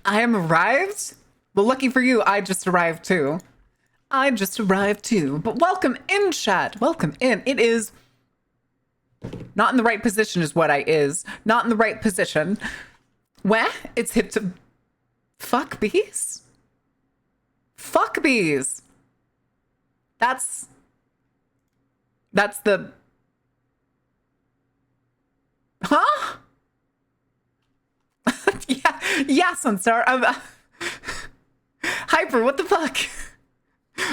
I am arrived? Well, lucky for you, I just arrived too. I just arrived too. But welcome in, chat. Welcome in. It is not in the right position is what I is. Not in the right position. Where? It's hip to fuck bees? Fuck bees. That's the huh? Yeah, Sunstar. Hyper, what the fuck?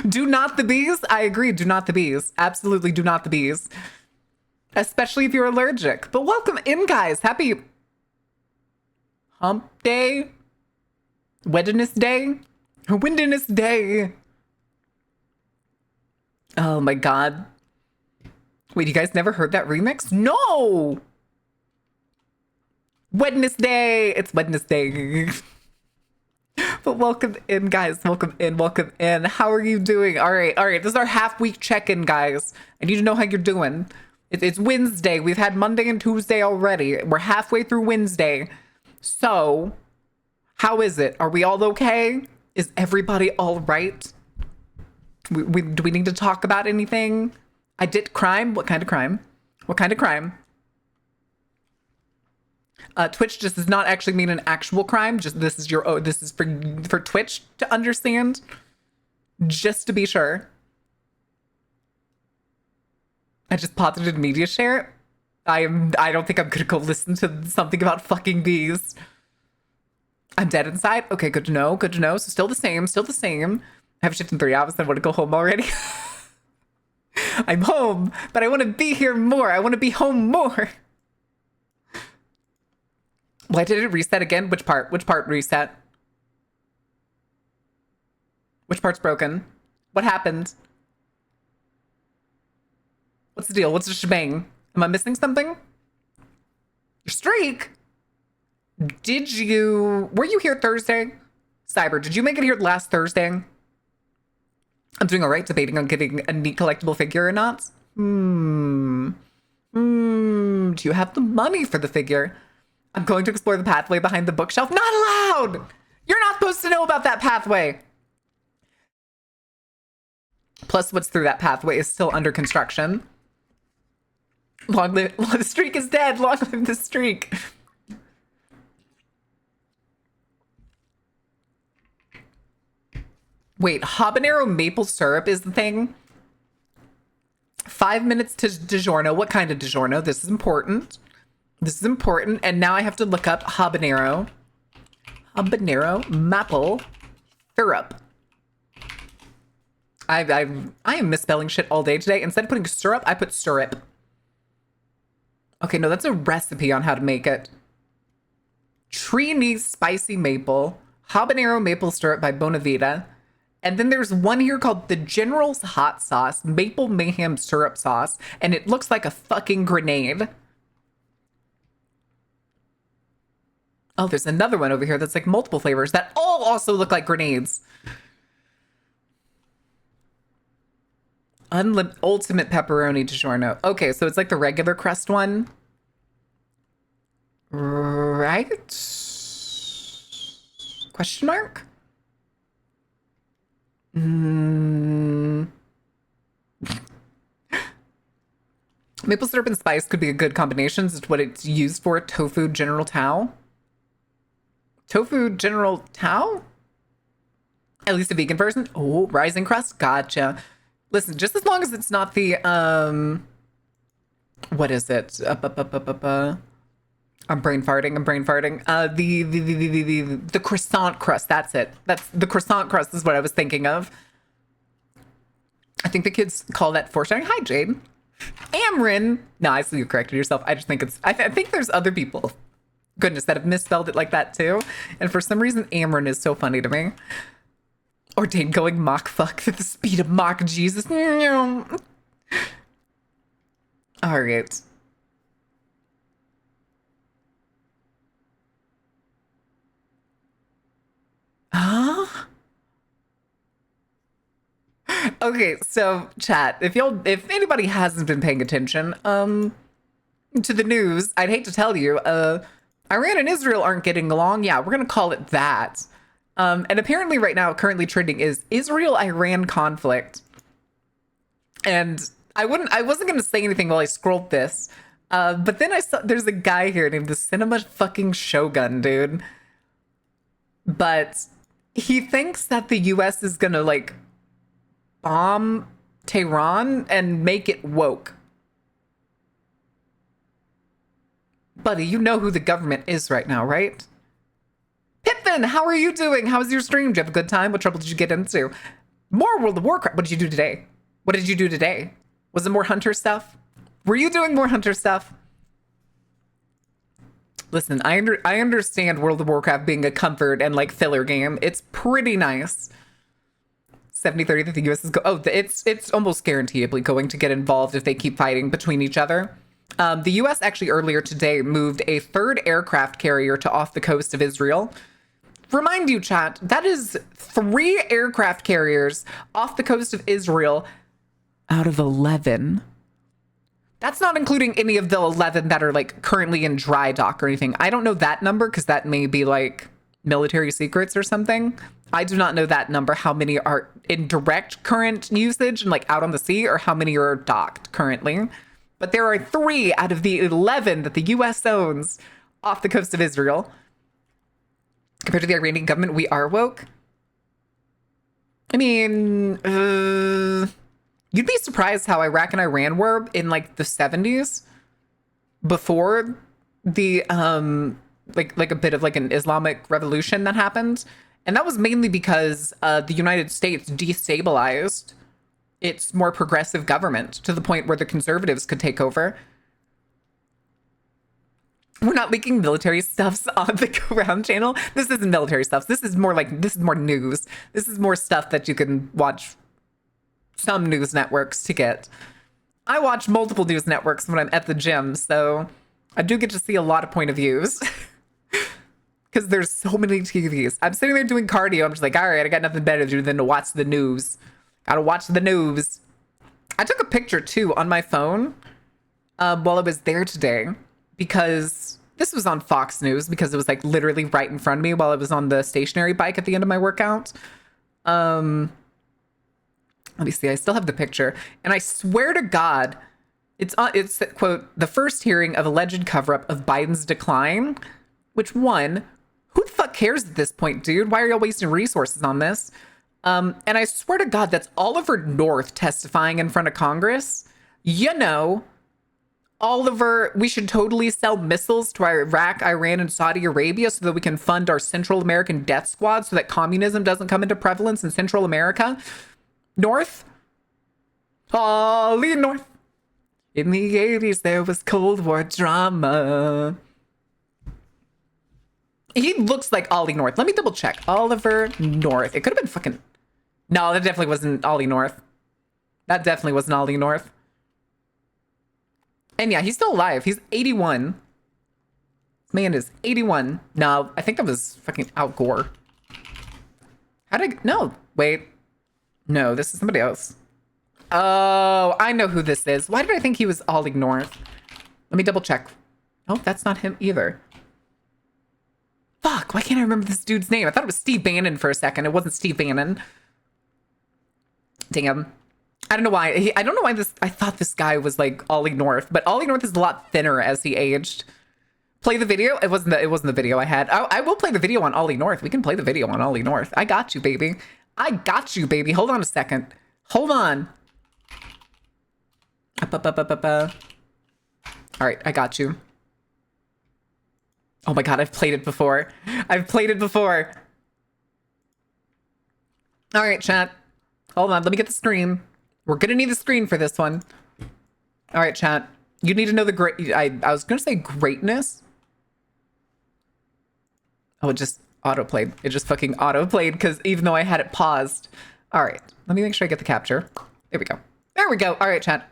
Do not the bees? I agree, do not the bees. Absolutely do not the bees. Especially if you're allergic. But welcome in, guys. Happy hump day? Wednesday day? Windiness day. Oh my god. Wait, you guys never heard that remix? No! Wednesday! It's Wednesday. But welcome in, guys. Welcome in, welcome in. How are you doing? All right. This is our half-week check-in, guys. I need to know how you're doing. It's Wednesday. We've had Monday and Tuesday already. We're halfway through Wednesday. So, how is it? Are we all okay? Is everybody all right? Do we need to talk about anything? I did crime. What kind of crime? What kind of crime? Twitch just does not actually mean an actual crime. Just this is for Twitch to understand. Just to be sure. I just posited media share. I don't think I'm gonna go listen to something about fucking bees. I'm dead inside. Okay, good to know. Good to know. So still the same. Still the same. I have shift in 3 hours. I want to go home already. I'm home, but I want to be here more. I want to be home more. Why did it reset again? Which part? Which part reset? Which part's broken? What happened? What's the deal? What's the shebang? Am I missing something? Your streak? Were you here Thursday? Cyber, did you make it here last Thursday? I'm doing all right, debating on getting a neat collectible figure or not. Do you have the money for the figure? I'm going to explore the pathway behind the bookshelf. Not allowed! You're not supposed to know about that pathway. Plus, what's through that pathway is still under construction. Long live the streak is dead. Long live the streak. Wait, habanero maple syrup is the thing? 5 minutes to DiGiorno. What kind of DiGiorno? This is important. This is important. And now I have to look up habanero. Habanero maple syrup. I am misspelling shit all day today. Instead of putting syrup, I put syrup. Okay, no, that's a recipe on how to make it. Trini spicy maple. Habanero maple syrup by Bonavita. And then there's one here called the General's Hot Sauce, Maple Mayhem Syrup Sauce. And it looks like a fucking grenade. Oh, there's another one over here that's like multiple flavors that all also look like grenades. Ultimate pepperoni DiGiorno. Okay, so it's like the regular crust one. Right? Question mark? Maple syrup and spice could be a good combination. It's what it's used for. Tofu General Tao. Tofu General Tao? At least a vegan version. Oh, rising crust. Gotcha. Listen, just as long as it's not the what is it? I'm brain farting. The croissant crust. That's it. That's the croissant crust is what I was thinking of. I think the kids call that foreshadowing. Hi, Jade. Amrin. No, I see you corrected yourself. I just think it's. I think there's other people. Goodness, that have misspelled it like that too. And for some reason, Amrin is so funny to me. Ordained going mock fuck at the speed of mock Jesus. All right. Huh? Okay, so chat, if anybody hasn't been paying attention, to the news, I'd hate to tell you, Iran and Israel aren't getting along. Yeah, we're gonna call it that. And apparently right now, currently trending is Israel-Iran conflict. And I wasn't gonna say anything while I scrolled this. But then I saw there's a guy here named the Cinema fucking Shogun, dude. But he thinks that the US is gonna like bomb Tehran and make it woke. Buddy, you know who the government is right now, right? Pippin, how are you doing? How was your stream? Did you have a good time? What trouble did you get into? More World of Warcraft. What did you do today? What did you do today? Was it more Hunter stuff? Were you doing more Hunter stuff? Listen, I understand World of Warcraft being a comfort and like filler game. It's pretty nice. 70-30 that the US is it's almost guaranteedly going to get involved if they keep fighting between each other. The US actually earlier today moved a third aircraft carrier to off the coast of Israel. Remind you, chat, that is 3 aircraft carriers off the coast of Israel out of 11. That's not including any of the 11 that are like currently in dry dock or anything. I don't know that number because that may be like military secrets or something. I do not know that number, how many are in direct current usage and like out on the sea, or how many are docked currently. But there are 3 out of the 11 that the US owns off the coast of Israel. Compared to the Iranian government, we are woke. I mean, you'd be surprised how Iraq and Iran were in like the 70s before the like a bit of like an Islamic revolution that happened. And that was mainly because the United States destabilized its more progressive government to the point where the conservatives could take over. We're not leaking military stuffs on the Go Round channel. This isn't military stuff. This is more news. This is more stuff that you can watch some news networks to get. I watch multiple news networks when I'm at the gym, so I do get to see a lot of point of views. Because there's so many TVs. I'm sitting there doing cardio. I'm just like, all right, I got nothing better to do than to watch the news. Gotta watch the news. I took a picture too on my phone while I was there today, because this was on Fox News, because it was like literally right in front of me while I was on the stationary bike at the end of my workout. Let me see. I still have the picture, and I swear to God, it's quote, the first hearing of alleged cover-up of Biden's decline. Which one? Who the fuck cares at this point, dude? Why are y'all wasting resources on this? And I swear to God, that's Oliver North testifying in front of Congress. You know, Oliver, we should totally sell missiles to Iraq, Iran, and Saudi Arabia so that we can fund our Central American death squad so that communism doesn't come into prevalence in Central America. North? Ollie North. In the 80s, there was Cold War drama. He looks like Ollie North. Let me double check. Oliver North. It could have been fucking... No, that definitely wasn't Ollie North. That definitely wasn't Ollie North. And yeah, he's still alive. He's 81. Man is 81. No, I think that was fucking Al Gore. No, wait. No, this is somebody else. Oh, I know who this is. Why did I think he was Ollie North? Let me double check. Oh, that's not him either. Fuck, why can't I remember this dude's name? I thought it was Steve Bannon for a second. It wasn't Steve Bannon. Damn. I don't know why. I don't know why I thought this guy was like Ollie North, but Ollie North is a lot thinner as he aged. Play the video? It wasn't the video I had. I will play the video on Ollie North. We can play the video on Ollie North. I got you, baby. I got you, baby. Hold on a second. Hold on. All right, I got you. Oh my God, I've played it before. I've played it before. All right, chat. Hold on, let me get the screen. We're gonna need the screen for this one. All right, chat. You need to know the great... I was gonna say greatness. Oh, it just auto-played. It just fucking auto-played because even though I had it paused. All right, let me make sure I get the capture. There we go. There we go. All right, chat.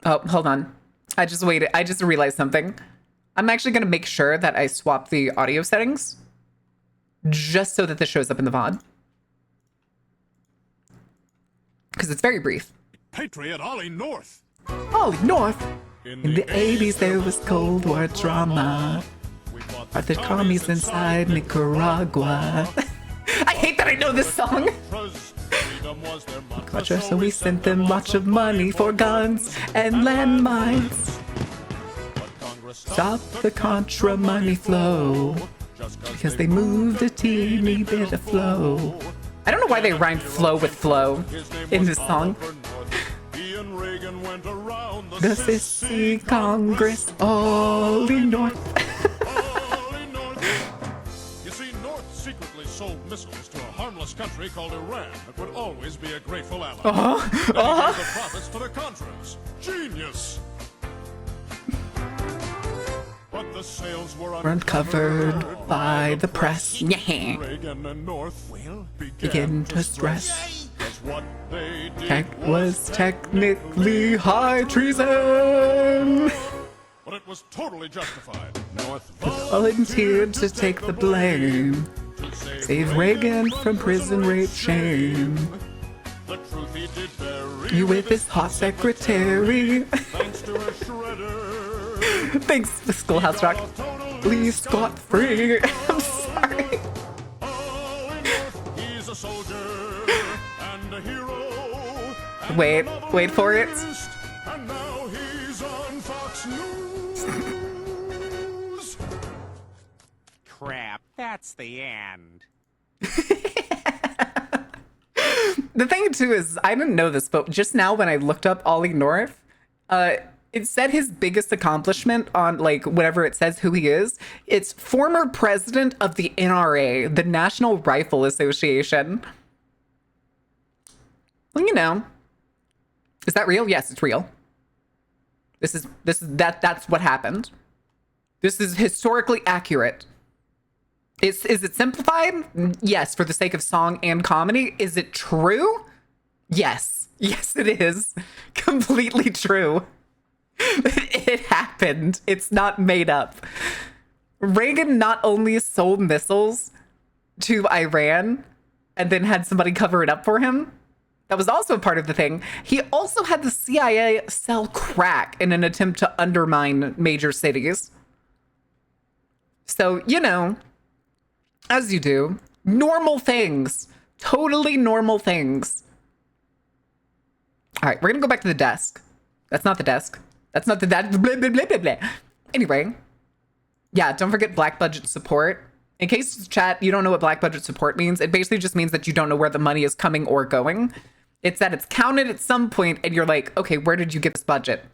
Oh, hold on. I just waited. I just realized something. I'm actually going to make sure that I swap the audio settings just so that this shows up in the VOD. because it's very brief. Patriot Ollie North. Ollie North. In the 80s, there was Cold War drama. Are the commies inside Nicaragua? I hate that I know this song. Gotcha, so we sent them lots of money for guns and landmines. Stop the Contra money flow. Because they moved a teeny bit of flow. I don't know why they rhymed flow with flow in this song. The Sissy Congress, Ollie North. You see, North secretly sold missiles to a harmless country called Iran that would always be a grateful ally. Then he gave the profits to the Contras. Genius! But the sales were Uncovered by the press. Reagan and North will Begin to stress. what they did That was technically high treason. but it was totally justified. North Volunteered to take the blame. Save Reagan from prison rape shame. the truth he did bury You with this hot secretary. thanks to a shredder. Thanks, Schoolhouse Rock. Leave scot-free. I'm sorry. He's a soldier and a hero. And Wait for it. And now he's on Fox News. Crap, that's the end. The thing too is, I didn't know this, but just now when I looked up Ollie North, it said his biggest accomplishment on like whatever it says who he is. It's former president of the NRA, the National Rifle Association. Well, you know, is that real? Yes, it's real. That's what happened. This is historically accurate. Is it simplified? Yes, for the sake of song and comedy. Is it true? Yes. Yes, it is. Completely true. It happened. It's not made up. Reagan not only sold missiles to Iran and then had somebody cover it up for him. That was also part of the thing. He also had the CIA sell crack in an attempt to undermine major cities. So, you know, as you do, normal things, totally normal things. All right, we're gonna go back to the desk. That's not the desk. That's not the blah, blah, blah, blah, blah. Anyway, yeah, don't forget black budget support. In case chat, you don't know what black budget support means. It basically just means that you don't know where the money is coming or going. It's that it's counted at some point and you're like, okay, where did you get this budget?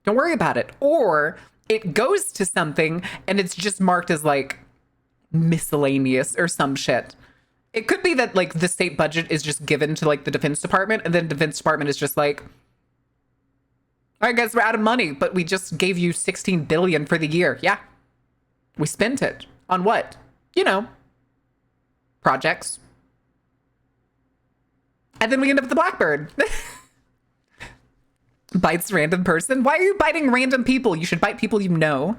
Don't worry about it. Or it goes to something and it's just marked as like miscellaneous or some shit. It could be that like the state budget is just given to like the Defense Department and then Defense Department is just like, all right, guys, we're out of money, but we just gave you 16 billion for the year. Yeah. We spent it on what? You know, projects. And then we end up with the Blackbird. Bites random person. Why are you biting random people? You should bite people you know.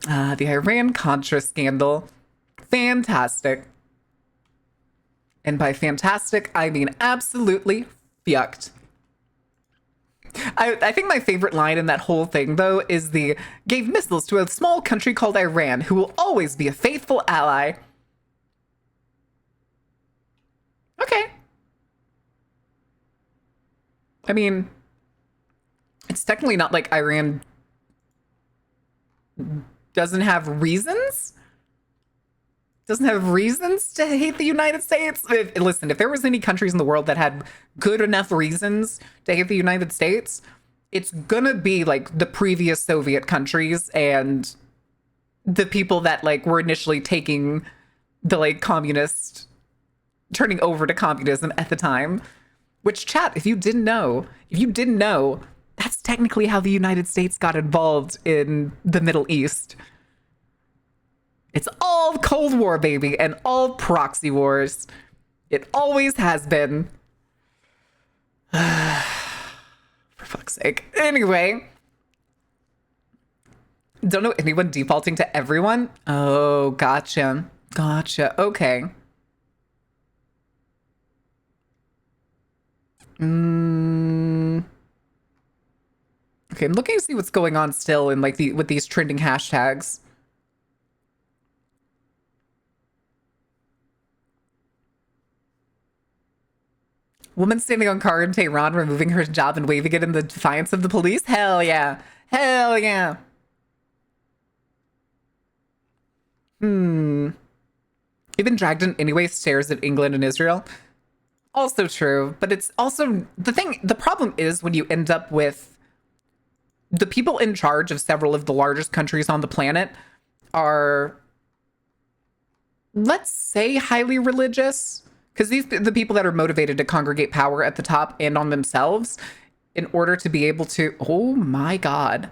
The Iran-Contra scandal. Fantastic. And by fantastic, I mean absolutely fucked. I think my favorite line in that whole thing, though, is the gave missiles to a small country called Iran, who will always be a faithful ally. Okay. I mean, it's technically not like Iran doesn't have reasons. Doesn't have reasons to hate the United States. Listen, if there was any countries in the world that had good enough reasons to hate the United States, it's gonna be like the previous Soviet countries and the people that like were initially taking the like communist, turning over to communism at the time. Which, chat, if you didn't know, that's technically how the United States got involved in the Middle East. It's all Cold War, baby, and all proxy wars. It always has been. For fuck's sake. Anyway. Don't know anyone defaulting to everyone? Oh, gotcha. Gotcha. Okay. Okay, I'm looking to see what's going on still in like with these trending hashtags. Woman standing on car in Tehran, removing her hijab and waving it in the defiance of the police? Hell yeah. Hell yeah. Even Dragden anyway stares at England and Israel. Also true, but it's also the problem is when you end up with the people in charge of several of the largest countries on the planet are, let's say, highly religious, because the people that are motivated to congregate power at the top and on themselves in order to be able to, oh my God.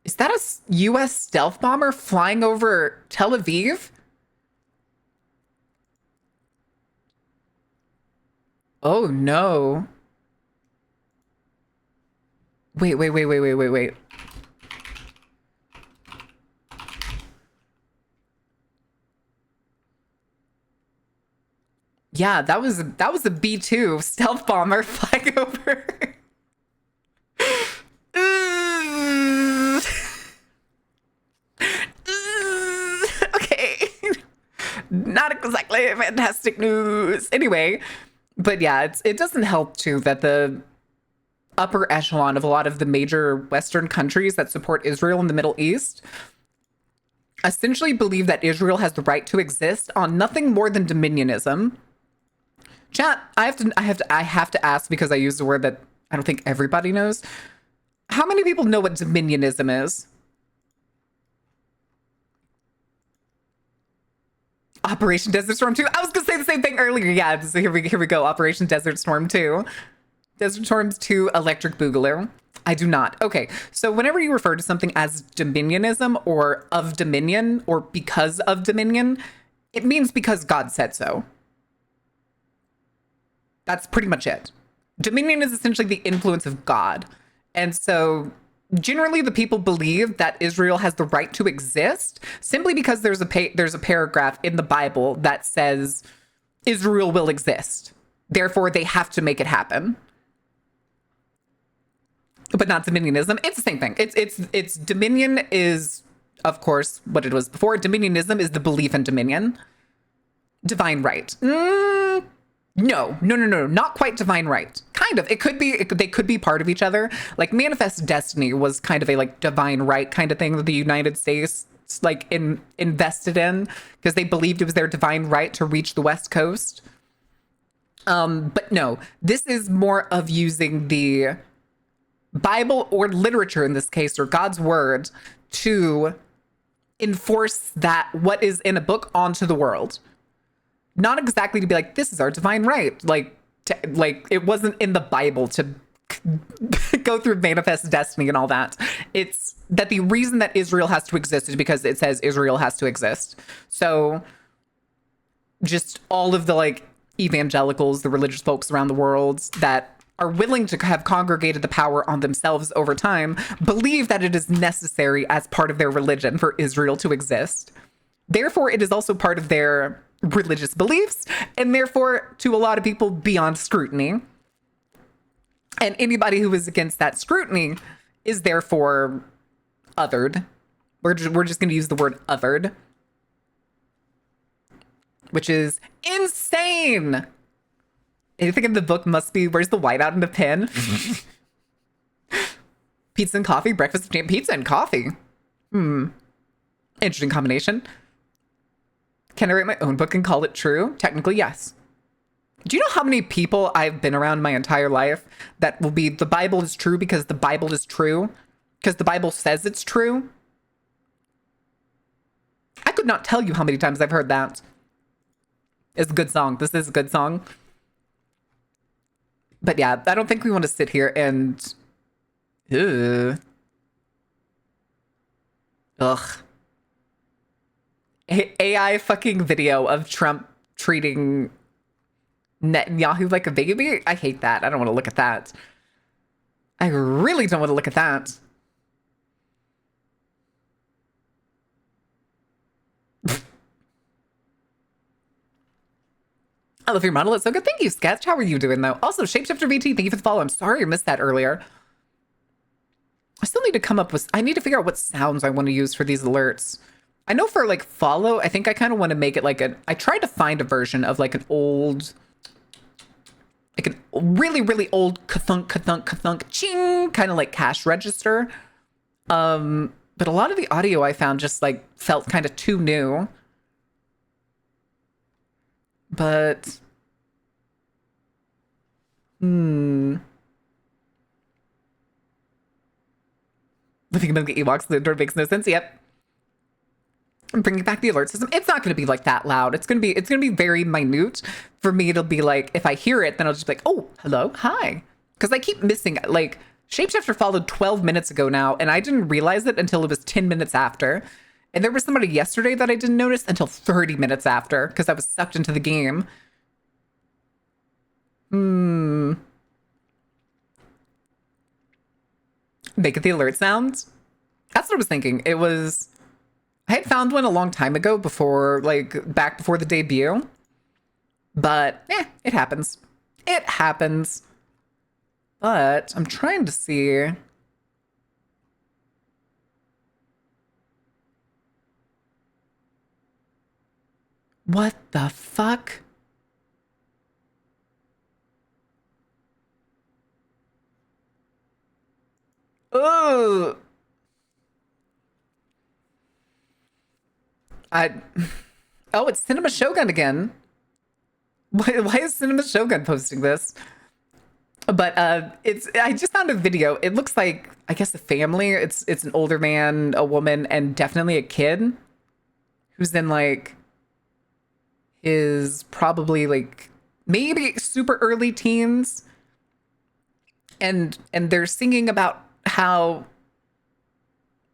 Is that a US stealth bomber flying over Tel Aviv? Oh no. Wait. Yeah, that was a B-2 stealth bomber flying over. Okay. Not exactly fantastic news. Anyway, but yeah, it doesn't help too that the upper echelon of a lot of the major Western countries that support Israel in the Middle East essentially believe that Israel has the right to exist on nothing more than dominionism. Chat, I have to ask, because I use a word that I don't think everybody knows. How many people know what dominionism is? Operation Desert Storm 2. I was gonna say the same thing earlier. Yeah, so here we go. Operation Desert Storm 2. Desert Storm 2 Electric Boogaloo. I do not. Okay, so whenever you refer to something as dominionism or of dominion or because of dominion, it means because God said so. That's pretty much it. Dominion is essentially the influence of God. And so generally the people believe that Israel has the right to exist simply because there's a paragraph in the Bible that says Israel will exist. Therefore, they have to make it happen. But not dominionism. It's the same thing. It's dominion is, of course, what it was before. Dominionism is the belief in dominion. Divine right. No, not quite divine right. Kind of. It could be. They could be part of each other. Like Manifest Destiny was kind of a like divine right kind of thing that the United States like invested in because they believed it was their divine right to reach the West Coast. But no, this is more of using the Bible or literature in this case, or God's word, to enforce that what is in a book onto the world. Not exactly to be like, this is our divine right. Like it wasn't in the Bible to go through Manifest Destiny and all that. It's that the reason that Israel has to exist is because it says Israel has to exist. So just all of the like evangelicals, the religious folks around the world that are willing to have congregated the power on themselves over time, believe that it is necessary as part of their religion for Israel to exist. Therefore, it is also part of their religious beliefs, and therefore, to a lot of people, beyond scrutiny. And anybody who is against that scrutiny is therefore othered. We're just going to use the word othered, which is insane. Anything in the book must be, where's the whiteout in the pen? Pizza and coffee, breakfast, pizza and coffee. Interesting combination. Can I write my own book and call it true? Technically, yes. Do you know how many people I've been around my entire life that will be, the Bible is true because the Bible is true? Because the Bible says it's true? I could not tell you how many times I've heard that. It's a good song. This is a good song. But yeah, I don't think we want to sit here and... Ugh. AI fucking video of Trump treating Netanyahu like a baby? I hate that. I don't want to look at that. I really don't want to look at that. I love your model. It's so good. Thank you, Sketch. How are you doing, though? Also, Shapeshifter VT, thank you for the follow. I'm sorry I missed that earlier. I still need to come up with... I need to figure out what sounds I want to use for these alerts. I know for, like, follow, I think I kind of want to make it like a... I tried to find a version of, like, an old... Like, a really, really old ka-thunk, ka-thunk, ka-thunk, ching, kind of like cash register. But a lot of the audio I found just, like, felt kind of too new. But... Living among the Ewoks, the door makes no sense. Yep. I'm bringing back the alert system. It's not going to be like that loud. It's going to be very minute. For me, it'll be like, if I hear it, then I'll just be like, oh, hello, hi. Because I keep missing, like, Shapeshifter followed 12 minutes ago now, and I didn't realize it until it was 10 minutes after. And there was somebody yesterday that I didn't notice until 30 minutes after, because I was sucked into the game. Make it the alert sounds. That's what I was thinking. It was... I had found one a long time ago before, like, back before the debut. But, it happens. It happens. But I'm trying to see... What the fuck? Oh, it's Cinema Shogun again. Why is Cinema Shogun posting this? But I just found a video. It looks like, I guess, a family. It's an older man, a woman, and definitely a kid who's in like his probably like maybe super early teens. And they're singing about how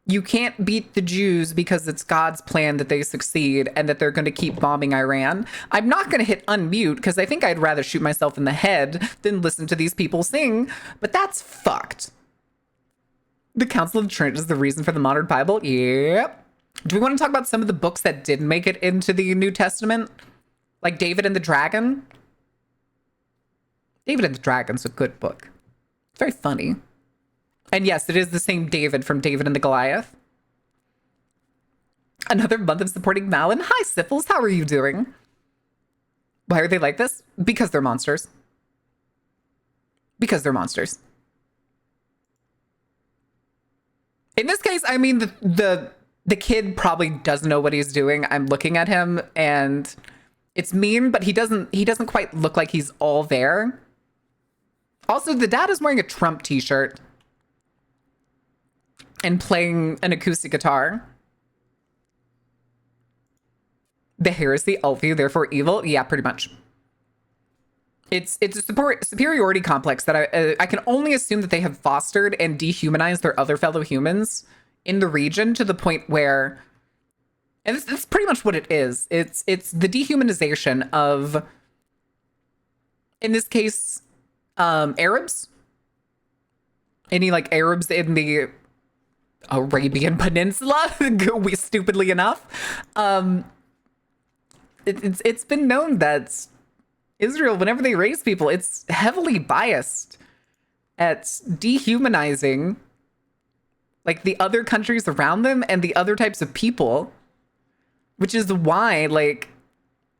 you can't beat the Jews because it's God's plan that they succeed and that they're going to keep bombing Iran. I'm not going to hit unmute because I think I'd rather shoot myself in the head than listen to these people sing, but that's fucked. The Council of Trent is the reason for the modern Bible? Yep. Do we want to talk about some of the books that did make it into the New Testament? Like David and the Dragon? David and the Dragon's a good book. It's very funny. And yes, it is the same David from David and the Goliath. Another month of supporting Malin. Hi, Siffles. How are you doing? Why are they like this? Because they're monsters. Because they're monsters. In this case, I mean, the kid probably doesn't know what he's doing. I'm looking at him and it's mean, but he doesn't quite look like he's all there. Also, the dad is wearing a Trump t-shirt and playing an acoustic guitar. The heresy, Alfie, therefore evil. Yeah, pretty much. It's a superiority complex that I can only assume that they have fostered and dehumanized their other fellow humans in the region to the point where, and this is pretty much what it is. It's the dehumanization of, in this case, Arabs. Any like Arabs in the Arabian Peninsula, stupidly enough. It's been known that Israel, whenever they raise people, it's heavily biased at dehumanizing like the other countries around them and the other types of people, which is why like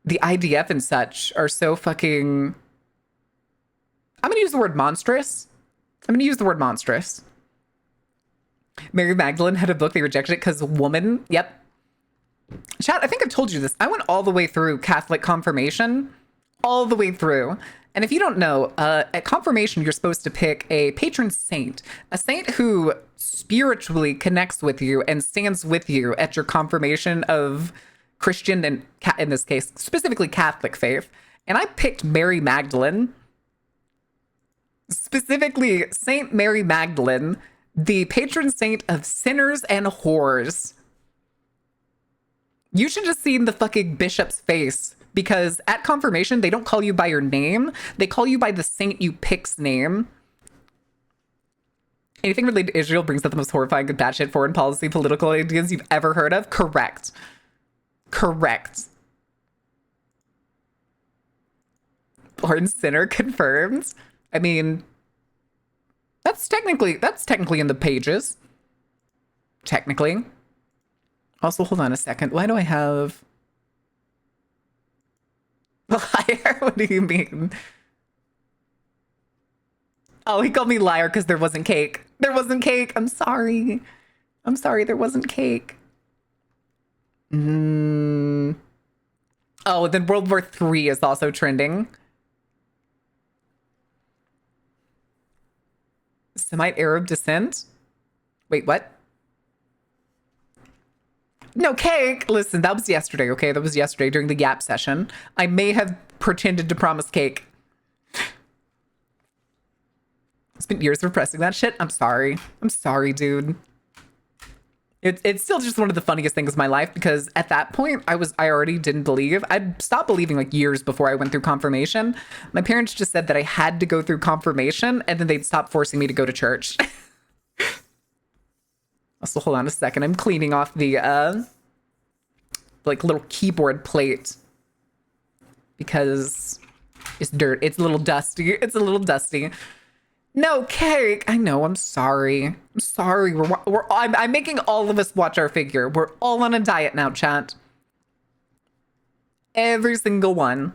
the IDF and such are so fucking... I'm going to use the word monstrous. Mary Magdalene had a book, they rejected it because woman. Yep. Chat, I think I've told you this. I went all the way through Catholic confirmation. All the way through. And if you don't know, at confirmation, you're supposed to pick a patron saint. A saint who spiritually connects with you and stands with you at your confirmation of Christian and, in this case, specifically Catholic faith. And I picked Mary Magdalene. Specifically, Saint Mary Magdalene, the patron saint of sinners and whores. You should have seen the fucking bishop's face, because at confirmation, they don't call you by your name. They call you by the saint you pick's name. Anything related to Israel brings up the most horrifying and batshit foreign policy political ideas you've ever heard of? Correct. Correct. Born sinner confirmed. I mean, that's technically in the pages. Technically. Also, hold on a second. Why do I have liar? What do you mean? Oh, he called me liar because there wasn't cake. There wasn't cake. I'm sorry. I'm sorry, there wasn't cake. Oh, then World War III is also trending. Semite Arab descent? Wait, what? No cake. Listen, that was yesterday, okay? That was yesterday during the Yap session. I may have pretended to promise cake. It's been years repressing that shit. I'm sorry. I'm sorry, dude. It's still just one of the funniest things in my life because at that point I already didn't believe. I'd stopped believing like years before I went through confirmation. My parents just said that I had to go through confirmation and then they'd stop forcing me to go to church. Also, hold on a second. I'm cleaning off the like little keyboard plate because it's dirt. It's a little dusty. It's a little dusty. No cake. I know. I'm sorry. I'm sorry. I'm making all of us watch our figure. We're all on a diet now, chat. Every single one.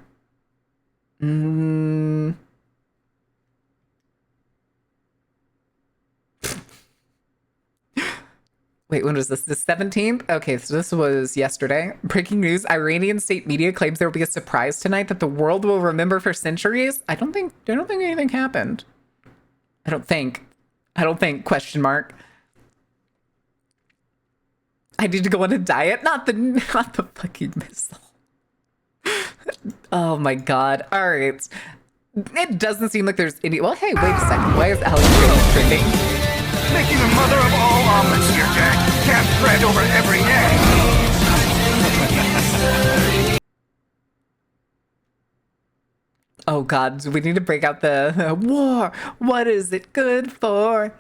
Wait, when was this? The 17th? Okay, so this was yesterday. Breaking news, Iranian state media claims there will be a surprise tonight that the world will remember for centuries. I don't think anything happened. I don't think, question mark. I need to go on a diet, not the fucking missile. Oh my god. All right. It doesn't seem like there's any, well, hey, wait a second. Why is Alex Jones trending? Making the mother of all omelets here, Jack. Can't spread over every egg. Oh god, we need to break out the war. What is it good for?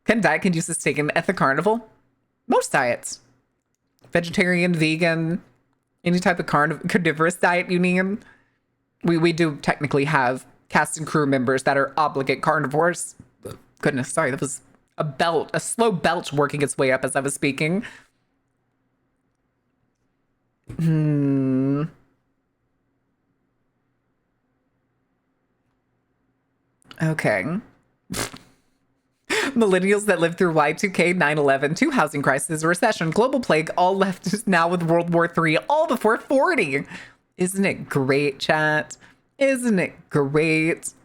Can diet conducive taken at the carnival? Most diets. Vegetarian, vegan, any type of carnivorous diet you need. We do technically have cast and crew members that are obligate carnivores. Goodness, sorry, that was a slow belch working its way up as I was speaking. Okay. Millennials that lived through Y2K, 9/11, two housing crises, a recession, global plague, all left now with World War III, all before 40. Isn't it great, chat? Isn't it great?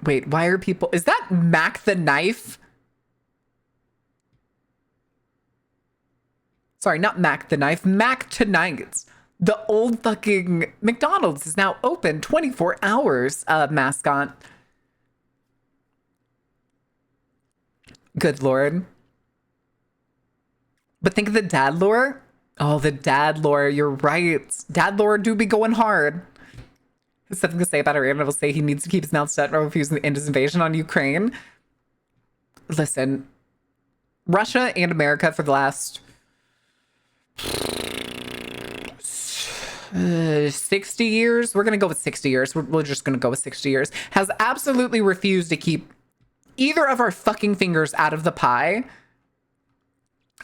Wait, why are people... Is that Mac the Knife? Sorry, not Mac the Knife. Mac Tonight. The old fucking McDonald's is now open 24 hours, mascot. Good lord. But think of the dad lore. Oh, the dad lore. You're right. Dad lore do be going hard. There's something to say about Iran. I will say he needs to keep his mouth shut or refuse to end his invasion on Ukraine. Listen, Russia and America for the last 60 years, we're going to go with 60 years. We're just going to go with 60 years, has absolutely refused to keep either of our fucking fingers out of the pie.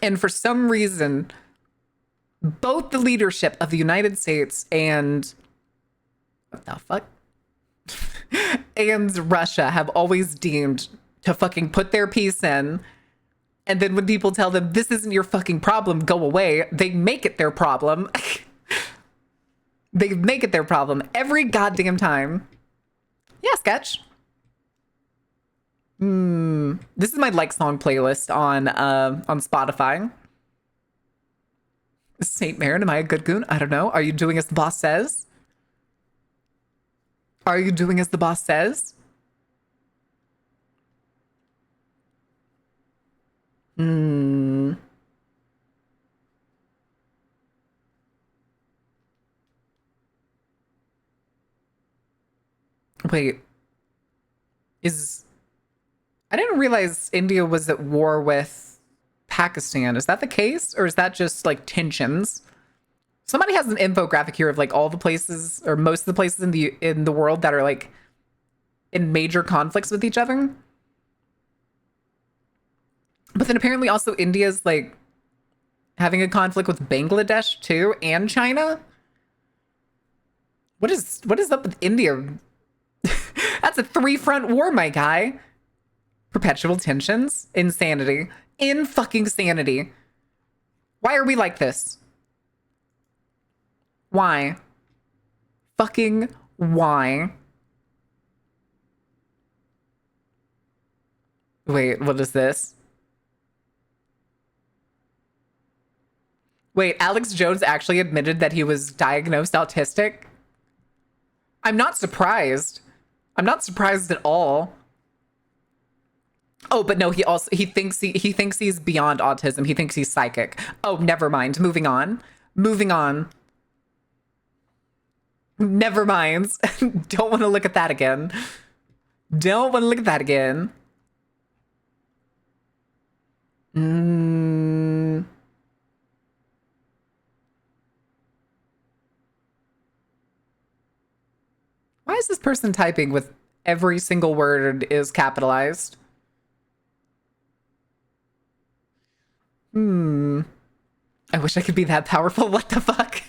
And for some reason, both the leadership of the United States and what the fuck? and Russia have always deemed to fucking put their piece in. And then when people tell them, this isn't your fucking problem, go away, they make it their problem. They make it their problem every goddamn time. Yeah, sketch. This is my like song playlist on Spotify. Saint Marin, am I a good goon? I don't know. Are you doing as the boss says? Are you doing as the boss says? Wait. I didn't realize India was at war with Pakistan. Is that the case? Or is that just like tensions? Somebody has an infographic here of like all the places or most of the places in the world that are like in major conflicts with each other. But then apparently also India's like having a conflict with Bangladesh too and China. What is up with India? That's a 3-front war, my guy. Perpetual tensions, insanity, in fucking sanity. Why are we like this? Why? Fucking why? Wait, what is this? Wait, Alex Jones actually admitted that he was diagnosed autistic? I'm not surprised. I'm not surprised at all. Oh, but no, he thinks he's beyond autism. He thinks he's psychic. Oh, never mind. Moving on. Moving on. Never mind. Don't want to look at that again. Don't want to look at that again. Why is this person typing with every single word is capitalized? I wish I could be that powerful. What the fuck?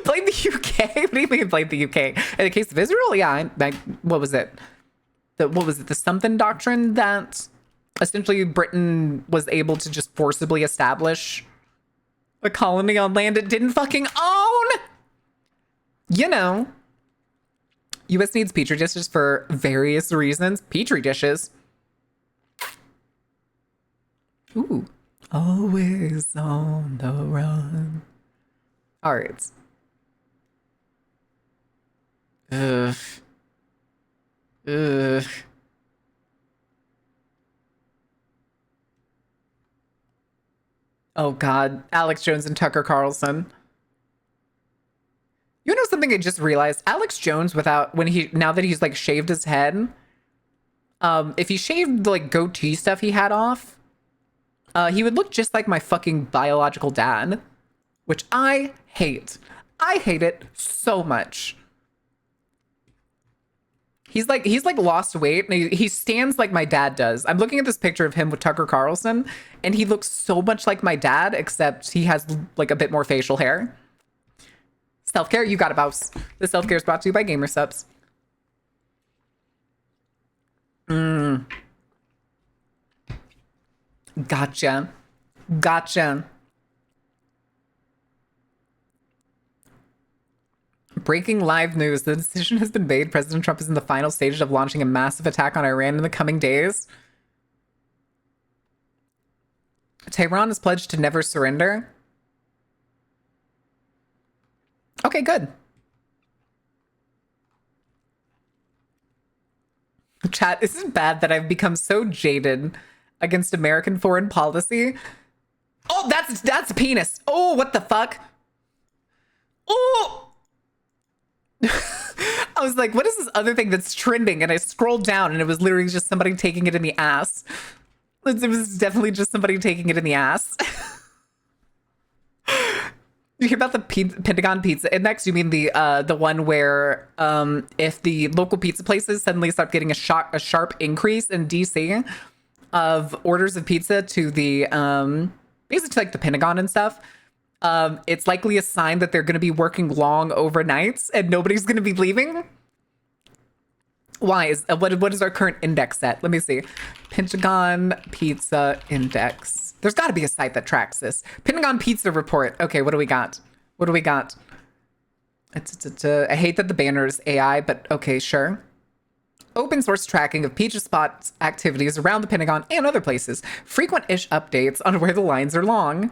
Blame the UK? What do you mean blame the UK? In the case of Israel? Yeah, what was it? The something doctrine that essentially Britain was able to just forcibly establish a colony on land it didn't fucking own? You know. US needs petri dishes for various reasons. Petri dishes. Ooh. Always on the run. All right. Ugh. Ugh. Oh God, Alex Jones and Tucker Carlson. You know something I just realized? Alex Jones, now that he's like shaved his head, if he shaved the like goatee stuff he had off, he would look just like my fucking biological dad, which I hate. I hate it so much. He's like lost weight and he stands like my dad does. I'm looking at this picture of him with Tucker Carlson and he looks so much like my dad, except he has like a bit more facial hair. Self-care, you got it, boss. The self-care is brought to you by Gamer Subs. Gotcha. Gotcha. Breaking live news. The decision has been made. President Trump is in the final stages of launching a massive attack on Iran in the coming days. Tehran has pledged to never surrender. Okay, good. Chat, isn't it bad that I've become so jaded against American foreign policy? Oh, that's a penis. Oh, what the fuck? Oh! I was like, what is this other thing that's trending? And I scrolled down and it was literally just somebody taking it in the ass. It was definitely just somebody taking it in the ass. You hear about the Pentagon Pizza Index? You mean the one where if the local pizza places suddenly start getting a sharp increase in DC of orders of pizza to the basically like the Pentagon and stuff, it's likely a sign that they're going to be working long overnights and nobody's going to be leaving. Why is what is our current index at? Let me see. Pentagon Pizza Index. There's got to be a site that tracks this. Pentagon Pizza Report. Okay, what do we got? What do we got? I hate that the banner is AI, but okay, sure. Open source tracking of Pizza Spot's activities around the Pentagon and other places. Frequent-ish updates on where the lines are long.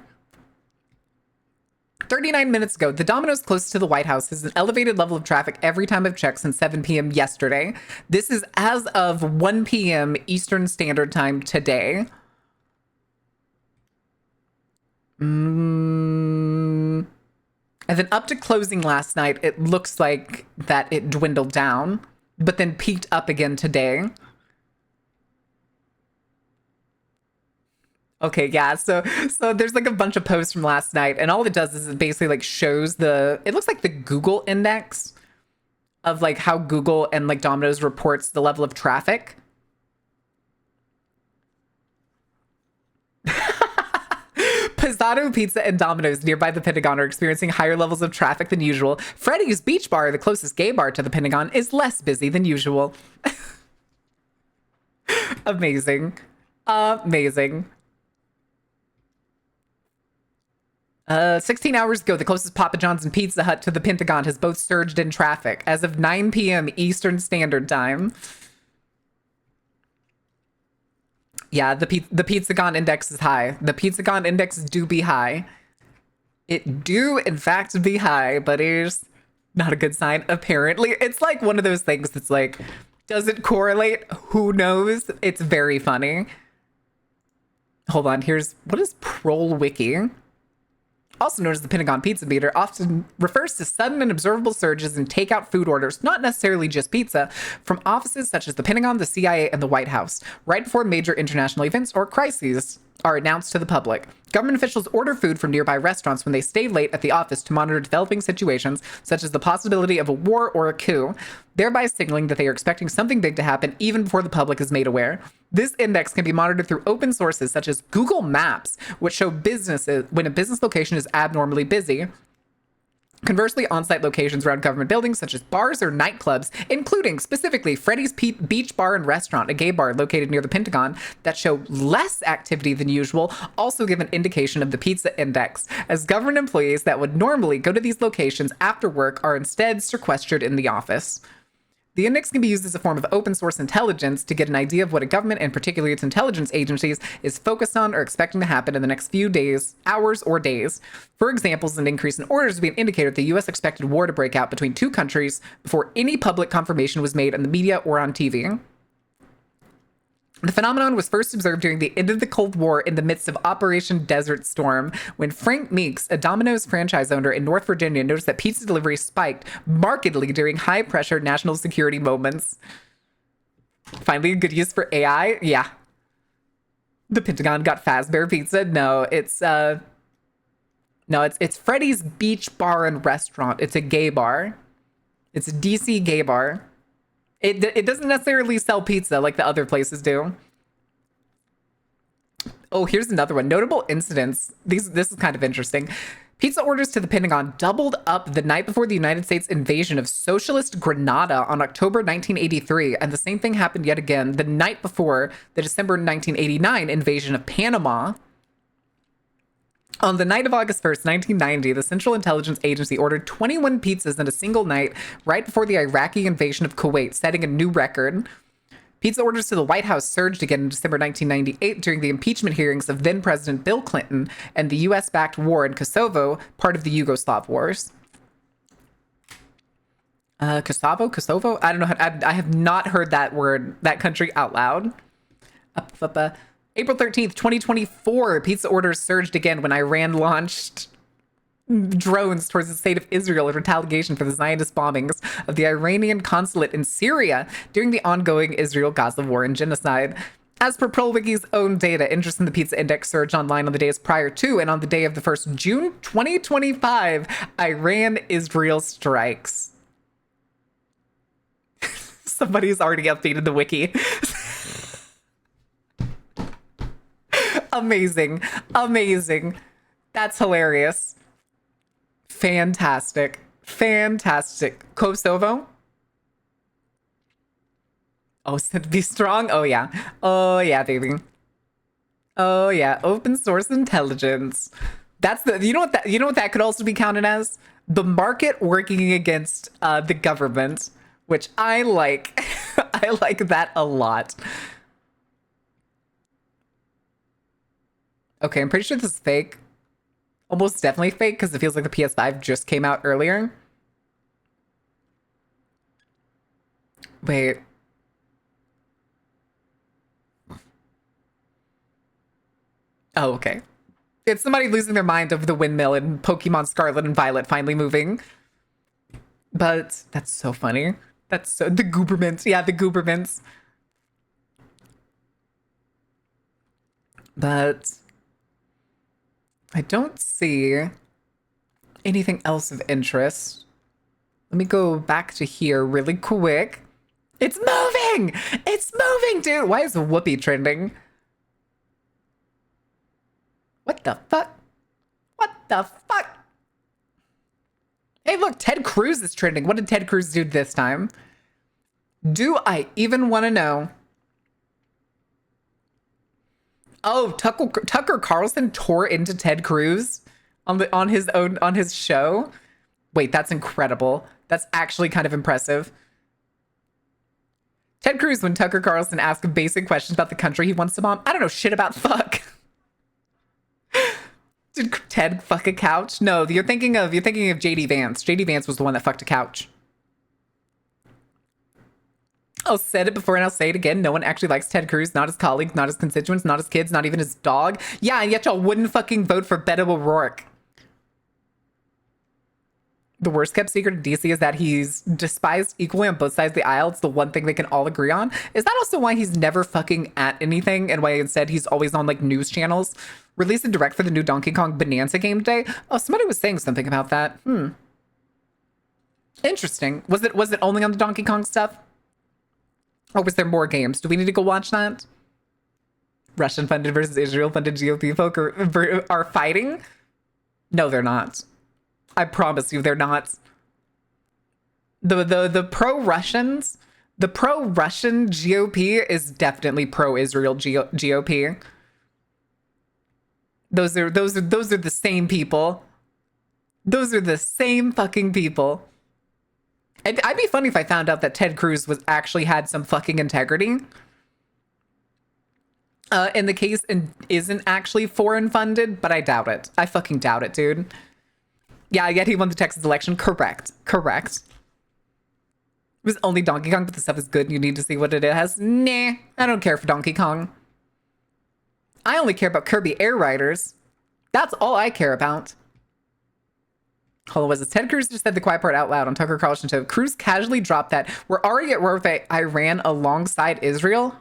39 minutes ago, the Domino's closest to the White House has an elevated level of traffic every time I've checked since 7 p.m. yesterday. This is as of 1 p.m. Eastern Standard Time today. And then up to closing last night, it looks like that it dwindled down, but then peaked up again today. Okay, yeah. So there's like a bunch of posts from last night, and all it does is it basically like shows it looks like the Google index of like how Google and like Domino's reports the level of traffic. Pizzato Pizza and Domino's nearby the Pentagon are experiencing higher levels of traffic than usual. Freddy's Beach Bar, the closest gay bar to the Pentagon, is less busy than usual. Amazing. Amazing. 16 hours ago, the closest Papa John's and Pizza Hut to the Pentagon has both surged in traffic as of 9 p.m. Eastern Standard Time. Yeah, the Pizzagon index is high. The Pizzagon index do be high. It do, in fact, be high, but it's not a good sign, apparently. It's like one of those things that's like, does it correlate? Who knows? It's very funny. Hold on, what is Prol Wiki? Also known as the Pentagon Pizza Meter, often refers to sudden and observable surges in takeout food orders, not necessarily just pizza, from offices such as the Pentagon, the CIA, and the White House, right before major international events or crises are announced to the public. Government officials order food from nearby restaurants when they stay late at the office to monitor developing situations, such as the possibility of a war or a coup, thereby signaling that they are expecting something big to happen even before the public is made aware. This index can be monitored through open sources such as Google Maps, which show businesses when a business location is abnormally busy. Conversely, on-site locations around government buildings, such as bars or nightclubs, including specifically Freddy's Beach Bar and Restaurant, a gay bar located near the Pentagon, that show less activity than usual, also give an indication of the pizza index, as government employees that would normally go to these locations after work are instead sequestered in the office. The index can be used as a form of open source intelligence to get an idea of what a government, and particularly its intelligence agencies, is focused on or expecting to happen in the next few days, hours, or days. For examples, an increase in orders would be an indicator that the U.S. expected war to break out between two countries before any public confirmation was made in the media or on TV. The phenomenon was first observed during the end of the Cold War in the midst of Operation Desert Storm, when Frank Meeks, a Domino's franchise owner in North Virginia, noticed that pizza delivery spiked markedly during high-pressure national security moments. Finally, a good use for AI? Yeah. The Pentagon got Fazbear Pizza? No, it's Freddy's Beach Bar and Restaurant. It's a gay bar. It's a DC gay bar. It doesn't necessarily sell pizza like the other places do. Oh, here's another one. Notable incidents. This is kind of interesting. Pizza orders to the Pentagon doubled up the night before the United States invasion of socialist Grenada on October 1983, and the same thing happened yet again the night before the December 1989 invasion of Panama. On the night of August 1st, 1990, the Central Intelligence Agency ordered 21 pizzas in a single night right before the Iraqi invasion of Kuwait, setting a new record. Pizza orders to the White House surged again in December 1998 during the impeachment hearings of then-President Bill Clinton and the U.S.-backed war in Kosovo, part of the Yugoslav Wars. Kosovo? I don't know. I have not heard that country out loud. April 13th, 2024, pizza orders surged again when Iran launched drones towards the state of Israel in retaliation for the Zionist bombings of the Iranian consulate in Syria during the ongoing Israel-Gaza war and genocide. As per ProWiki's own data, interest in the pizza index surged online on the days prior to and on the day of the 1st June 2025 Iran-Israel strikes. Somebody's already updated the wiki. Amazing. That's hilarious. Fantastic. Kosovo? Oh, said to be strong? Oh, yeah. Oh, yeah, baby. Oh, yeah. Open source intelligence. That's you know what that could also be counted as? The market working against the government, which I like. I like that a lot. Okay, I'm pretty sure this is fake. Almost definitely fake because it feels like the PS5 just came out earlier. Wait. Oh, okay. It's somebody losing their mind over the windmill in Pokemon Scarlet and Violet finally moving. But that's so funny. That's so... The Goobermans. Yeah, the Goobermans. But... I don't see anything else of interest. Let me go back to here really quick. It's moving! It's moving, dude! Why is Whoopi trending? What the fuck? What the fuck? Hey, look, Ted Cruz is trending. What did Ted Cruz do this time? Do I even want to know? Oh, Tucker Carlson tore into Ted Cruz on his show. Wait, that's incredible. That's actually kind of impressive. Ted Cruz, when Tucker Carlson asked basic questions about the country he wants to bomb. I don't know shit about fuck. Did Ted fuck a couch? No, you're thinking of JD Vance. JD Vance was the one that fucked a couch. I'll said it before and I'll say it again. No one actually likes Ted Cruz, not his colleagues, not his constituents, not his kids, not even his dog. Yeah, and yet y'all wouldn't fucking vote for Beto O'Rourke. The worst kept secret in DC is that he's despised equally on both sides of the aisle. It's the one thing they can all agree on. Is that also why he's never fucking at anything and why instead he's always on like news channels? Released and direct for the new Donkey Kong Bonanza game today. Oh, somebody was saying something about that. Interesting. Was it only on the Donkey Kong stuff? Or was there more games? Do we need to go watch that? Russian funded versus Israel funded GOP folk are fighting? No, they're not. I promise you, they're not. The pro-Russians, the pro-Russian GOP is definitely pro-Israel GOP. Those are the same people. Those are the same fucking people. I'd be funny if I found out that Ted Cruz actually had some fucking integrity. In the case and isn't actually foreign funded, but I doubt it. I fucking doubt it, dude. Yeah, yet he won the Texas election. Correct. It was only Donkey Kong, but the stuff is good and you need to see what it has. Nah, I don't care for Donkey Kong. I only care about Kirby Air Riders. That's all I care about. Hold on, was it Ted Cruz just said the quiet part out loud on Tucker Carlson show? Cruz casually dropped that. We're already at war with Iran alongside Israel?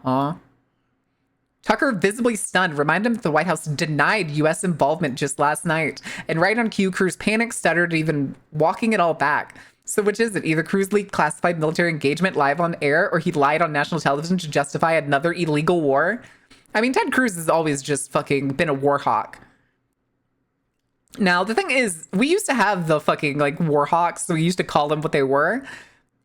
Tucker visibly stunned, remind him that the White House denied U.S. involvement just last night. And right on cue, Cruz panicked, stuttered, even walking it all back. So which is it? Either Cruz leaked classified military engagement live on air, or he lied on national television to justify another illegal war? I mean, Ted Cruz has always just fucking been a war hawk. Now, the thing is, we used to have the fucking, like, war hawks, so we used to call them what they were.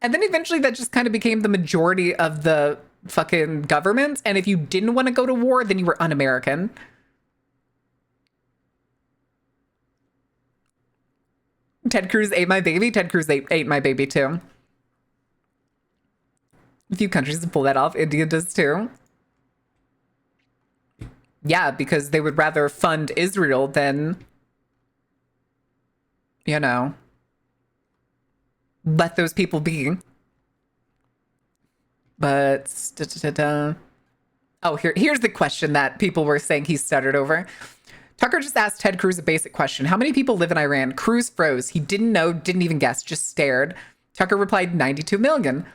And then eventually that just kind of became the majority of the fucking government, and if you didn't want to go to war, then you were un-American. Ted Cruz ate my baby. Ted Cruz ate my baby too. A few countries to pull that off. India does too. Yeah, because they would rather fund Israel than, you know, let those people be. But oh, here's the question that people were saying he stuttered over. Tucker just asked Ted Cruz a basic question. How many people live in Iran? Cruz froze. He didn't know, didn't even guess, just stared. Tucker replied, 92 million.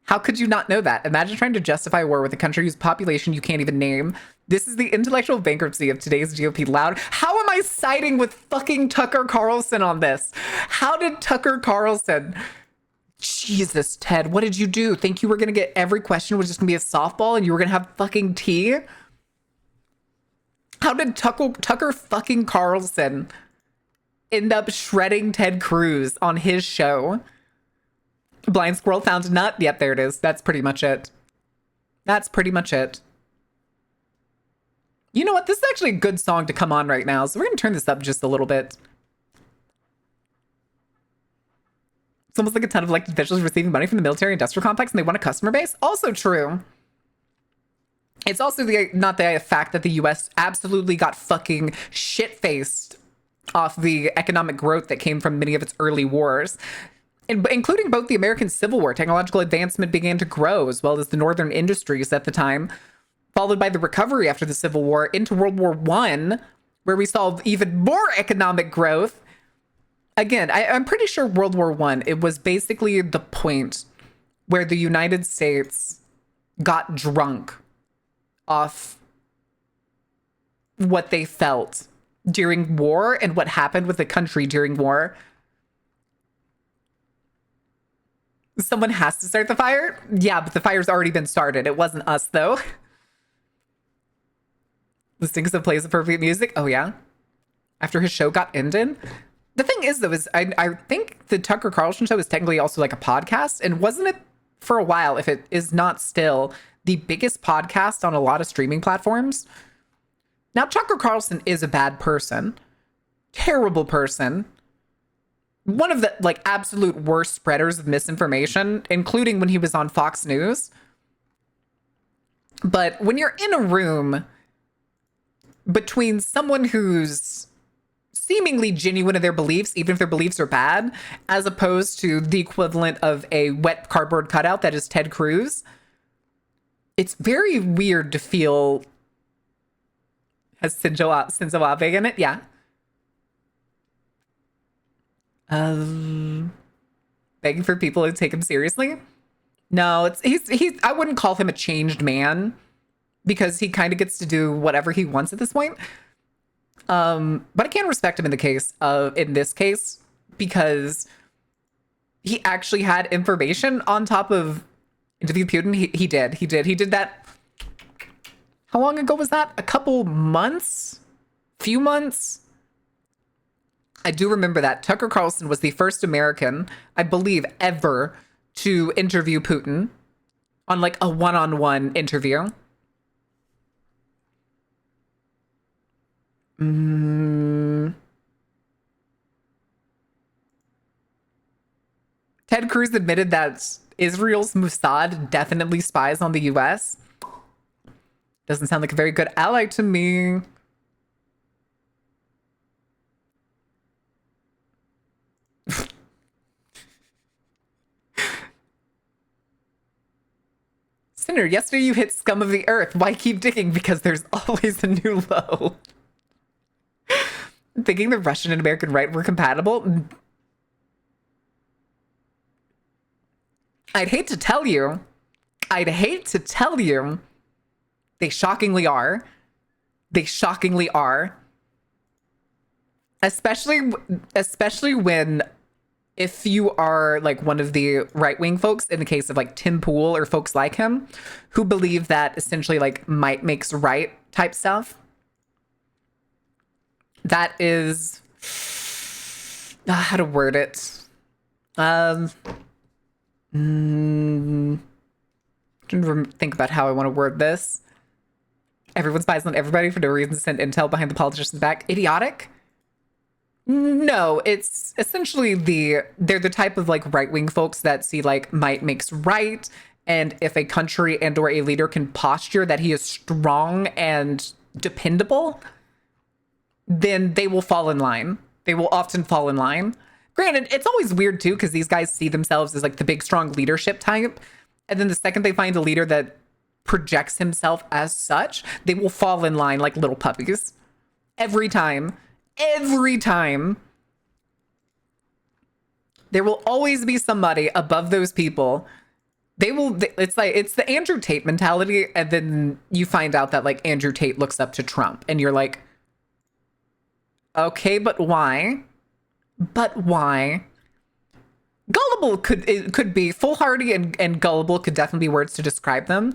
How could you not know that? Imagine trying to justify war with a country whose population you can't even name. This is the intellectual bankruptcy of today's GOP loud. How am I siding with fucking Tucker Carlson on this? How did Tucker Carlson... Jesus, Ted, what did you do? Think you were going to get every question was just going to be a softball and you were going to have fucking tea? How did Tucker fucking Carlson end up shredding Ted Cruz on his show? Blind squirrel found a nut? Yep, there it is. That's pretty much it. That's pretty much it. You know what? This is actually a good song to come on right now, so we're going to turn this up just a little bit. It's almost like a ton of elected officials receiving money from the military industrial complex and they want a customer base. Also true. It's also not the fact that the U.S. absolutely got fucking shit-faced off the economic growth that came from many of its early wars, including both the American Civil War. Technological advancement began to grow, as well as the northern industries at the time, followed by the recovery after the Civil War into World War I, where we saw even more economic growth. Again, I'm pretty sure World War I, it was basically the point where the United States got drunk off what they felt during war and what happened with the country during war. Someone has to start the fire? Yeah, but the fire's already been started. It wasn't us, though. The Stinks of plays appropriate music? Oh, yeah? After his show got ended? The thing is, though, is I think the Tucker Carlson show is technically also like a podcast. And wasn't it for a while, if it is not still, the biggest podcast on a lot of streaming platforms? Now, Tucker Carlson is a bad person. Terrible person. One of the like absolute worst spreaders of misinformation, including when he was on Fox News. But when you're in a room between someone who's seemingly genuine in their beliefs, even if their beliefs are bad, as opposed to the equivalent of a wet cardboard cutout that is Ted Cruz, it's very weird to feel. Has Shinzo Abe in it? Yeah. Begging for people to take him seriously. No, he's I wouldn't call him a changed man because he kind of gets to do whatever he wants at this point. But I can respect him in this case because he actually had information on top of interview Putin. He did that. How long ago was that? A couple months? Few months? I do remember that. Tucker Carlson was the first American, I believe, ever to interview Putin on like a one-on-one interview. Ted Cruz admitted that Israel's Mossad definitely spies on the US. Doesn't sound like a very good ally to me. Sinner, yesterday you hit scum of the earth. Why keep digging? Because there's always a new low. Thinking the Russian and American right were compatible? I'd hate to tell you. They shockingly are. Especially when, if you are like one of the right-wing folks, in the case of like Tim Pool or folks like him, who believe that essentially like might makes right type stuff. That is how to word it. Think about how I want to word this. Everyone spies on everybody for no reason to send intel behind the politician's back. Idiotic? No, it's essentially they're the type of like right-wing folks that see like might makes right, and if a country and or a leader can posture that he is strong and dependable, then they will fall in line. They will often fall in line. Granted, it's always weird too, because these guys see themselves as like the big, strong leadership type. And then the second they find a leader that projects himself as such, they will fall in line like little puppies. Every time. Every time. There will always be somebody above those people. It's the Andrew Tate mentality. And then you find out that like Andrew Tate looks up to Trump and you're like, okay, but why? But why? Gullible could be foolhardy, and gullible could definitely be words to describe them.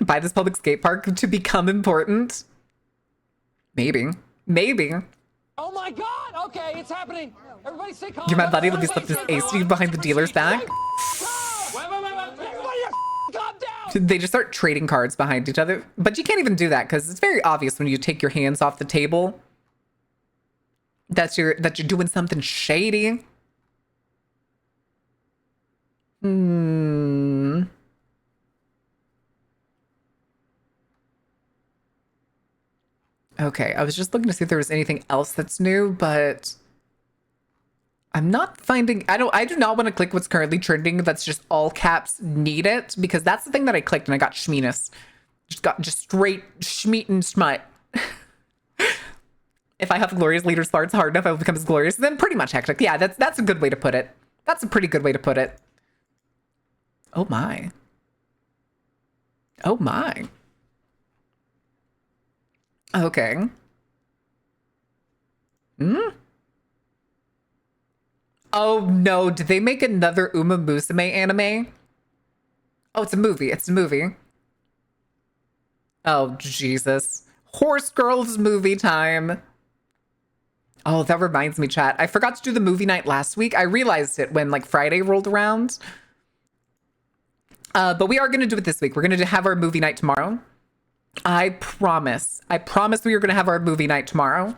Buy this public skate park to become important. Maybe. Oh my God! Okay, it's happening. Everybody stay calm. You're my buddy. Let me slip this AC behind the dealer's back. Wait. Everybody calm down. They just start trading cards behind each other. But you can't even do that because it's very obvious when you take your hands off the table that you're doing something shady. Okay, I was just looking to see if there was anything else that's new, but I'm not finding. I do not want to click what's currently trending. That's just all caps need it, because that's the thing that I clicked and I got schmeenus. Just straight schmeat and smut. If I have glorious leader farts hard enough, I will become as glorious. Then pretty much hectic. Yeah, that's a good way to put it. That's a pretty good way to put it. Oh my. Oh my. Okay. Oh no, did they make another Uma Musume anime? Oh, it's a movie. It's a movie. Oh, Jesus. Horse Girls movie time. Oh, that reminds me, chat. I forgot to do the movie night last week. I realized it when like Friday rolled around. But we are going to do it this week. We're going to have our movie night tomorrow. I promise. I promise we are going to have our movie night tomorrow.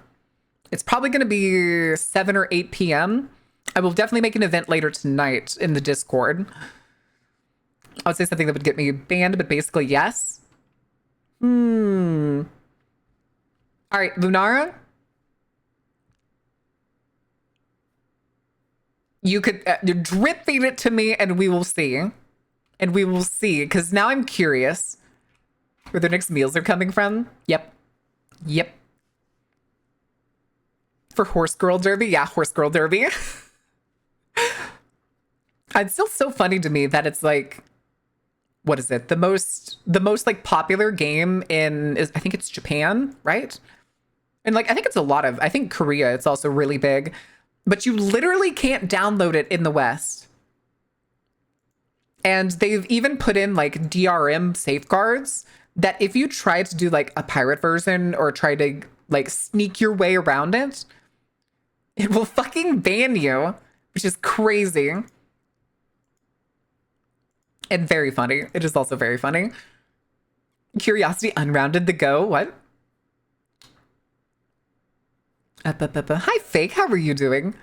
It's probably going to be 7 or 8 p.m. I will definitely make an event later tonight in the Discord. I would say something that would get me banned, but basically yes. All right, Lunara. You could drip feed it to me and we will see. And we will see, because now I'm curious where their next meals are coming from. Yep. Yep. For Horse Girl Derby? Yeah, Horse Girl Derby. It's still so funny to me that it's like, what is it? The most like popular game I think it's Japan, right? And like, I think it's I think Korea, it's also really big, but you literally can't download it in the West. And they've even put in like DRM safeguards that if you try to do like a pirate version or try to like sneak your way around it, it will fucking ban you, which is crazy. And very funny. It is also very funny. Curiosity Unrounded the Go. What? Hi, Fake. How are you doing?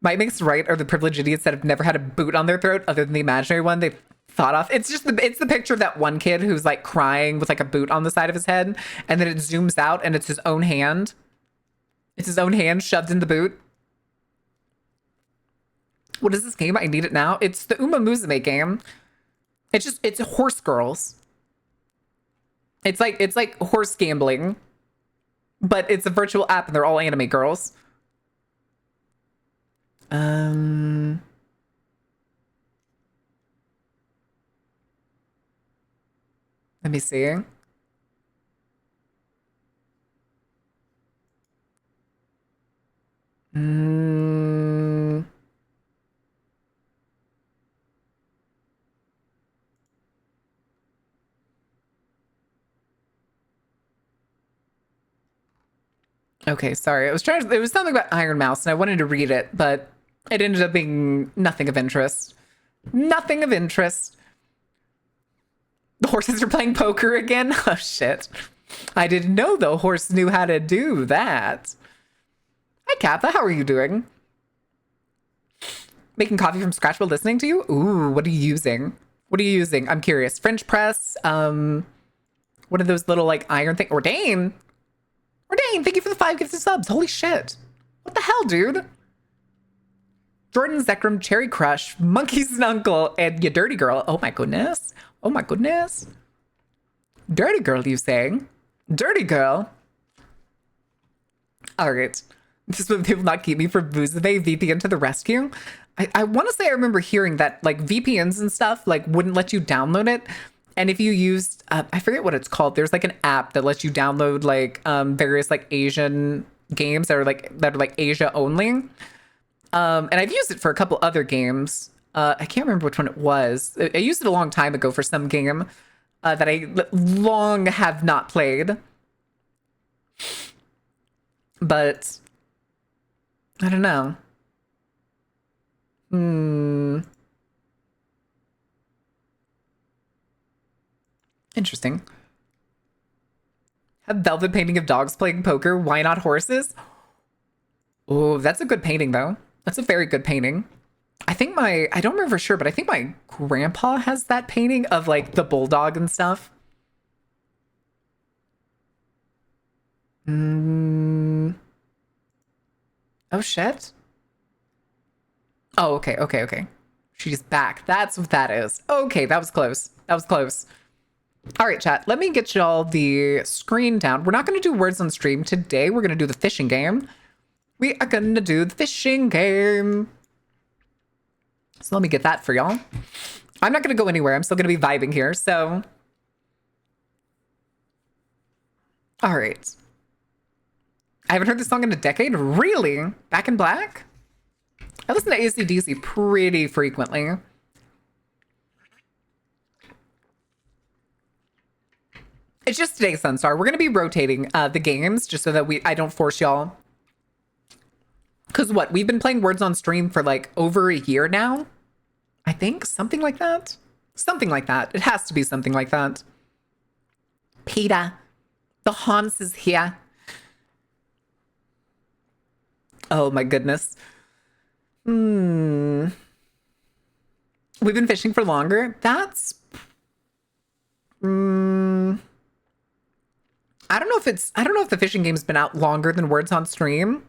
My makes right are the privileged idiots that have never had a boot on their throat other than the imaginary one they thought off. It's just it's the picture of that one kid who's like crying with like a boot on the side of his head, and then it zooms out and it's his own hand. It's his own hand shoved in the boot. What is this game? I need it now. It's the Uma Musume game. It's horse girls. It's like horse gambling, but it's a virtual app and they're all anime girls. Let me see. Okay, sorry. It was something about Iron Mouse and I wanted to read it, but it ended up being nothing of interest. Nothing of interest. The horses are playing poker again? Oh, shit. I didn't know the horse knew how to do that. Hi, Kappa. How are you doing? Making coffee from scratch while listening to you? Ooh, what are you using? What are you using? I'm curious. French press? One of those little, like, iron thing? Ordain? Ordain, thank you for the 5 gifted subs. Holy shit. What the hell, dude? Jordan Zekrom, Cherry Crush, Monkey's Uncle, and Ya Dirty Girl. Oh my goodness. Oh my goodness. Dirty Girl, you saying? Dirty Girl. All right. This will not keep me from Musume VPN to the rescue. I want to say I remember hearing that like VPNs and stuff like wouldn't let you download it. And if you used, I forget what it's called. There's like an app that lets you download like various like Asian games that are like Asia only. And I've used it for a couple other games. I can't remember which one it was. I used it a long time ago for some game that I long have not played. But I don't know. Interesting. A velvet painting of dogs playing poker. Why not horses? Oh, that's a good painting, though. That's a very good painting. I think I don't remember for sure, but I think my grandpa has that painting of like the bulldog and stuff. Oh, shit. Oh, okay. She's back. That's what that is. Okay, that was close. All right, chat. Let me get y'all the screen down. We're not going to do words on stream today. We're going to do the fishing game. We are going to do the fishing game. So let me get that for y'all. I'm not going to go anywhere. I'm still going to be vibing here. So, all right. I haven't heard this song in a decade. Really? Back in Black? I listen to AC/DC pretty frequently. It's just today, Sunstar. We're going to be rotating the games just so that I don't force y'all. Because what? We've been playing Words on stream for like over a year now. I think something like that. Something like that. It has to be something like that. Peter, the Hans is here. Oh my goodness. We've been fishing for longer. That's... I don't know if the fishing game's been out longer than Words on stream.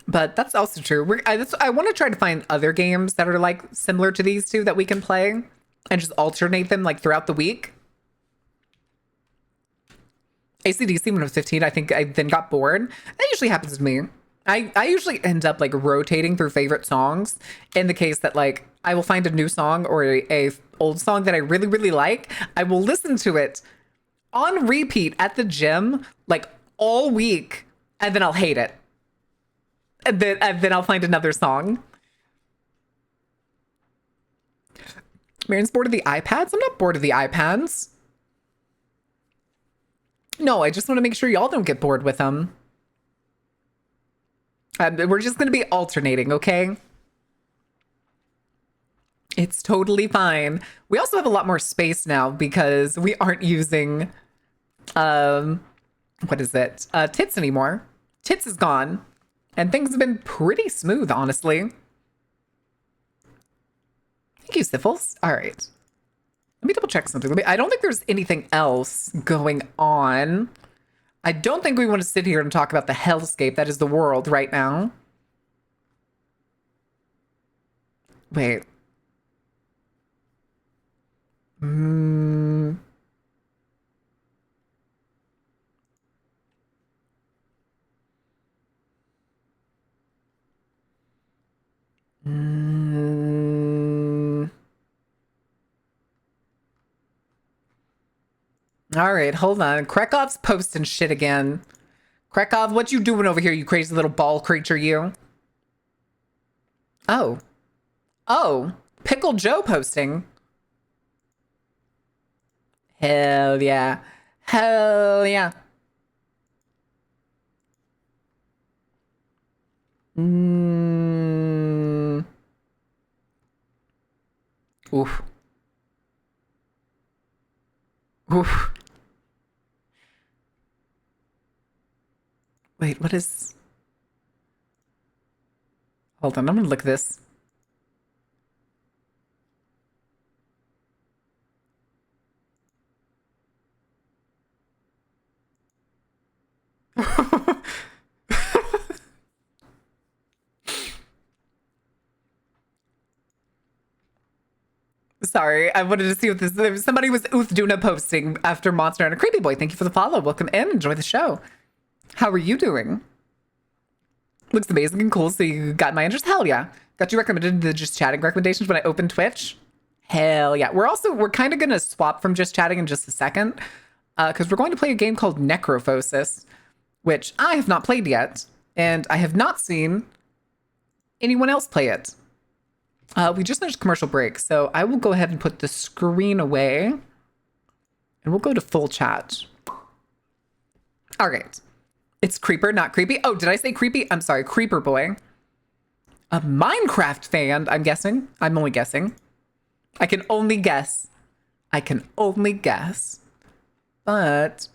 But that's also true. I want to try to find other games that are like similar to these two that we can play and just alternate them like throughout the week. AC/DC when I was 15, I think I then got bored. That usually happens to me. I usually end up like rotating through favorite songs in the case that like I will find a new song or a old song that I really, really like. I will listen to it on repeat at the gym like all week and then I'll hate it. And then I'll find another song. Marin's bored of the iPads? I'm not bored of the iPads. No, I just want to make sure y'all don't get bored with them. We're just going to be alternating, okay? It's totally fine. We also have a lot more space now because we aren't using, what is it? Tits anymore. Tits is gone. And things have been pretty smooth, honestly. Thank you, Syphils. All right. Let me double check something. I don't think there's anything else going on. I don't think we want to sit here and talk about the hellscape that is the world right now. Wait. All right, hold on. Krekov's posting shit again. Krekov, what you doing over here, you crazy little ball creature, you? Oh. Oh. Pickle Joe posting. Hell yeah. Hell yeah. Oof. Oof. Wait, what is... Hold on, I'm gonna look at this. Sorry, I wanted to see what this... Somebody was Uthaduna posting after Monster and a Creepy Boy. Thank you for the follow. Welcome in. Enjoy the show. How are you doing? Looks amazing and cool. So you got my interest? Hell yeah. Got you recommended the Just Chatting recommendations when I opened Twitch? Hell yeah. We're kind of going to swap from Just Chatting in just a second. Because we're going to play a game called Necrophosis, which I have not played yet. And I have not seen anyone else play it. We just finished commercial break, so I will go ahead and put the screen away. And we'll go to full chat. All right. It's Creeper, not Creepy. Oh, did I say Creepy? I'm sorry, Creeper Boy. A Minecraft fan, I'm guessing. I'm only guessing. I can only guess. I can only guess. But...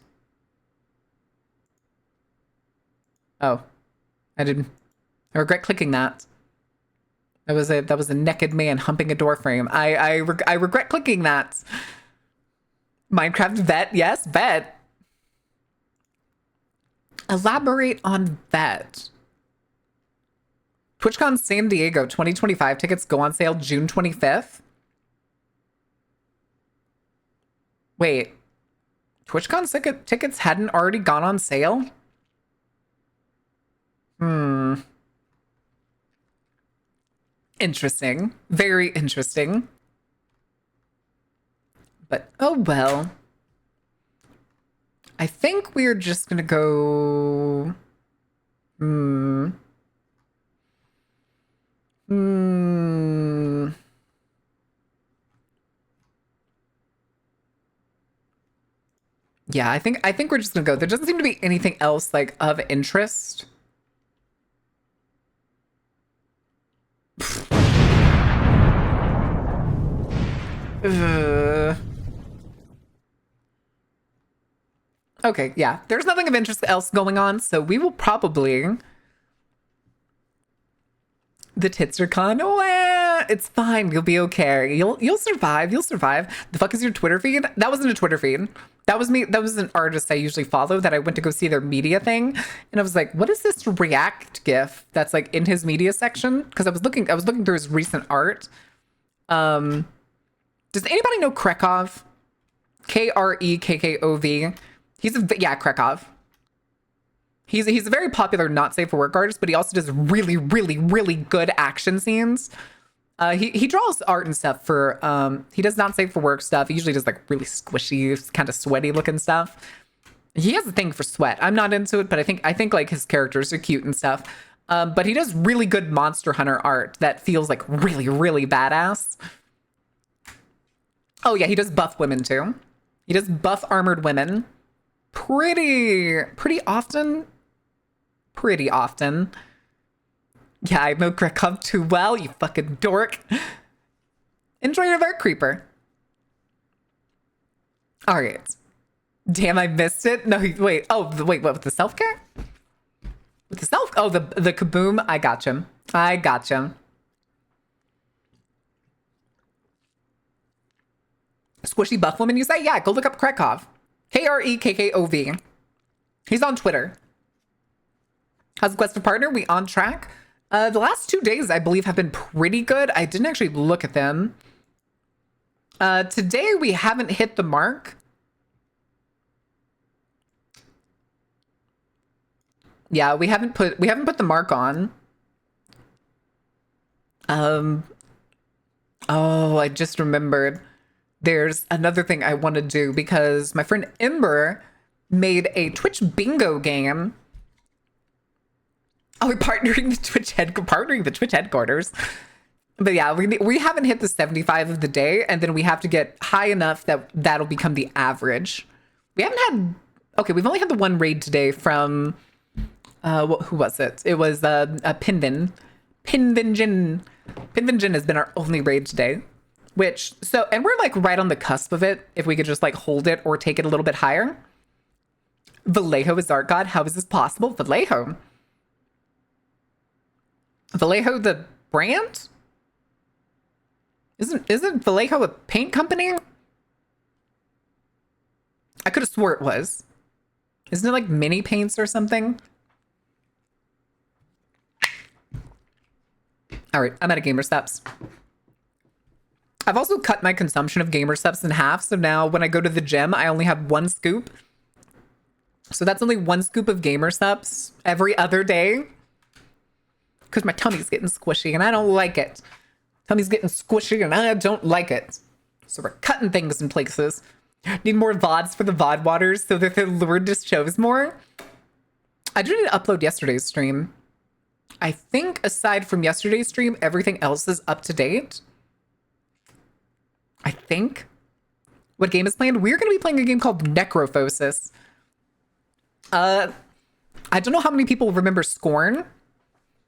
Oh. I regret clicking that. That was a naked man humping a door frame. I regret clicking that. Minecraft vet, yes, vet. Elaborate on vet. TwitchCon San Diego 2025 tickets go on sale June 25th. Wait, TwitchCon tickets hadn't already gone on sale? Interesting. Very interesting. But, oh well. I think we're just gonna go. Hmm. Hmm. Yeah, I think we're just gonna go. There doesn't seem to be anything else like of interest. Ugh. Okay, yeah. There's nothing of interest else going on, so we will probably. The tits are con. Oh, it's fine. You'll be okay. You'll survive. You'll survive. The fuck is your Twitter feed? That wasn't a Twitter feed. That was me. That was an artist I usually follow that I went to go see their media thing, and I was like, "What is this React GIF that's like in his media section?" Because I was looking through his recent art. Does anybody know Krekov? Krekkov. Krekov. He's a very popular not safe for work artist, but he also does really, really, really good action scenes. He draws art and stuff for he does not safe for work stuff. He usually does like really squishy, kind of sweaty looking stuff. He has a thing for sweat. I'm not into it, but I think like his characters are cute and stuff. But he does really good Monster Hunter art that feels like really, really badass. Oh yeah, he does buff women too. He does buff armored women pretty often. Pretty often. Yeah, I know Krekkov too well, you fucking dork. Enjoy your Dark Creeper. All right. Damn, I missed it. No, wait. Oh, wait, what, with the self-care? With the self? Oh, the kaboom. I gotcha. I gotcha. Squishy buff woman, you say? Yeah, go look up Krekkov. Krekkov. He's on Twitter. How's the quest of partner? We on track? The last 2 days, I believe, have been pretty good. I didn't actually look at them. Today, we haven't hit the mark. Yeah, we haven't put the mark on. Oh, I just remembered. There's another thing I want to do because my friend Ember made a Twitch bingo game. Oh, we're partnering the Twitch headquarters. But yeah, we haven't hit the 75 of the day, and then we have to get high enough that that'll become the average. We haven't had. Okay, we've only had the one raid today from. Who was it? It was Pinvin. Pinvinjin. Pinvinjin has been our only raid today. And we're like right on the cusp of it. If we could just like hold it or take it a little bit higher. Vallejo is art god. How is this possible? Vallejo the brand? Isn't Vallejo a paint company? I could have swore it was. Isn't it like mini paints or something? All right, I'm out of Gamer Steps. I've also cut my consumption of Gamer Steps in half, so now when I go to the gym, I only have 1 scoop. So that's only 1 scoop of Gamer Steps every other day. Because my tummy's getting squishy and I don't like it. Tummy's getting squishy and I don't like it. So we're cutting things in places. Need more VODs for the VOD waters so that the lure just shows more. I didn't upload yesterday's stream. I think aside from yesterday's stream, everything else is up to date. I think. What game is planned? We're going to be playing a game called Necrophosis. I don't know how many people remember Scorn,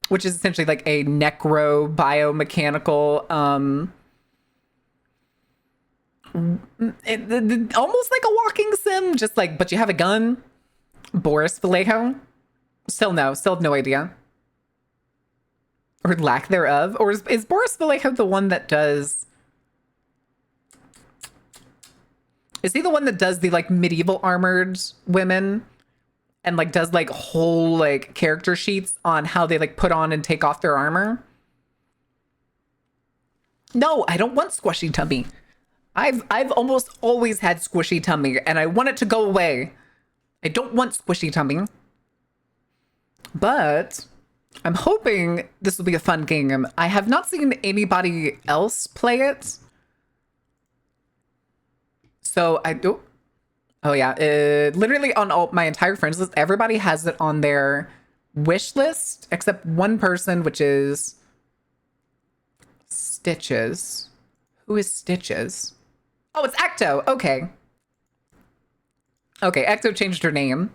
which is essentially like a necro biomechanical, almost like a walking sim, just like, but you have a gun. Boris Vallejo. Still have no idea. Or lack thereof. Or is Boris Vallejo the one that does... Is he the one that does the like medieval armored women? And like does like whole like character sheets on how they like put on and take off their armor? No, I don't want squishy tummy. I've almost always had squishy tummy and I want it to go away. I don't want squishy tummy. But I'm hoping this will be a fun game. I have not seen anybody else play it. So Oh yeah, literally on my entire friends list, everybody has it on their wish list except one person, which is Stitches. Who is Stitches? Oh, it's Ecto. Okay. Okay, Ecto changed her name.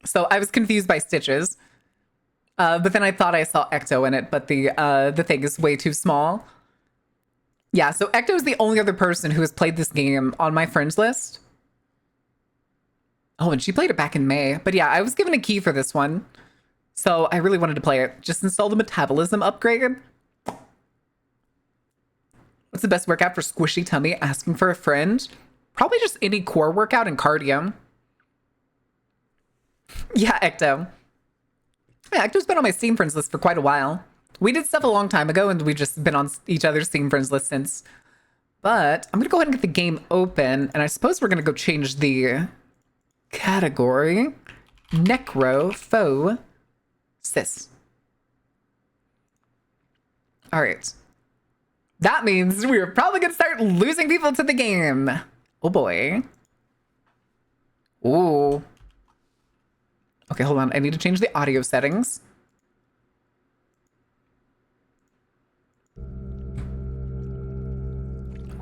So I was confused by Stitches. But then I thought I saw Ecto in it, but the thing is way too small. Yeah, so Ecto is the only other person who has played this game on my friends list. Oh, and she played it back in May. But yeah, I was given a key for this one. So I really wanted to play it. Just install the metabolism upgrade. What's the best workout for squishy tummy? Asking for a friend? Probably just any core workout and cardio. Yeah, Ecto. Yeah, Ecto's been on my Steam friends list for quite a while. We did stuff a long time ago, and we've just been on each other's Steam friends list since. But I'm going to go ahead and get the game open, and I suppose we're going to go change the category. Necro Foe Sis. All right. That means we're probably going to start losing people to the game. Oh, boy. Ooh. Okay, hold on. I need to change the audio settings.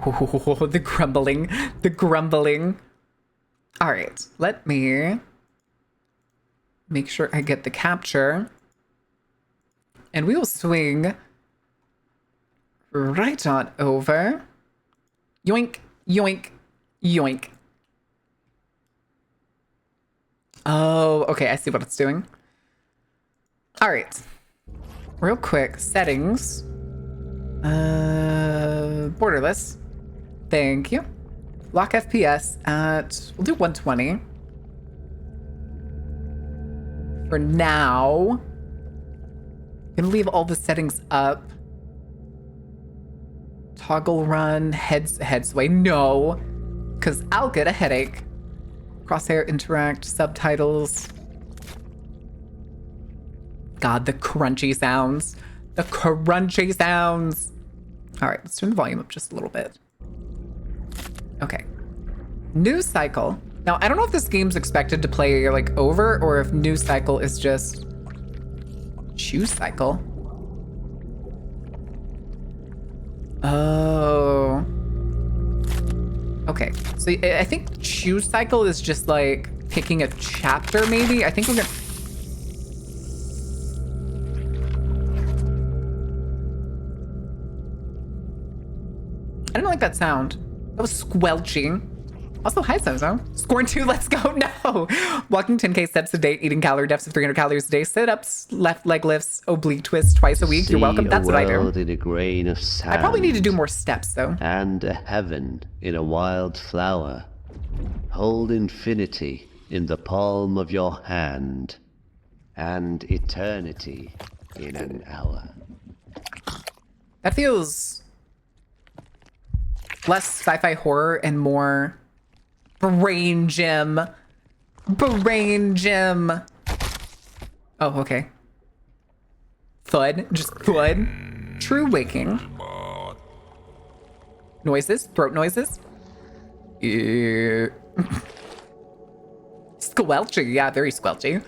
Oh, the grumbling. The grumbling. All right. Let me make sure I get the capture. And we will swing right on over. Yoink, yoink, yoink. Oh, okay. I see what it's doing. All right. Real quick. Settings. Borderless. Thank you. Lock FPS at, we'll do 120. For now. Gonna leave all the settings up. Toggle run, head sway. No, because I'll get a headache. Crosshair interact, subtitles. God, the crunchy sounds. The crunchy sounds. All right, let's turn the volume up just a little bit. Okay. News cycle. Now, I don't know if this game's expected to play like over or if news cycle is just choose cycle. Oh. Okay. So I think choose cycle is just like picking a chapter, maybe. I think we're gonna. I didn't like that sound. That was squelching. Also, hi, Sozo. Scorn 2, let's go. No. Walking 10K steps a day, eating calorie deficits of 300 calories a day, sit-ups, left leg lifts, oblique twists twice a week. You're welcome. That's what I do. In a grain of sand, I probably need to do more steps, though. and a heaven in a wild flower. Hold infinity in the palm of your hand, and eternity in an hour. That feels less sci-fi horror and more brain gym. Brain gym. Oh, okay. Thud. Just thud. True waking. Noises. Throat noises. Squelchy. Yeah, very squelchy.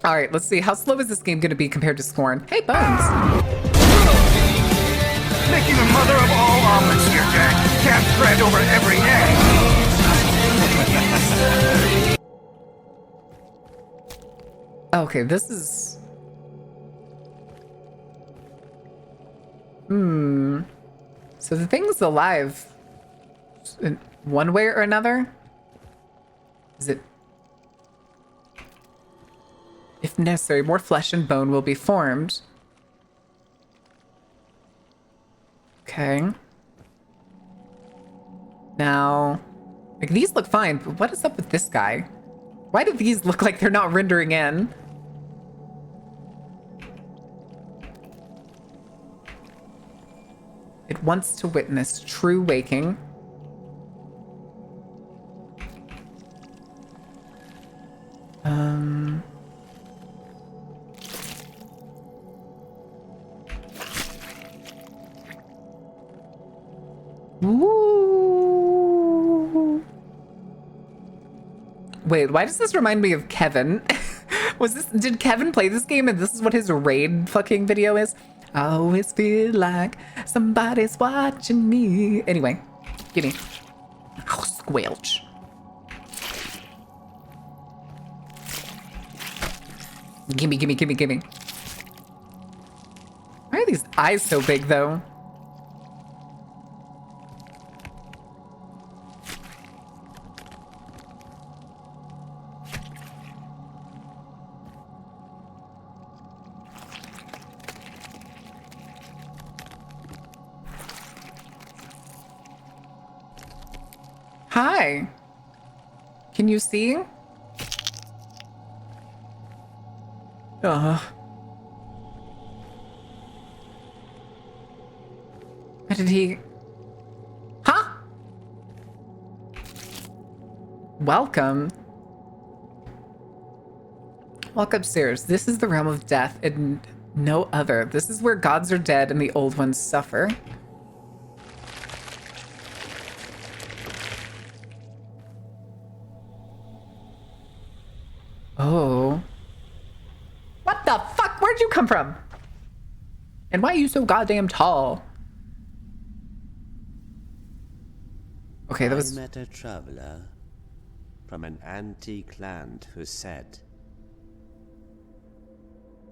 All right, let's see. How slow is this game going to be compared to Scorn? Hey, Bones. Making the mother of all omelets here, Jack. Can't thread over every egg. Okay, this is... So the thing's alive in one way or another? Is it... If necessary, more flesh and bone will be formed. Okay. Now, like, these look fine, but what is up with this guy? Why do these look like they're not rendering in? It wants to witness true waking. Ooh. Wait, why does this remind me of Kevin? Did Kevin play this game and this is what his raid fucking video is? I always feel like somebody's watching me. Anyway, gimme. Oh, squelch. Gimme, gimme, gimme, gimme. Why are these eyes so big, though? Hi. Can you see? Where did he... Huh? Welcome. Walk upstairs. This is the realm of death and no other. This is where gods are dead and the old ones suffer. Oh. What the fuck? Where'd you come from? And why are you so goddamn tall? Okay, that was... I met a traveler from an antique land who said,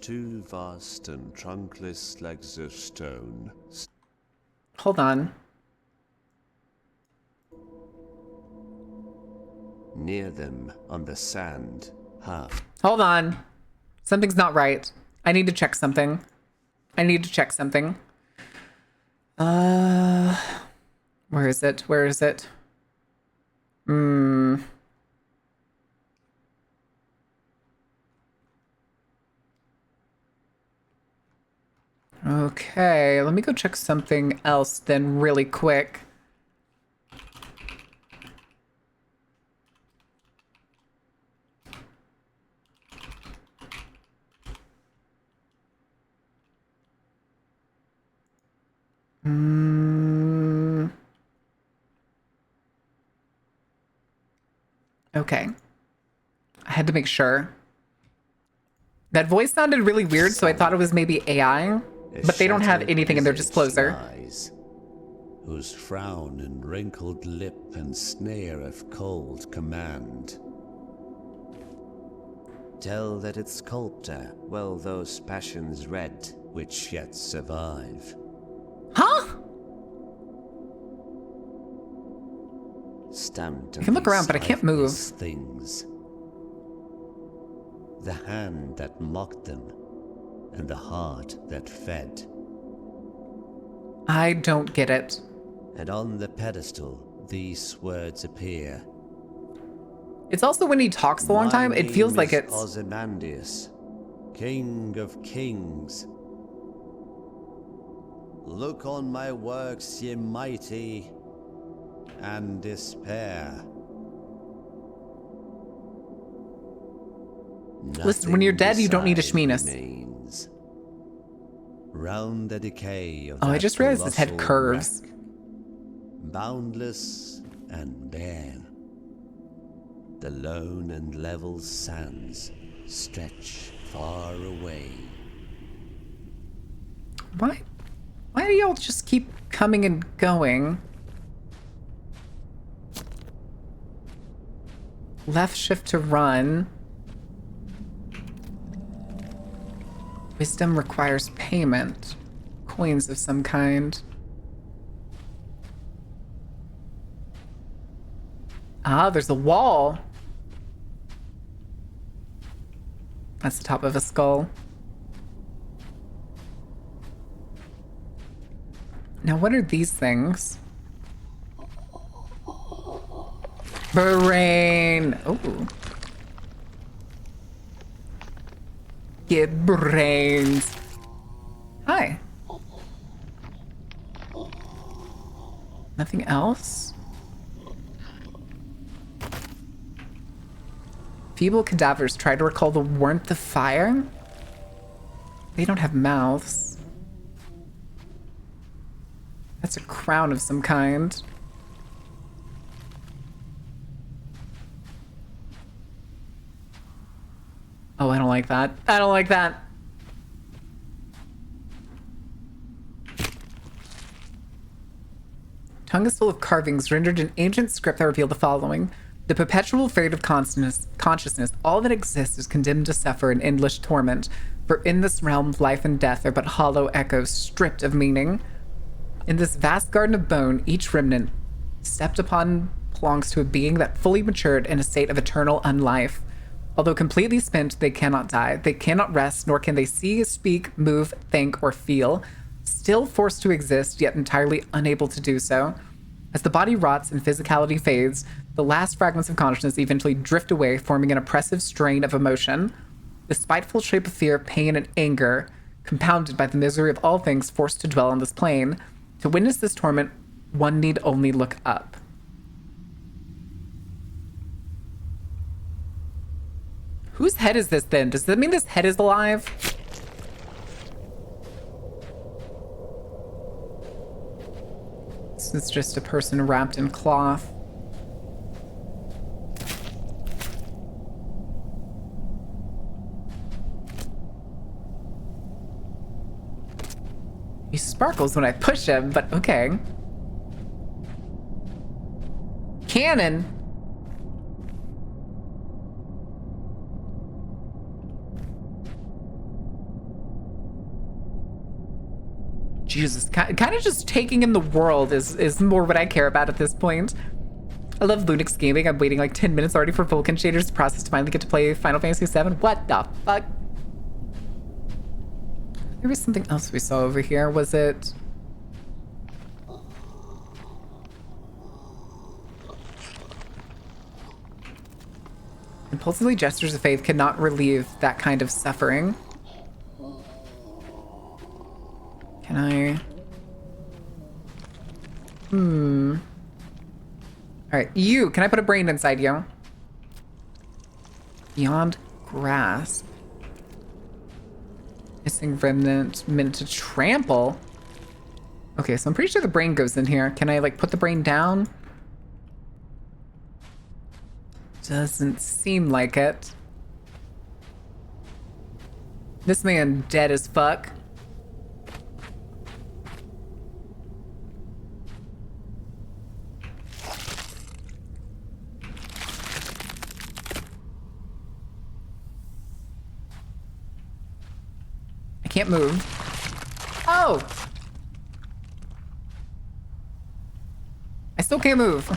"Too vast and trunkless like the stone." Hold on. Near them on the sand, half. Hold on. Something's not right. I need to check something. I need to check something. Where is it? Where is it? Okay, let me go check something else then really quick. Okay. I had to make sure. That voice sounded really weird, so I thought it was maybe AI, but they don't have anything in their disclosure. Eyes, whose frown and wrinkled lip and snare of cold command tell that its sculptor well those passions read which yet survive. Huh? Stamped I can look around, but I can't move. Things. The hand that mocked them, and the heart that fed. I don't get it. And on the pedestal, these words appear. It's also when he talks a long time, it feels like it's... Ozymandias, King of Kings. Look on my works, ye mighty, and despair. Listen, when you're dead, you don't need a Shminas. Remains. Round the decay of Oh, I that just realized his head colossal curves. wreck, boundless and bare, the lone and level sands stretch far away. Why do y'all just keep coming and going? Left shift to run. Wisdom requires payment. Coins of some kind. Ah, there's a wall. That's the top of a skull. Now, what are these things? Brain. Oh. Get brains. Hi. Nothing else? Feeble cadavers try to recall the warmth of fire. They don't have mouths. That's a crown of some kind. like that. I don't like that. Tongue is full of carvings rendered in ancient script that reveal the following. The perpetual fate of consciousness, all that exists is condemned to suffer an endless torment, for in this realm life and death are but hollow echoes stripped of meaning. In this vast garden of bone, each remnant stepped upon belongs to a being that fully matured in a state of eternal unlife. Although completely spent, they cannot die. They cannot rest, nor can they see, speak, move, think, or feel. Still forced to exist, yet entirely unable to do so. As the body rots and physicality fades, the last fragments of consciousness eventually drift away, forming an oppressive strain of emotion. The spiteful shape of fear, pain, and anger, compounded by the misery of all things forced to dwell on this plane. To witness this torment, one need only look up. Whose head is this then? Does that mean this head is alive? This is just a person wrapped in cloth. He sparkles when I push him, but okay. Cannon. Jesus, kind of just taking in the world is more what I care about at this point. I love Lunix gaming. I'm waiting like 10 minutes already for Vulkan shaders to process to finally get to play Final Fantasy VII. What the fuck? There was something else we saw over here. Was it? Impulsively gestures of faith cannot relieve that kind of suffering. Can I? Alright, you! Can I put a brain inside you? Beyond grasp. Missing remnant, meant to trample. Okay, so I'm pretty sure the brain goes in here. Can I, like, put the brain down? Doesn't seem like it. This man dead as fuck. Can't move. Oh! I still can't move.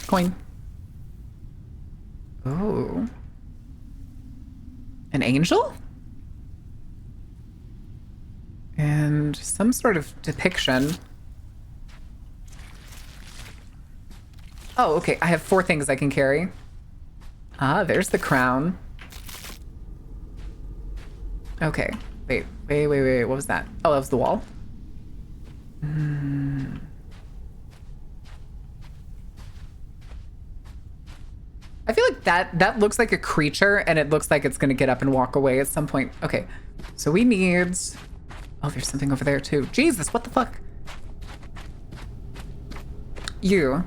Coin. Oh. An angel? And some sort of depiction. Oh, okay. I have 4 things I can carry. Ah, there's the crown. Okay. Wait. What was that? Oh, that was the wall. I feel like that looks like a creature, and it looks like it's gonna get up and walk away at some point. Okay. So we need... Oh, there's something over there, too. Jesus, what the fuck? You...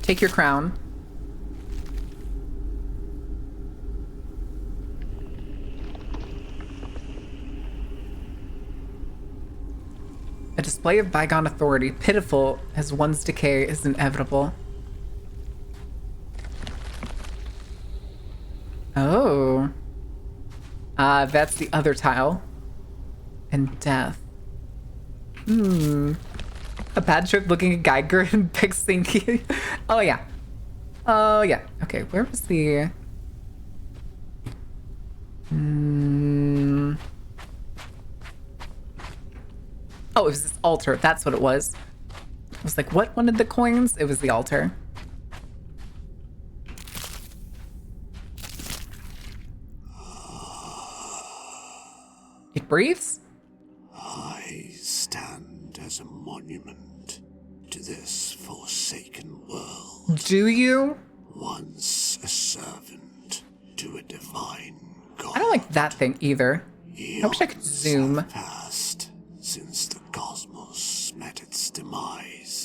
Take your crown. A display of bygone authority, pitiful as one's decay is inevitable. Oh. That's the other tile. And death. A bad trip looking at Geiger and Pixinky. Oh, yeah. Oh, yeah. Okay, where was the... Oh, it was this altar. That's what it was. I was like, what wanted the coins? It was the altar. It breathes? I stand as a monument to this forsaken world. Do you? Once a servant to a divine god. I don't like that thing either. I wish I could zoom. Have passed since the cosmos met its demise.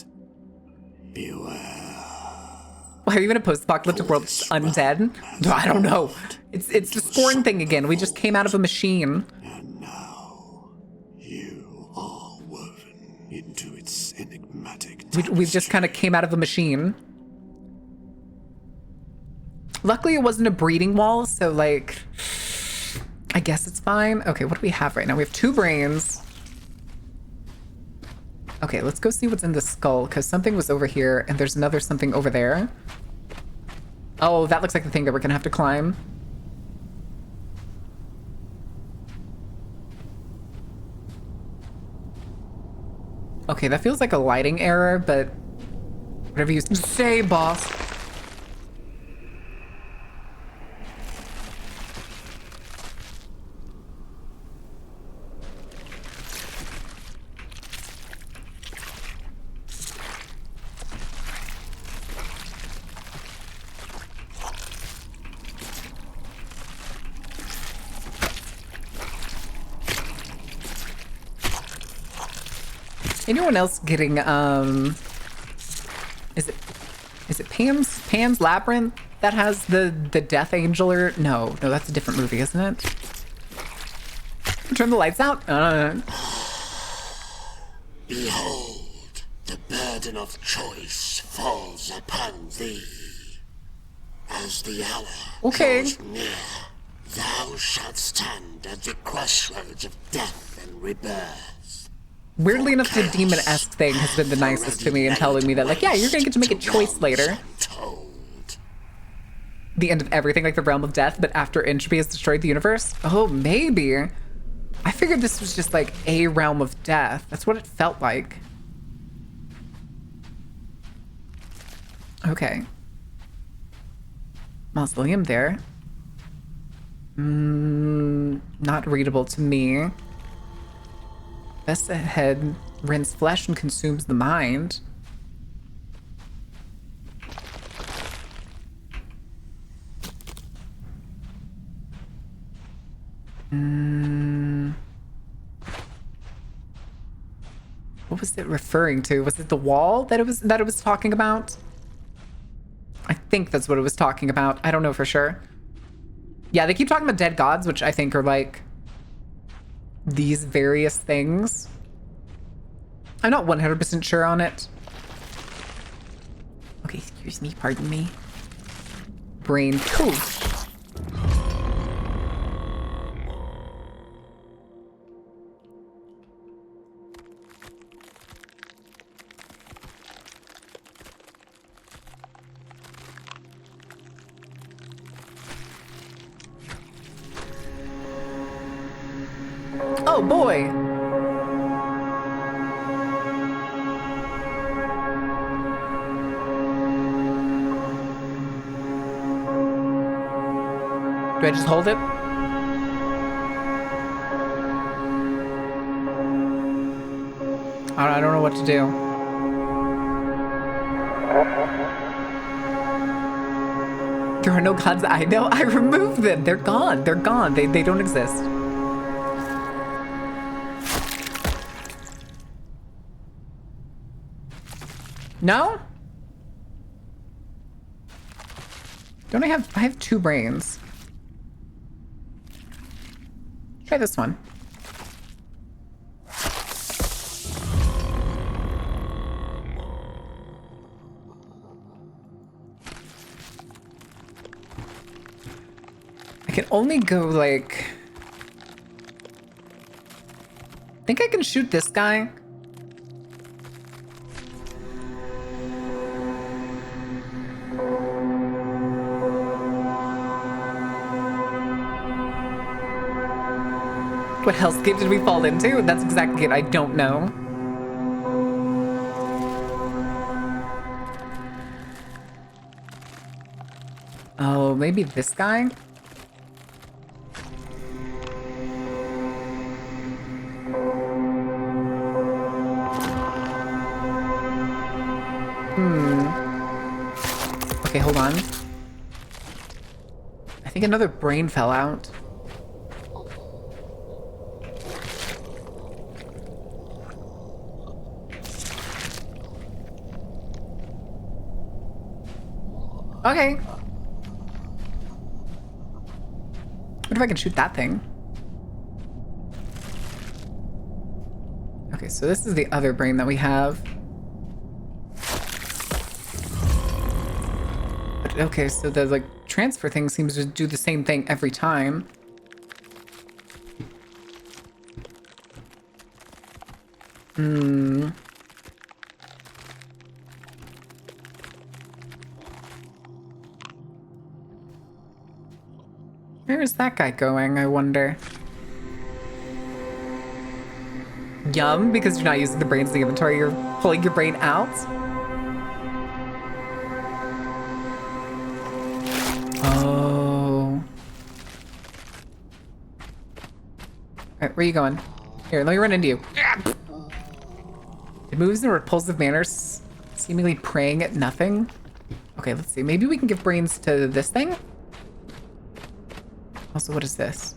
Why are you in a post-apocalyptic world that's undead? No, I don't know. It's the Scorn thing again. We just came out of a machine. And now you are woven into its enigmatic We just kind of came out of a machine. Luckily, it wasn't a breeding wall, so, like, I guess it's fine. Okay, what do we have right now? We have 2 brains. Okay, let's go see what's in the skull, because something was over here, and there's another something over there. Oh, that looks like the thing that we're gonna have to climb. Okay, that feels like a lighting error, but whatever you say, boss. Anyone else getting is it Pan's Labyrinth that has the death angel? Or no, that's a different movie, isn't it? Turn the lights out. Behold, the burden of choice falls upon thee. As the hour draws near, thou shalt stand at the crossroads of death and rebirth. Weirdly enough, the demon-esque thing has been the nicest to me in telling me that, like, yeah, you're gonna get to make a choice later. The end of everything, like the realm of death, but after entropy has destroyed the universe? Oh, maybe. I figured this was just like a realm of death. That's what it felt like. Okay. Mausoleum there. Not readable to me. Vesta head rends flesh and consumes the mind. What was it referring to? Was it the wall that it was talking about? I think that's what it was talking about. I don't know for sure. Yeah, they keep talking about dead gods, which I think are like these various things. I'm not 100% sure on it. Okay, excuse me, pardon me. Brain toast. Oh boy! Do I just hold it? I don't know what to do. There are no gods I know. I removed them. They're gone. They're gone. They don't exist. No? Don't I have 2 brains. Try this one. I can only go like... I think I can shoot this guy. What hellscape did we fall into? That's exactly it. I don't know. Oh, maybe this guy? Okay, hold on. I think another brain fell out. Okay. What if I can shoot that thing? Okay, so this is the other brain that we have. But, okay, so the like transfer thing seems to do the same thing every time. Where is that guy going, I wonder? Yum, because you're not using the brains in the inventory, you're pulling your brain out? Oh. Alright, where are you going? Here, let me run into you. It moves in a repulsive manner, seemingly preying at nothing. Okay, let's see. Maybe we can give brains to this thing? Also, what is this?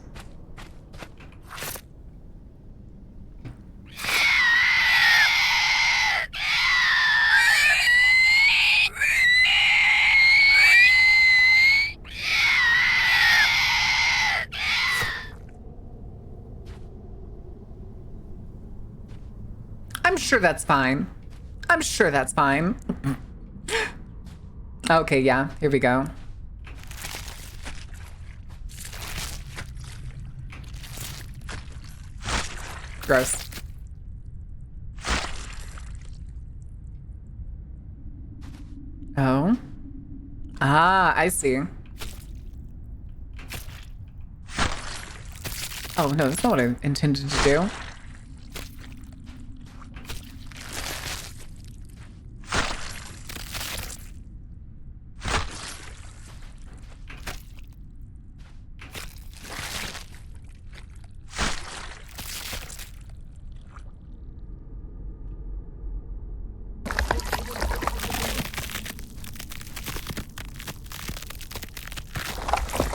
I'm sure that's fine. I'm sure that's fine. Okay, yeah, here we go. Gross. Oh. Ah, I see. Oh, no, that's not what I intended to do.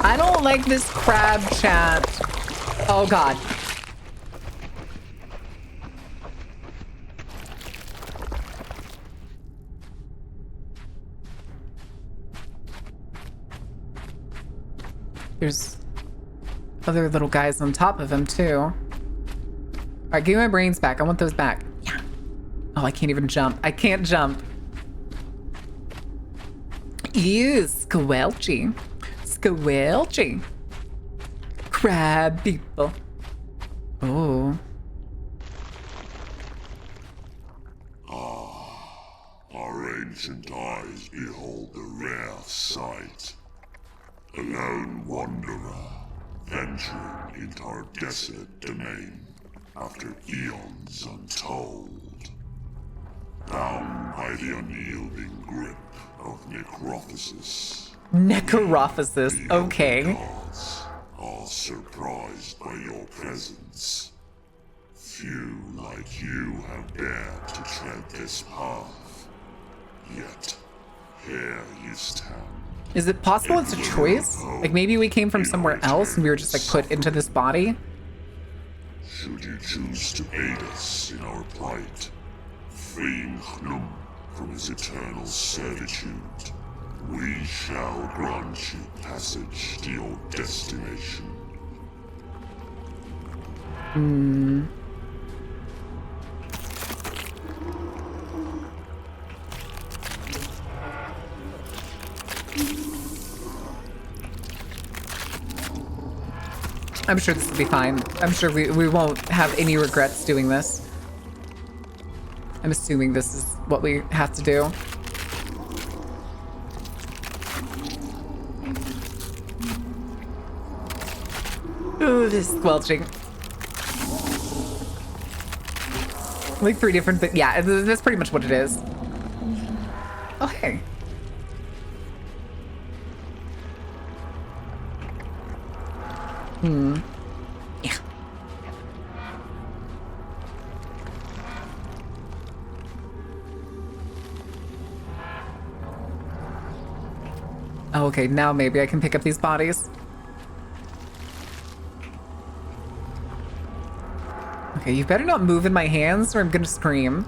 I don't like this crab chat. Oh god. There's other little guys on top of him too. All right, give me my brains back. I want those back. Yeah. Oh, I can't even jump. I can't jump. Ew, squelchy. Squelchy. Crab people. Oh. Our ancient eyes behold the rare sight. A lone wanderer venturing into our desolate domain after eons untold. Bound by the unyielding grip of necrophysis. Necrophysis, okay. Gods are surprised by your presence. Few like you have dared to tread this path. Yet, here you stand. Is it possible it's a choice? Like maybe we came from somewhere else and we were just like put into this body? Should you choose to aid us in our plight, freeing Hnum from his eternal servitude, we shall grant you passage to your destination. I'm sure this will be fine. I'm sure we won't have any regrets doing this. I'm assuming this is what we have to do. Ooh, this is squelching. Like 3 different things. Yeah, that's pretty much what it is. Oh, hey. Yeah. Oh, okay, now maybe I can pick up these bodies. Okay, you better not move in my hands or I'm gonna scream.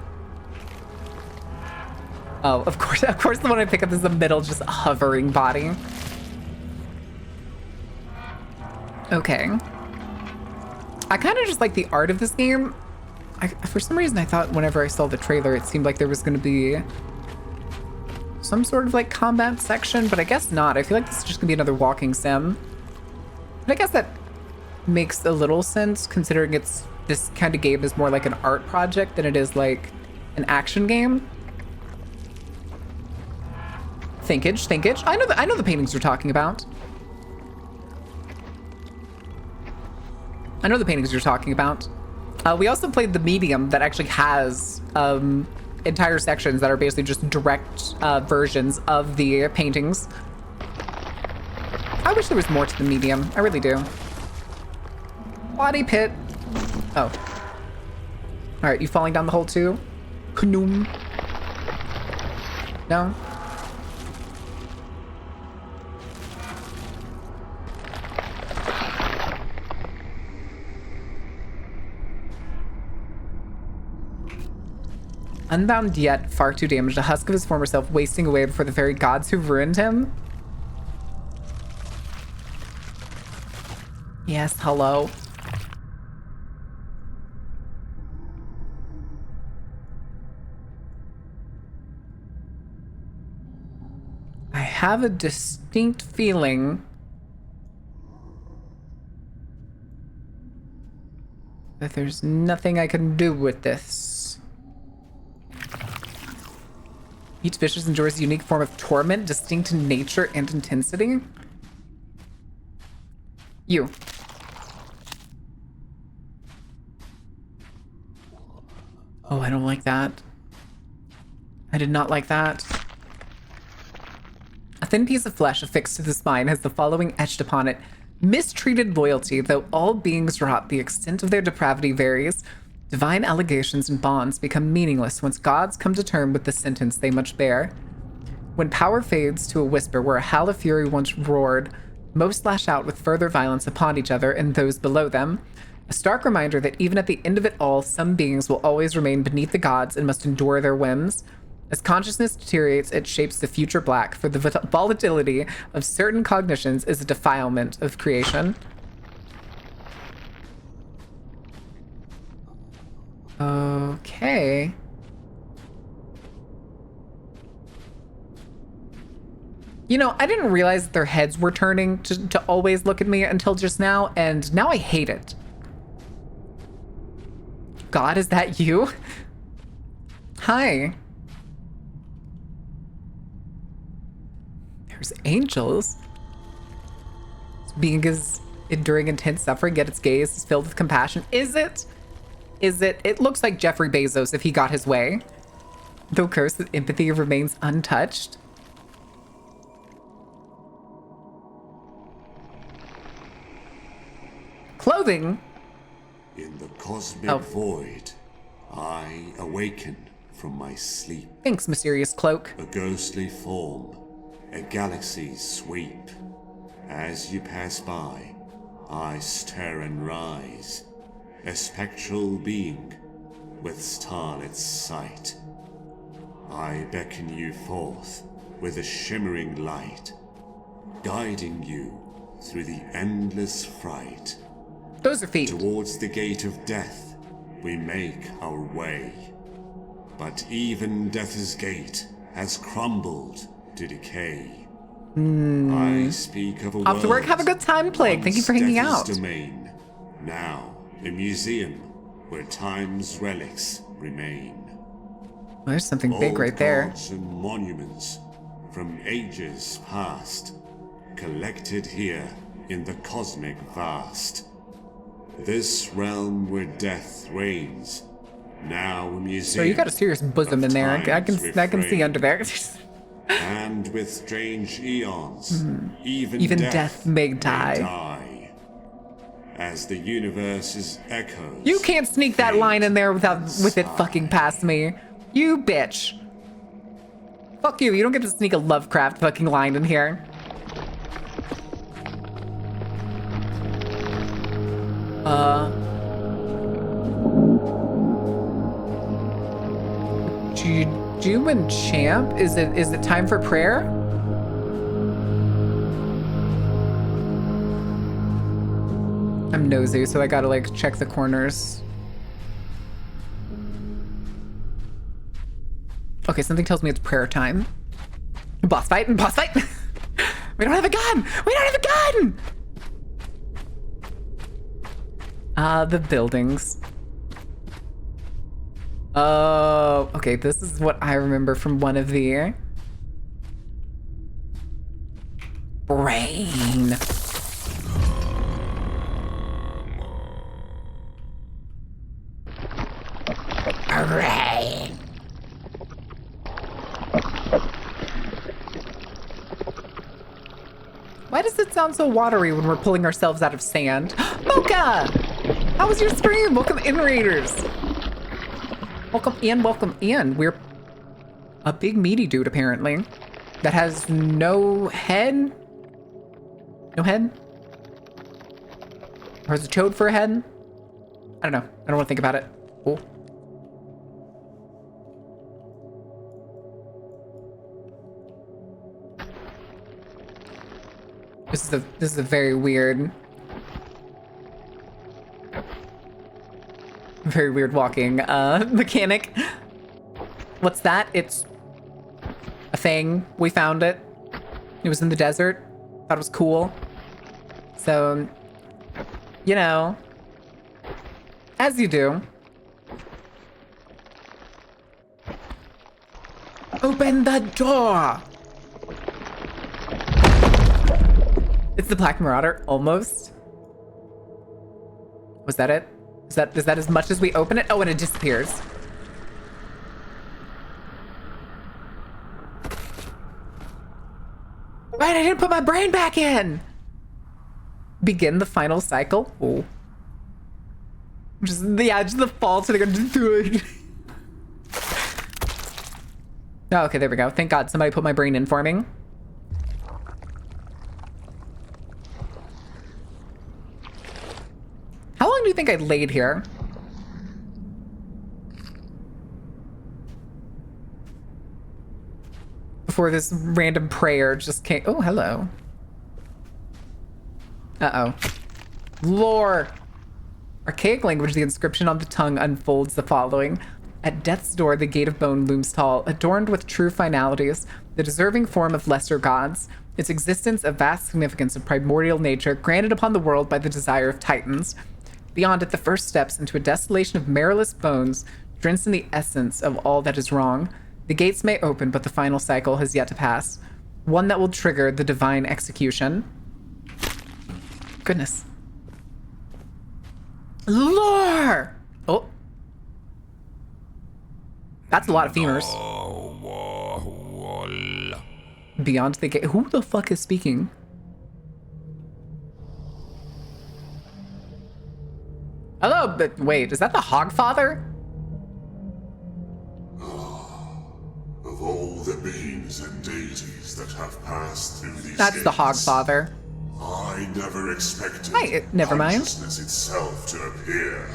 Oh, of course the one I pick up is the middle, just hovering body. Okay. I kind of just like the art of this game. For some reason, I thought whenever I saw the trailer, it seemed like there was going to be some sort of like combat section, but I guess not. I feel like this is just going to be another walking sim. But I guess that makes a little sense considering this kind of game is more like an art project than it is like an action game. Thinkage. I know the paintings you're talking about. We also played the Medium that actually has entire sections that are basically just direct versions of the paintings. I wish there was more to the Medium. I really do. Body pit. Oh. All right, you falling down the hole too? Knoom. No? Unbound yet far too damaged, a husk of his former self wasting away before the very gods who ruined him. Yes, hello. I have a distinct feeling that there's nothing I can do with this. Each vicious enjoys a unique form of torment, distinct in nature and intensity. You. Oh, I don't like that. I did not like that. A thin piece of flesh affixed to the spine has the following etched upon it. Mistreated loyalty, though all beings rot, the extent of their depravity varies. Divine allegations and bonds become meaningless once gods come to term with the sentence they must bear. When power fades to a whisper where a howl of fury once roared, most lash out with further violence upon each other and those below them. A stark reminder that even at the end of it all, some beings will always remain beneath the gods and must endure their whims. As consciousness deteriorates, it shapes the future black, for the volatility of certain cognitions is a defilement of creation. Okay. You know, I didn't realize that their heads were turning to always look at me until just now, and now I hate it. God, is that you? Hi. There's angels. This being is enduring intense suffering, yet its gaze is filled with compassion. Is it? Is it? It looks like Jeffrey Bezos if he got his way. Though cursed, that empathy remains untouched. Clothing? In the cosmic void, I awaken from my sleep. Thanks, mysterious cloak. A ghostly form, a galaxy's sweep. As you pass by, I stir and rise. A spectral being with starlit sight. I beckon you forth with a shimmering light, guiding you through the endless fright. Those are feet. Towards the gate of death we make our way. But even death's gate has crumbled to decay. I speak of a Off to work. Have a good time, Plague. Thank you for hanging out. Domain, now a museum where time's relics remain. Well, there's something big right there. Gods and monuments from ages past, collected here in the cosmic vast. This realm where death reigns, now a museum. So you got a serious bosom in there. I can see under there. And with strange eons, even death may die. As the universe's echoes. You can't sneak that line in there with it fucking past me. You bitch. Fuck you. You don't get to sneak a Lovecraft fucking line in here. Jew and Champ? Is it time for prayer? I'm nosy, so I gotta like check the corners. Okay, something tells me it's prayer time. Boss fight. Boss fight. We don't have a gun. We don't have a gun. The buildings. Oh, okay. This is what I remember from one of the brain. Brain. Why does it sound so watery when we're pulling ourselves out of sand? Mocha! How was your stream? Welcome in, Raiders. Welcome in. We're a big meaty dude, apparently, that has no head. No head? Or has a chode for a head? I don't know. I don't want to think about it. Cool. This is a very weird walking mechanic. What's that? It's a thing. We found it. It was in the desert. Thought it was cool. So, you know, as you do. Open the door! It's the Black Marauder, almost. Was that it? Is that as much as we open it? Oh, and it disappears. Right, I didn't put my brain back in! Begin the final cycle? Oh. Just the fall to the ground. Oh, okay, there we go. Thank God somebody put my brain in for me. How long do you think I laid here? Before this random prayer just came. Oh, hello. Uh-oh. Lore. Archaic language, the inscription on the tongue unfolds the following. At death's door, the gate of bone looms tall, adorned with true finalities, the deserving form of lesser gods, its existence of vast significance of primordial nature, granted upon the world by the desire of titans. Beyond it, the first steps into a desolation of marrowless bones, drenched in the essence of all that is wrong. The gates may open, but the final cycle has yet to pass. One that will trigger the divine execution. Goodness. Lore! Oh. That's a lot of femurs. Beyond the gate. Who the fuck is speaking? Hello, but wait, is that the Hogfather? Of all the beings and deities that have passed through these That's gates, the Hogfather. I never expected Never mind. consciousness itself to appear.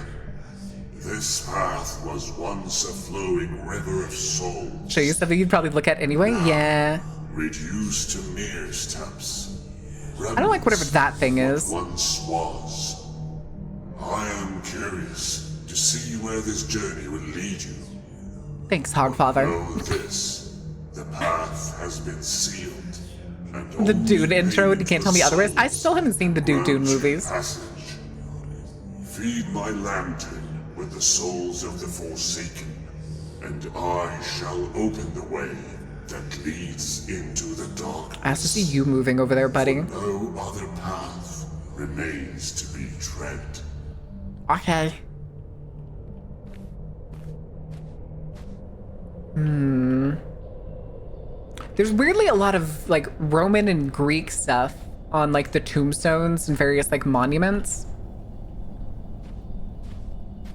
This path was once a flowing river of souls. Show you something you'd probably look at anyway? Yeah. Reduced to mere steps. I don't like whatever that thing is. Once was. I am curious to see where this journey will lead you. Thanks, Hogfather. Know this: the path has been sealed. And The Dune only intro, made you can't for tell me otherwise. I souls still haven't seen the Dune grant movies. passage. Feed my lantern with the souls of the Forsaken, and I shall open the way that leads into the darkness. I have to see you moving over there, buddy. No other path remains to be tread. Okay. There's weirdly a lot of like Roman and Greek stuff on like the tombstones and various like monuments.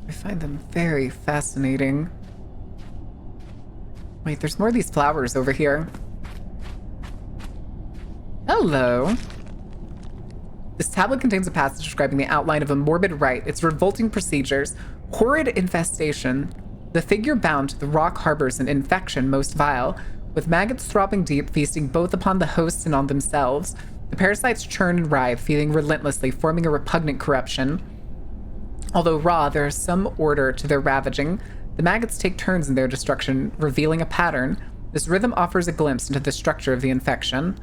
I find them very fascinating. Wait, there's more of these flowers over here. Hello. This tablet contains a passage describing the outline of a morbid rite, its revolting procedures, horrid infestation, The figure bound to the rock harbors an infection most vile, with maggots throbbing deep, feasting both upon the hosts and on themselves. The parasites churn and writhe, feeding relentlessly, forming a repugnant corruption. Although raw, there is some order to their ravaging. The maggots take turns in their destruction, revealing a pattern. This rhythm offers a glimpse into the structure of the infection.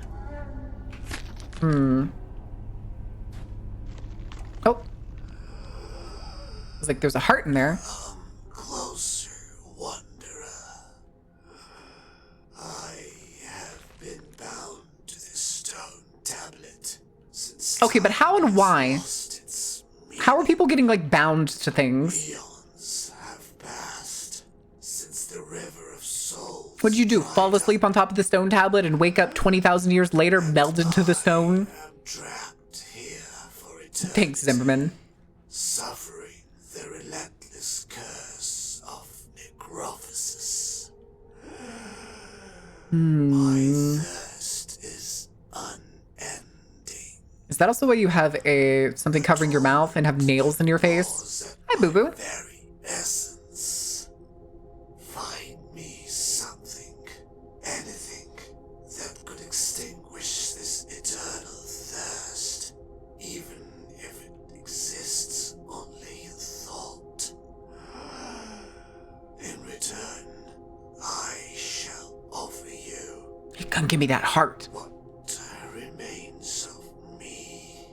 Oh. It's like there's a heart in there. Closer, wanderer. I have been bound to this stone tablet since. Okay, but how and why? Lost its How are people getting, like, bound to things? eons have passed since the river of souls. What'd you do? Fall asleep on top of the stone tablet and wake up 20,000 years later, melded to the stone? I'm trapped here for eternity. Thanks, Zimmerman. Suffering the relentless curse of necrophysis. My thirst is unending. Is that also why you have something covering your mouth and have nails in your face? Hi, Boo Boo. Very essence. Find me something, anything that could extinguish this eternal thirst, even if it exists only in thought. In return, I shall offer you Hey, come give me that heart. what remains of me,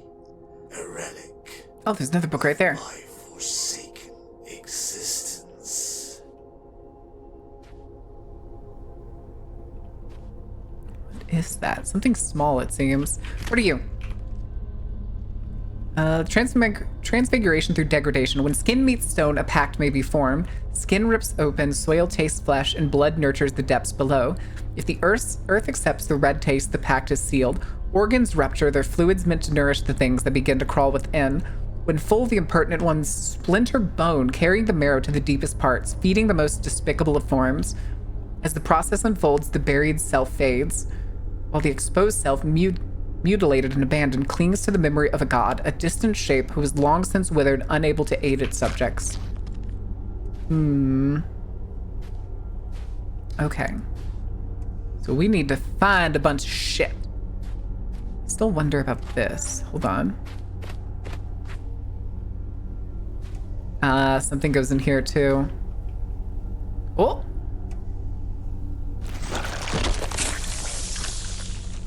a relic Oh, there's another book right there. my forsaken existence. What is that? Something small, it seems. What are you? Transfiguration through degradation. When skin meets stone, a pact may be formed. Skin rips open, soil tastes flesh, and blood nurtures the depths below. If the earth accepts the red taste, the pact is sealed. Organs rupture, their fluids meant to nourish the things that begin to crawl within. When full, the impertinent ones splinter bone, carrying the marrow to the deepest parts, feeding the most despicable of forms. As the process unfolds, the buried self fades, while the exposed self, mutilated and abandoned, clings to the memory of a god, a distant shape who has long since withered, unable to aid its subjects. Okay. So we need to find a bunch of shit. Still wonder about this. Hold on. Something goes in here too. Oh!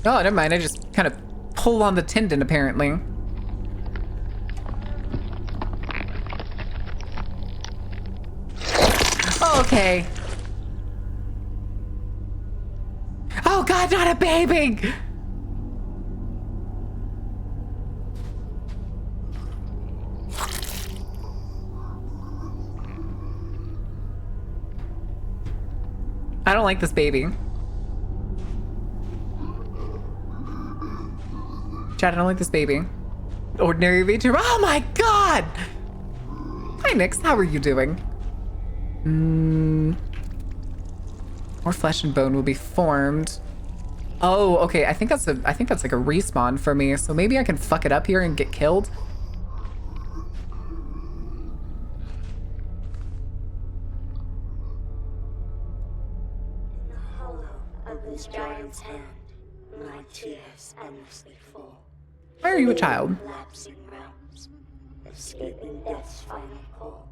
Oh, never mind. I just kind of pull on the tendon, apparently. Oh, okay. Oh God, not a baby! I don't like this baby. Chad, I don't like this baby. Ordinary VTuber. Oh my God! Hi, Nyx. How are you doing? More flesh and bone will be formed. Oh, okay. I think that's like a respawn for me. So maybe I can fuck it up here and get killed. In the hollow of this giant's hand, my tears endlessly fall. Why are you a child? Lapsing realms, escaping death's final call.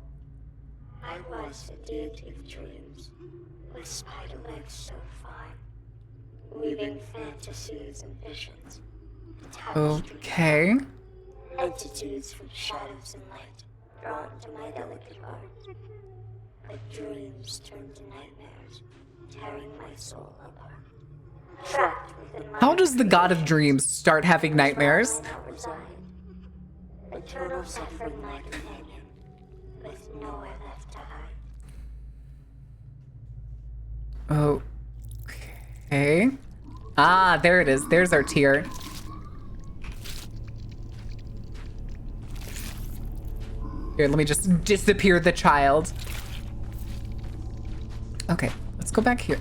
I was a deity of dreams, with spider legs so fine, weaving fantasies and visions. a tapestry. Okay. Entitudes from shadows and light, drawn to my delicate heart. But dreams turn to nightmares, tearing my soul apart. Trapped within my How does the god of dreams start having nightmares? now reside. Eternal suffering my companion, with nowhere left to hide. Okay. Ah, there it is. There's our tier. Here, let me just disappear the child. Okay, let's go back here.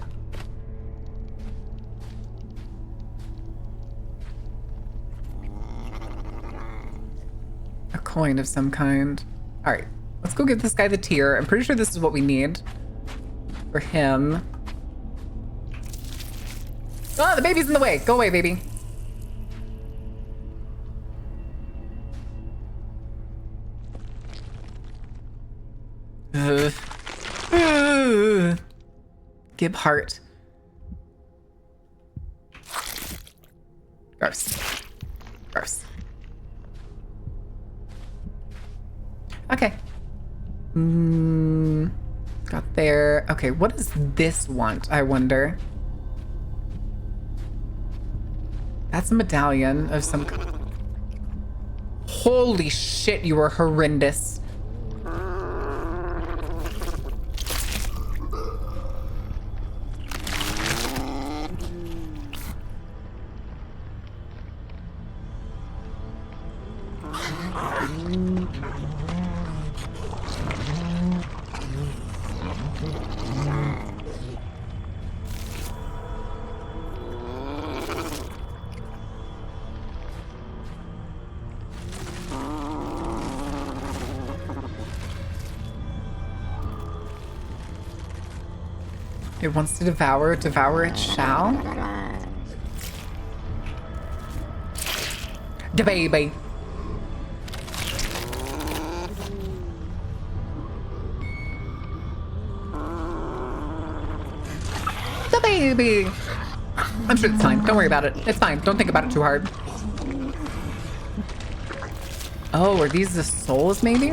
A coin of some kind. All right, let's go give this guy the tier. I'm pretty sure this is what we need. for him. Oh, the baby's in the way. Go away, baby. Gib heart. Gross. Gross. Okay. Got there. Okay, what does this want, I wonder? That's a medallion of some... Holy shit, you are horrendous. It wants to devour it shall. The baby. The baby. I'm sure it's fine. Don't worry about it. It's fine. Don't think about it too hard. Oh, are these the souls maybe?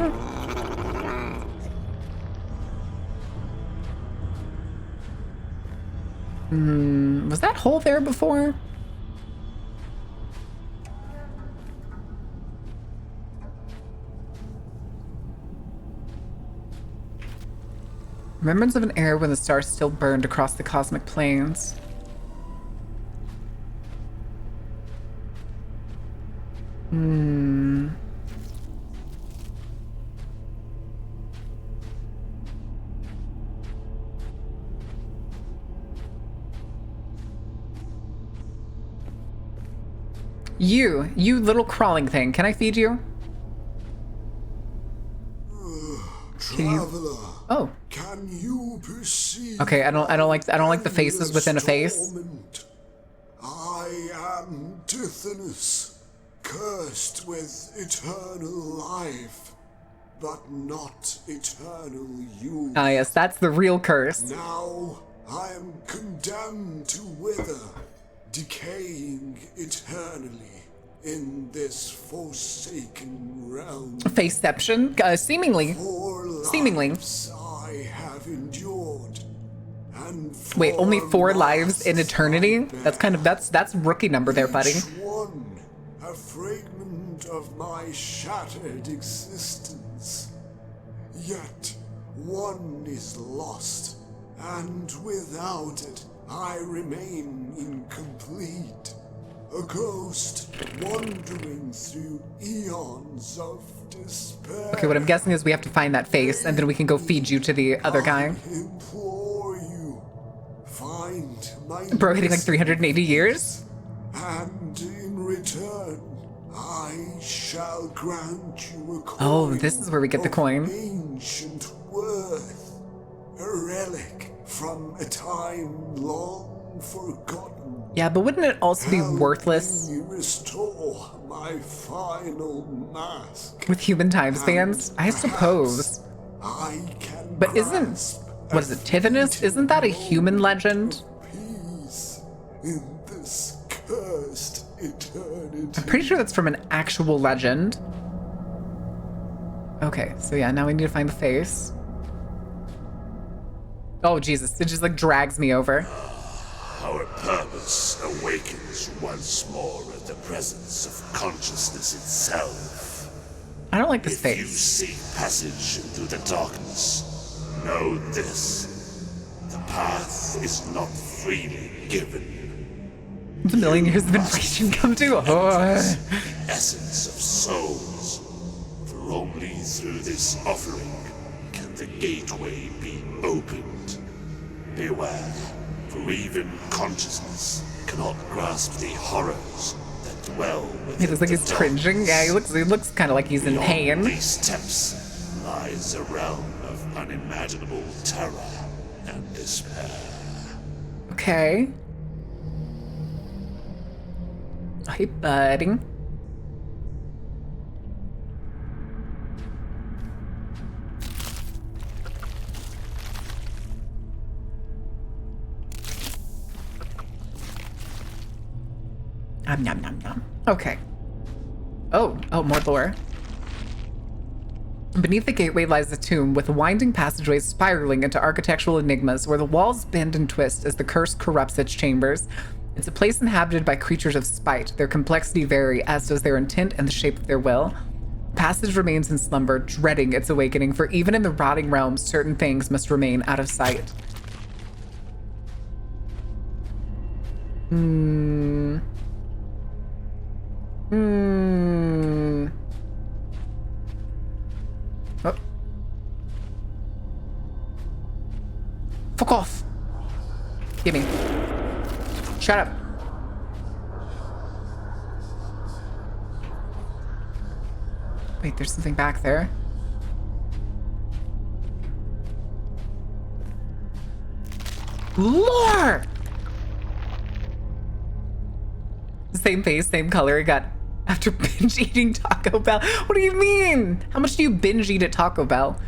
Was that hole there before? Remembrance of an era when the stars still burned across the cosmic planes. You little crawling thing. Can I feed you? Traveler, Oh. can you perceive? Okay, I don't like the faces within a face. Torment? I am Tithonus, cursed with eternal life, but not eternal youth. Ah, yes, that's the real curse. Now I am condemned to wither, decaying eternally in this forsaken realm. Faceception? Seemingly. Seemingly. I have endured. And Wait, only 4 lives in eternity? That's rookie number there, buddy. each one a fragment of my shattered existence. Yet one is lost, and without it I remain incomplete. A ghost wandering through eons of despair. Okay, what I'm guessing is we have to find that face, and then we can go feed you to the other guy. I implore you, find my Bro, hitting like 380 years? and in return, I shall grant you a coin. Oh, this is where we get the of coin. Ancient worth, a relic from a time long forgotten. Yeah, but wouldn't it also be worthless Help me restore my final mask. with human time spans? I suppose. I can But isn't, grasp what is it, Tithonus? Isn't that a human legend? peace in this cursed eternity. I'm pretty sure that's from an actual legend. Okay, so yeah, now we need to find the face. Oh, Jesus, it just like drags me over. Our purpose awakens once more at the presence of consciousness itself. I don't like this If you face. seek passage into the darkness, know this. The path is not freely given. It's a million years of inflation come to. Oh. The essence of souls. For only through this offering can the gateway be opened. Beware. For even consciousness cannot grasp the horrors that dwell within He looks like the he's cringing. Yeah, he looks kind of like he's in Beyond pain. these steps lies a realm of unimaginable terror and despair. Okay. Hey, buddy. Nom nom nom. Okay. Oh, more lore. Beneath the gateway lies a tomb with winding passageways spiraling into architectural enigmas where the walls bend and twist as the curse corrupts its chambers. It's a place inhabited by creatures of spite. Their complexity vary, as does their intent and the shape of their will. The passage remains in slumber, dreading its awakening, for even in the rotting realms, certain things must remain out of sight. Oh. Fuck off. Give me. Shut up. Wait, there's something back there. Lore! Same face, same color. It got after binge eating Taco Bell. What do you mean? How much do you binge eat at Taco Bell?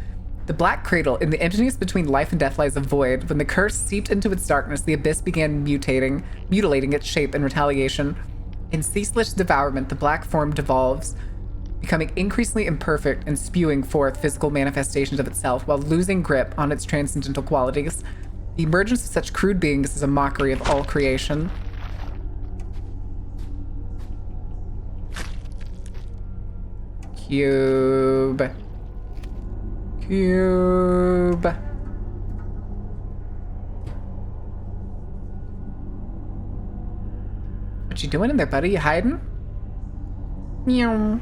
The black cradle, in the emptiness between life and death lies a void. When the curse seeped into its darkness, the abyss began mutilating its shape in retaliation. In ceaseless devourment, the black form devolves, becoming increasingly imperfect and spewing forth physical manifestations of itself while losing grip on its transcendental qualities. The emergence of such crude beings is a mockery of all creation. Cube. What you doing in there, buddy? You hiding? Meow.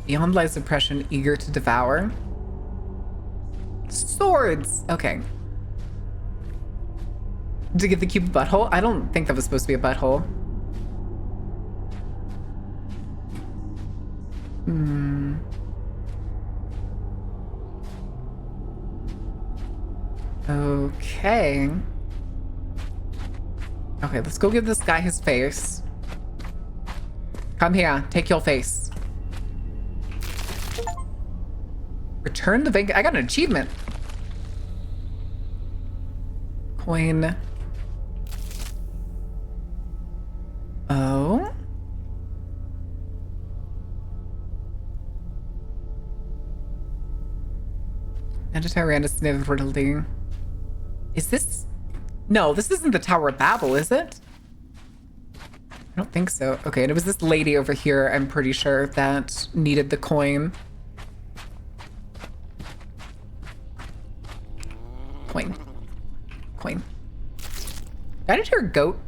Beyond lies oppression, eager to devour. Swords! Okay. To give the cube a butthole? I don't think that was supposed to be a butthole. Okay. Okay, let's go give this guy his face. Come here, take your face. Return the bank. I got an achievement. Coin. Oh. Anti-Tyrannus Nivrilding. Is this? No, this isn't the Tower of Babel, is it? I don't think so. Okay, and it was this lady over here, I'm pretty sure, that needed the coin. Coin. I did hear a goat.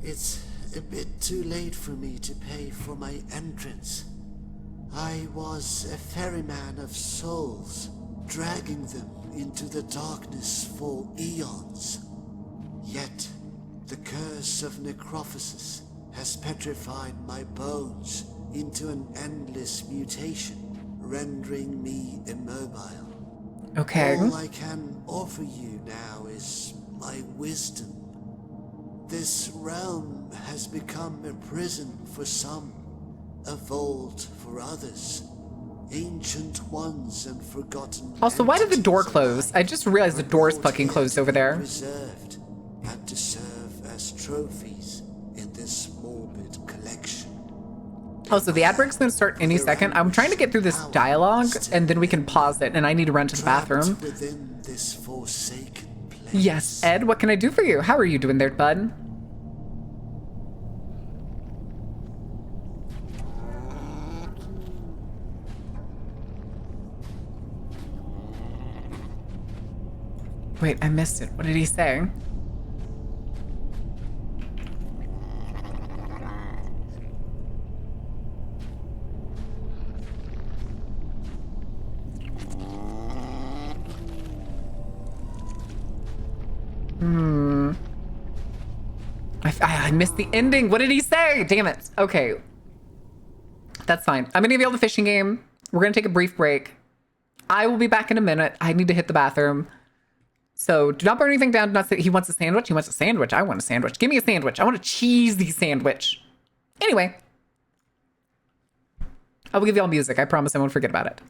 It's a bit too late for me to pay for my entrance. I was a ferryman of souls, dragging them into the darkness for eons. Yet, the curse of necrophasis has petrified my bones into an endless mutation, rendering me immobile. Okay. All I can offer you now is my wisdom. This realm has become a prison for some, a vault for others. Ancient ones and forgotten. Also, why did the door close? I just realized the door is fucking closed over there. Preserved and to serve as trophies in this morbid collection. Also, the ad break's gonna start any second. I'm trying to get through this dialogue, and then we can pause it, and I need to run to the bathroom. Within this forsaken place. Yes, Ed, what can I do for you? How are you doing there, bud? Wait, I missed it. What did he say? I missed the ending. What did he say? Damn it. Okay. That's fine. I'm gonna give you all the fishing game. We're going to take a brief break. I will be back in a minute. I need to hit the bathroom. So do not burn anything down. Do not say he wants a sandwich. He wants a sandwich. I want a sandwich. Give me a sandwich. I want a cheesy sandwich. Anyway. I will give y'all music. I promise I won't forget about it.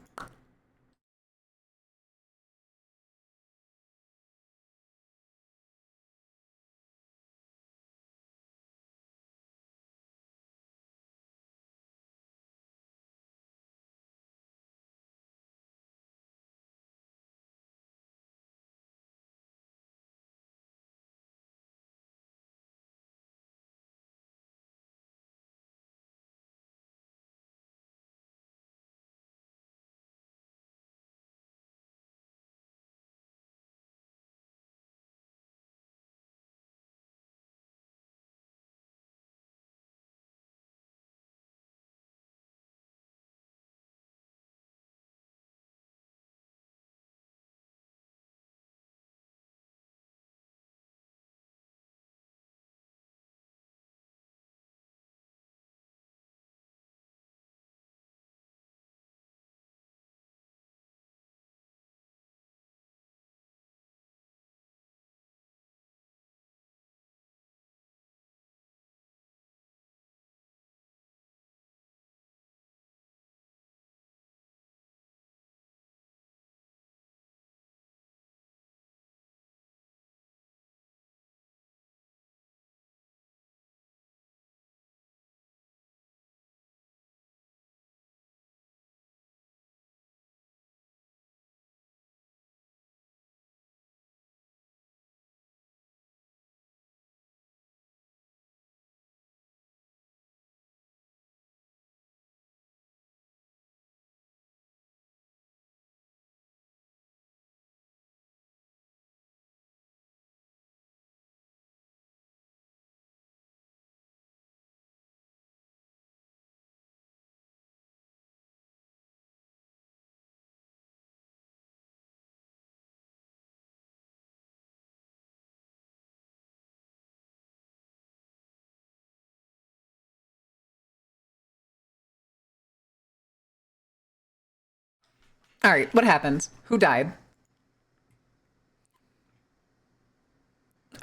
All right, what happened? Who died?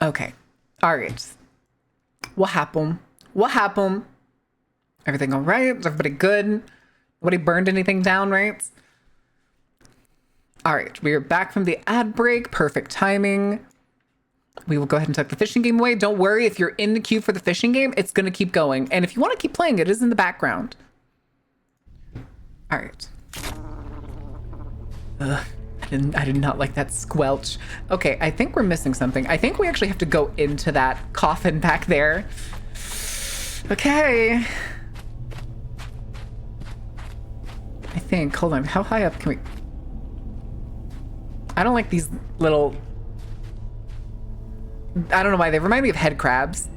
Okay. All right. What happened? What happened? Everything all right? Everybody good? Nobody burned anything down, right? All right, we are back from the ad break. Perfect timing. We will go ahead and tuck the fishing game away. Don't worry, if you're in the queue for the fishing game, it's going to keep going. And if you want to keep playing, it is in the background. All right. Ugh, I did not like that squelch. Okay, I think we're missing something. I think we actually have to go into that coffin back there. Okay. I think, hold on, how high up can we... I don't like these little... I don't know why, they remind me of head crabs.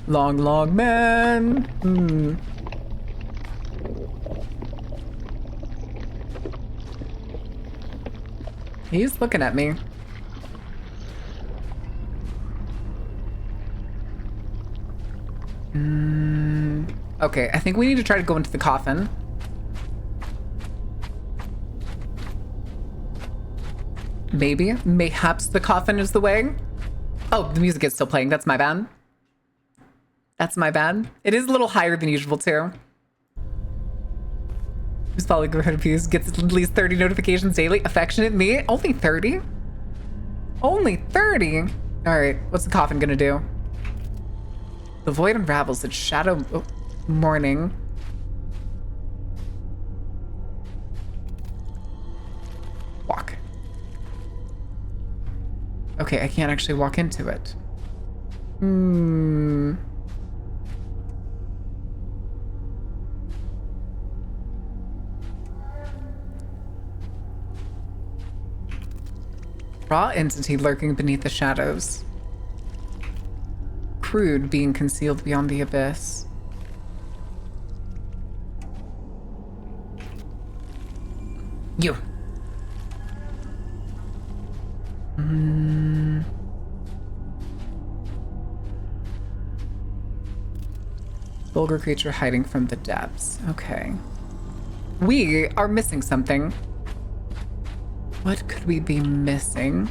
Long, long man. He's looking at me. Okay, I think we need to try to go into the coffin. Maybe. Mayhaps the coffin is the way. Oh, the music is still playing. That's my bad. That's my bad. It is a little higher than usual, too. Who's following recipes gets at least 30 notifications daily. Affectionate me? Only 30? Only 30? All right, what's the coffin gonna do? The void unravels its shadow morning. Walk. Okay, I can't actually walk into it. Raw entity lurking beneath the shadows. Crude being concealed beyond the abyss. You. Vulgar creature hiding from the depths. Okay. We are missing something. What could we be missing?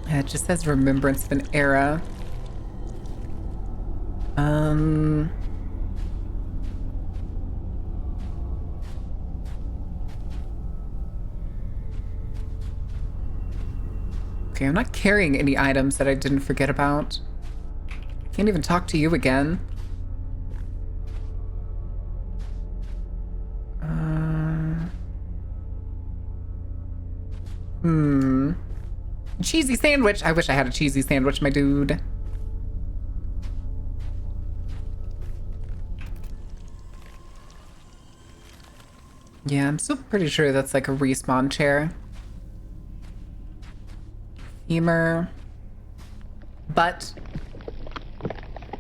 Yeah, it just says remembrance of an era. Okay, I'm not carrying any items that I didn't forget about. Can't even talk to you again. Cheesy sandwich. I wish I had a cheesy sandwich, my dude. Yeah, I'm still pretty sure that's like a respawn chair. Femur. Butt.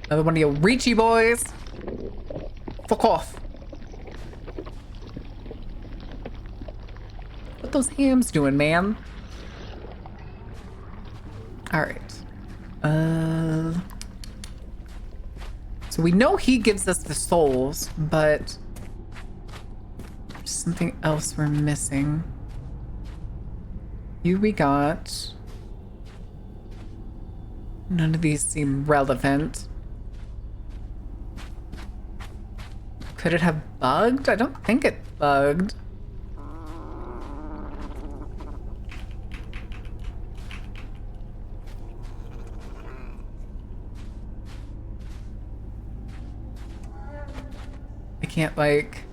Another one of your Reachy boys. Fuck off. What those hams doing, man? Alright. So we know he gives us the souls, but there's something else we're missing. You we got. None of these seem relevant. Could it have bugged? I don't think it bugged. I can't like...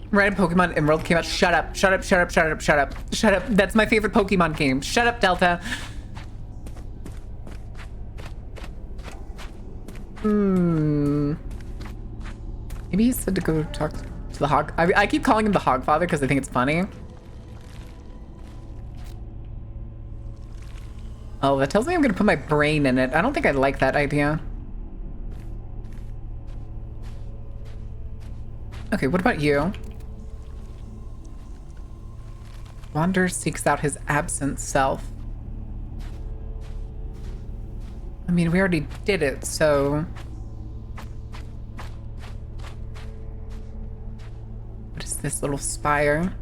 Right, Pokemon Emerald came out. Shut up, shut up, shut up, shut up, shut up. Shut up. That's my favorite Pokemon game. Shut up, Delta. Maybe he said to go talk to the Hog. I keep calling him the Hogfather because I think it's funny. Oh, that tells me I'm gonna put my brain in it. I don't think I like that idea. Okay, what about you? Wander seeks out his absent self. I mean, we already did it, so... What is this little spire?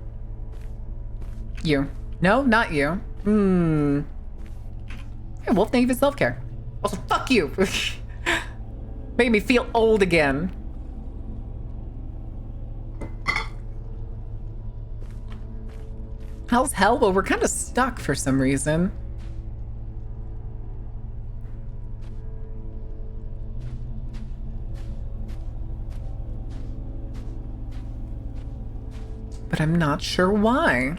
You. No, not you. Hey, Wolf Navy self-care. Also, fuck you! Made me feel old again. How's hell? Well, we're kind of stuck for some reason. But I'm not sure why.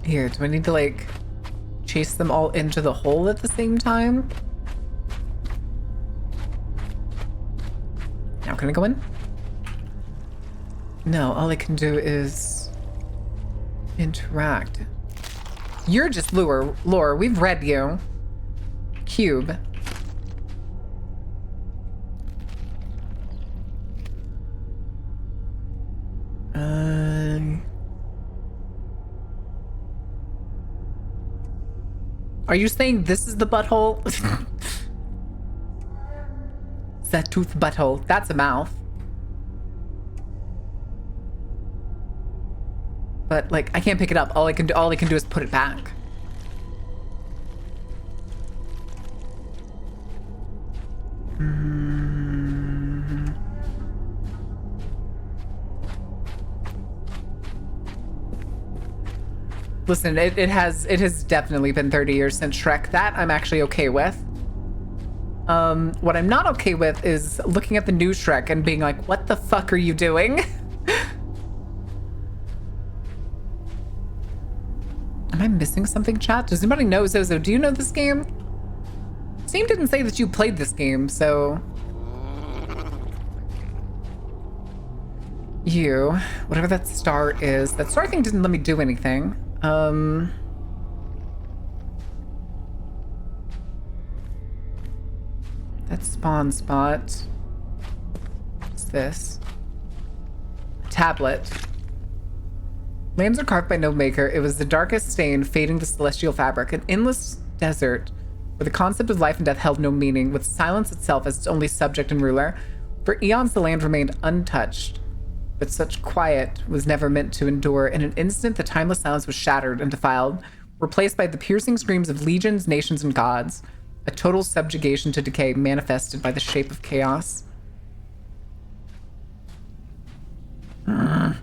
Here, do I need to like chase them all into the hole at the same time? Now can I go in? No, all I can do is interact. You're just lore. We've read you. Cube. Are you saying this is the butthole? Zatooth butthole. That's a mouth. But like, I can't pick it up. All I can do is put it back. Listen, it has definitely been 30 years since Shrek. That I'm actually okay with. What I'm not okay with is looking at the new Shrek and being like, what the fuck are you doing? Am I missing something, chat? Does anybody know, Zozo? Do you know this game? Steam didn't say that you played this game, so... You, whatever that star is, that star thing didn't let me do anything. That spawn spot. What's this? Tablet. Lands are carved by no maker. It was the darkest stain fading the celestial fabric, an endless desert where the concept of life and death held no meaning, with silence itself as its only subject and ruler. For eons, the land remained untouched, but such quiet was never meant to endure. In an instant, the timeless silence was shattered and defiled, replaced by the piercing screams of legions, nations, and gods. A total subjugation to decay manifested by the shape of chaos. Have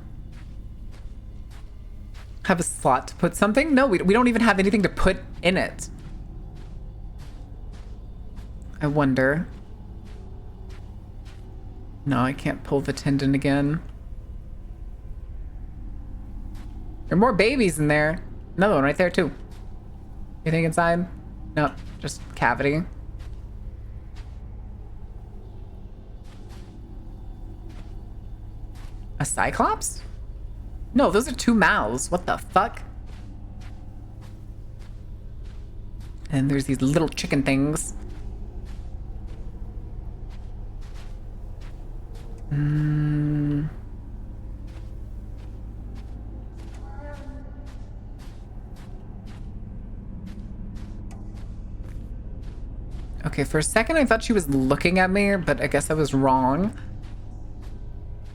a slot to put something? No, we don't even have anything to put in it. I wonder. No, I can't pull the tendon again. There are more babies in there. Another one right there, too. Anything inside? No, just cavity. A cyclops? No, those are two mouths. What the fuck? And there's these little chicken things. Okay, for a second I thought she was looking at me, but I guess I was wrong.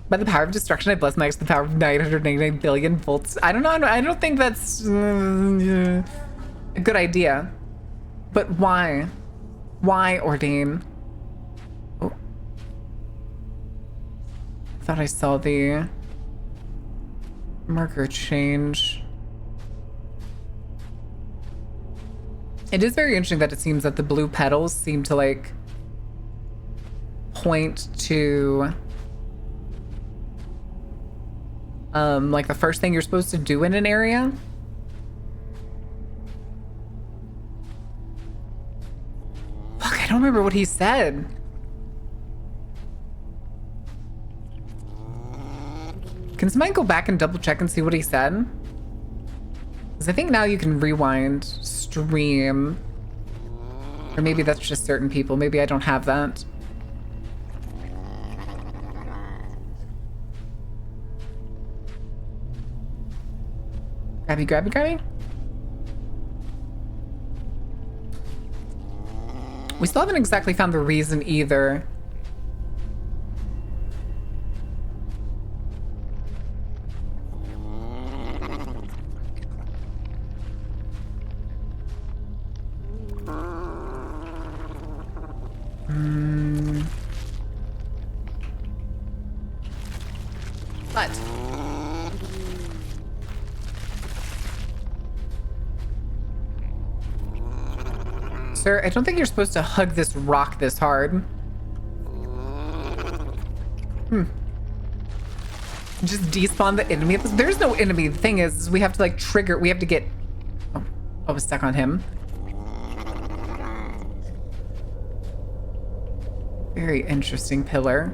By the power of destruction, I bless Max the power of 999 billion volts. I don't know. I don't think that's a good idea. But why? Why, Ordain? Oh. I thought I saw the marker change. It is very interesting that it seems that the blue petals seem to, like, point to... like the first thing you're supposed to do in an area. Fuck, I don't remember what he said. Can somebody go back and double check and see what he said? Because I think now you can rewind, stream. Or maybe that's just certain people. Maybe I don't have that. Grabby, grabby, grabby. We still haven't exactly found the reason either. But sir, I don't think you're supposed to hug this rock this hard. Just despawn the enemy. There's no enemy. The thing is we have to like trigger. We have to get... Oh, I was stuck on him. Very interesting pillar.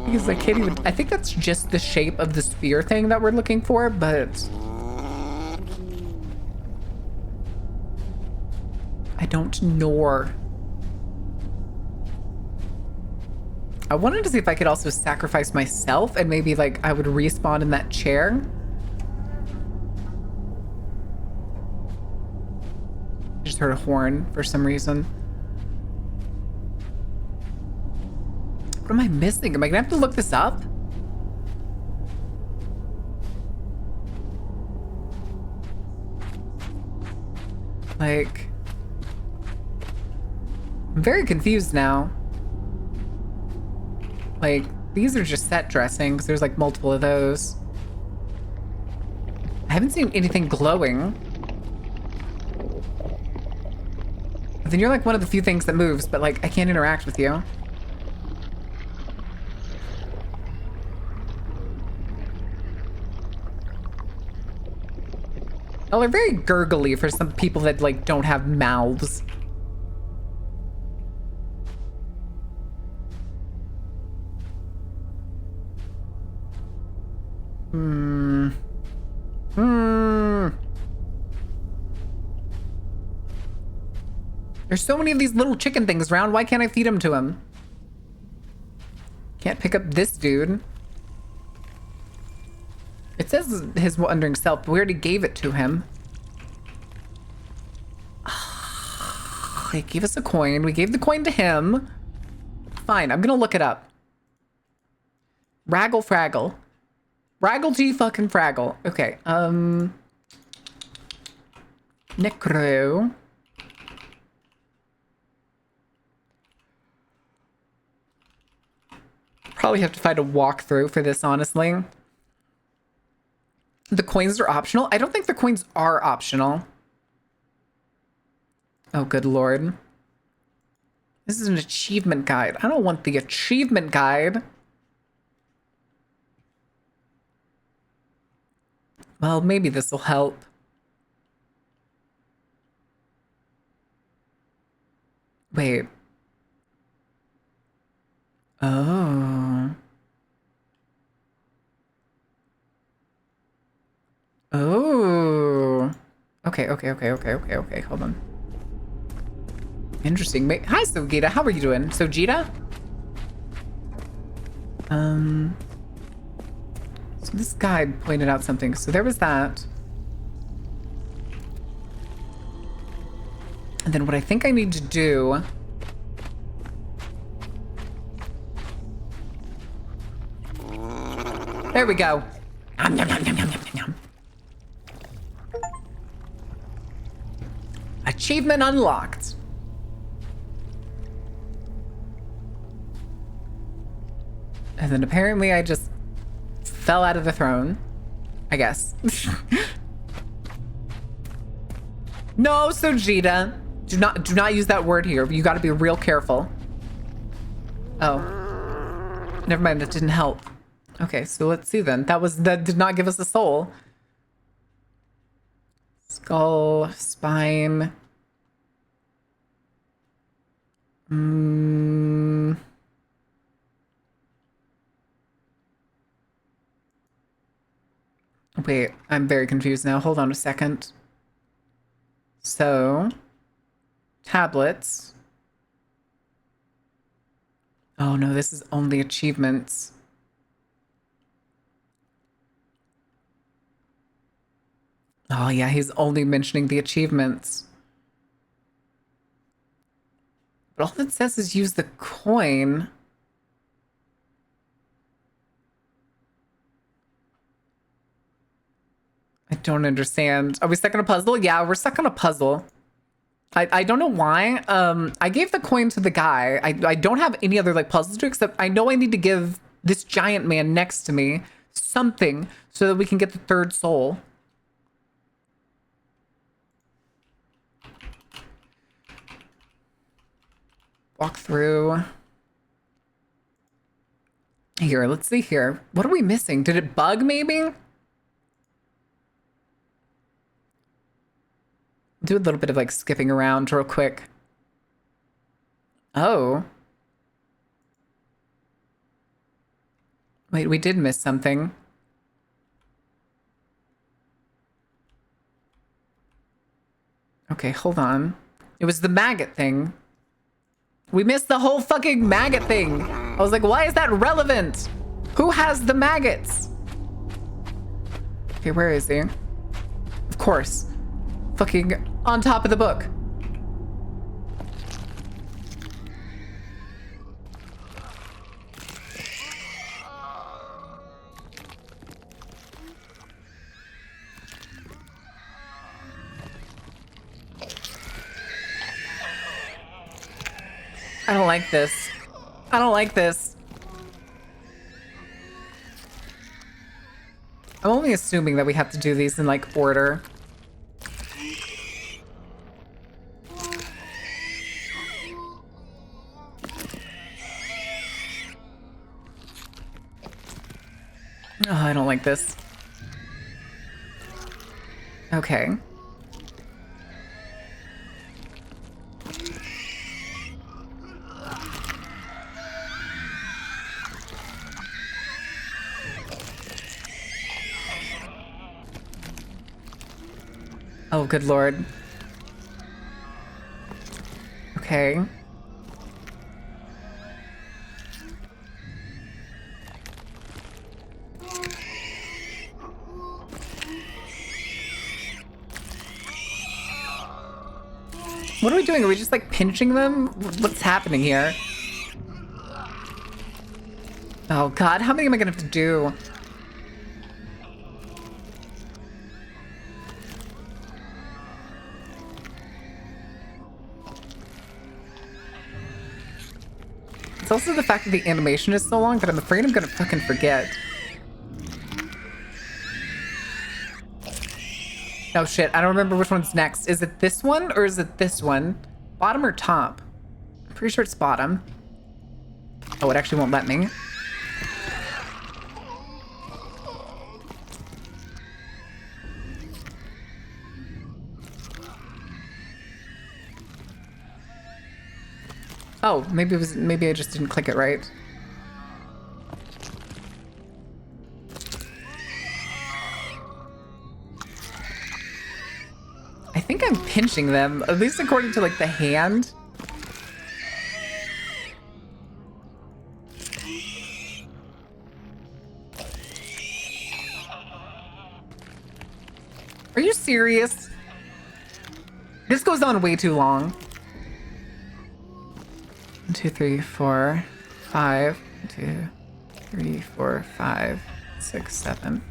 Because I can't even... I think that's just the shape of the spear thing that we're looking for, but... I don't know. I wanted to see if I could also sacrifice myself and maybe, like, I would respawn in that chair. I just heard a horn for some reason. What am I missing? Am I gonna have to look this up? Like... I'm very confused now. Like, these are just set dressings. There's like multiple of those. I haven't seen anything glowing. But then you're like one of the few things that moves, but like I can't interact with you. Well, they're very gurgly for some people that, like, don't have mouths. There's so many of these little chicken things around. Why can't I feed them to him? Can't pick up this dude. It says his wandering self, but we already gave it to him. They gave us a coin. We gave the coin to him. Fine, I'm gonna look it up. Raggle Fraggle. Raggle G fucking Fraggle. Okay, Necro. Probably have to find a walkthrough for this, honestly. The coins are optional? I don't think the coins are optional. Oh, good lord. This is an achievement guide. I don't want the achievement guide. Well, maybe this will help. Wait. Oh. Oh. Okay. Hold on. Interesting. Hi, Sogita. How are you doing? Sogita? So this guide pointed out something. So there was that. And then what I think I need to do... There we go. Nom, nom, nom, nom, nom, nom, nom. Achievement unlocked. And then apparently I just fell out of the throne. I guess. No, Sojita. Do not use that word here. You gotta be real careful. Oh. Never mind, that didn't help. Okay, so let's see then. That did not give us a soul. Skull, spine. Wait, I'm very confused now. Hold on a second. So, tablets. Oh no, this is only achievements. Oh yeah, he's only mentioning the achievements. But all it says is use the coin. I don't understand. Are we stuck on a puzzle? Yeah, we're stuck on a puzzle. I don't know why. I gave the coin to the guy. I don't have any other like puzzles to do, except I know I need to give this giant man next to me something so that we can get the third soul. Walk through. Here, let's see here. What are we missing? Did it bug maybe? Do a little bit of like skipping around real quick. Oh. Wait, we did miss something. Okay, hold on. It was the maggot thing. We missed the whole fucking maggot thing. I was like, why is that relevant? Who has the maggots? Okay, where is he? Of course. Fucking on top of the book. I don't like this. I don't like this. I'm only assuming that we have to do these in like order. Oh, I don't like this. Okay. Oh, good lord. Okay. What are we doing? Are we just like pinching them? What's happening here? Oh god, how many am I gonna have to do? It's also the fact that the animation is so long that I'm afraid I'm gonna fucking forget. Oh shit, I don't remember which one's next. Is it this one or is it this one? Bottom or top? I'm pretty sure it's bottom. Oh, it actually won't let me. Oh, maybe I just didn't click it right. I think I'm pinching them, at least according to like the hand. Are you serious? This goes on way too long. 1, 2, 3, 4, 5. 1, 2, 3, 4, 5, 6, 7.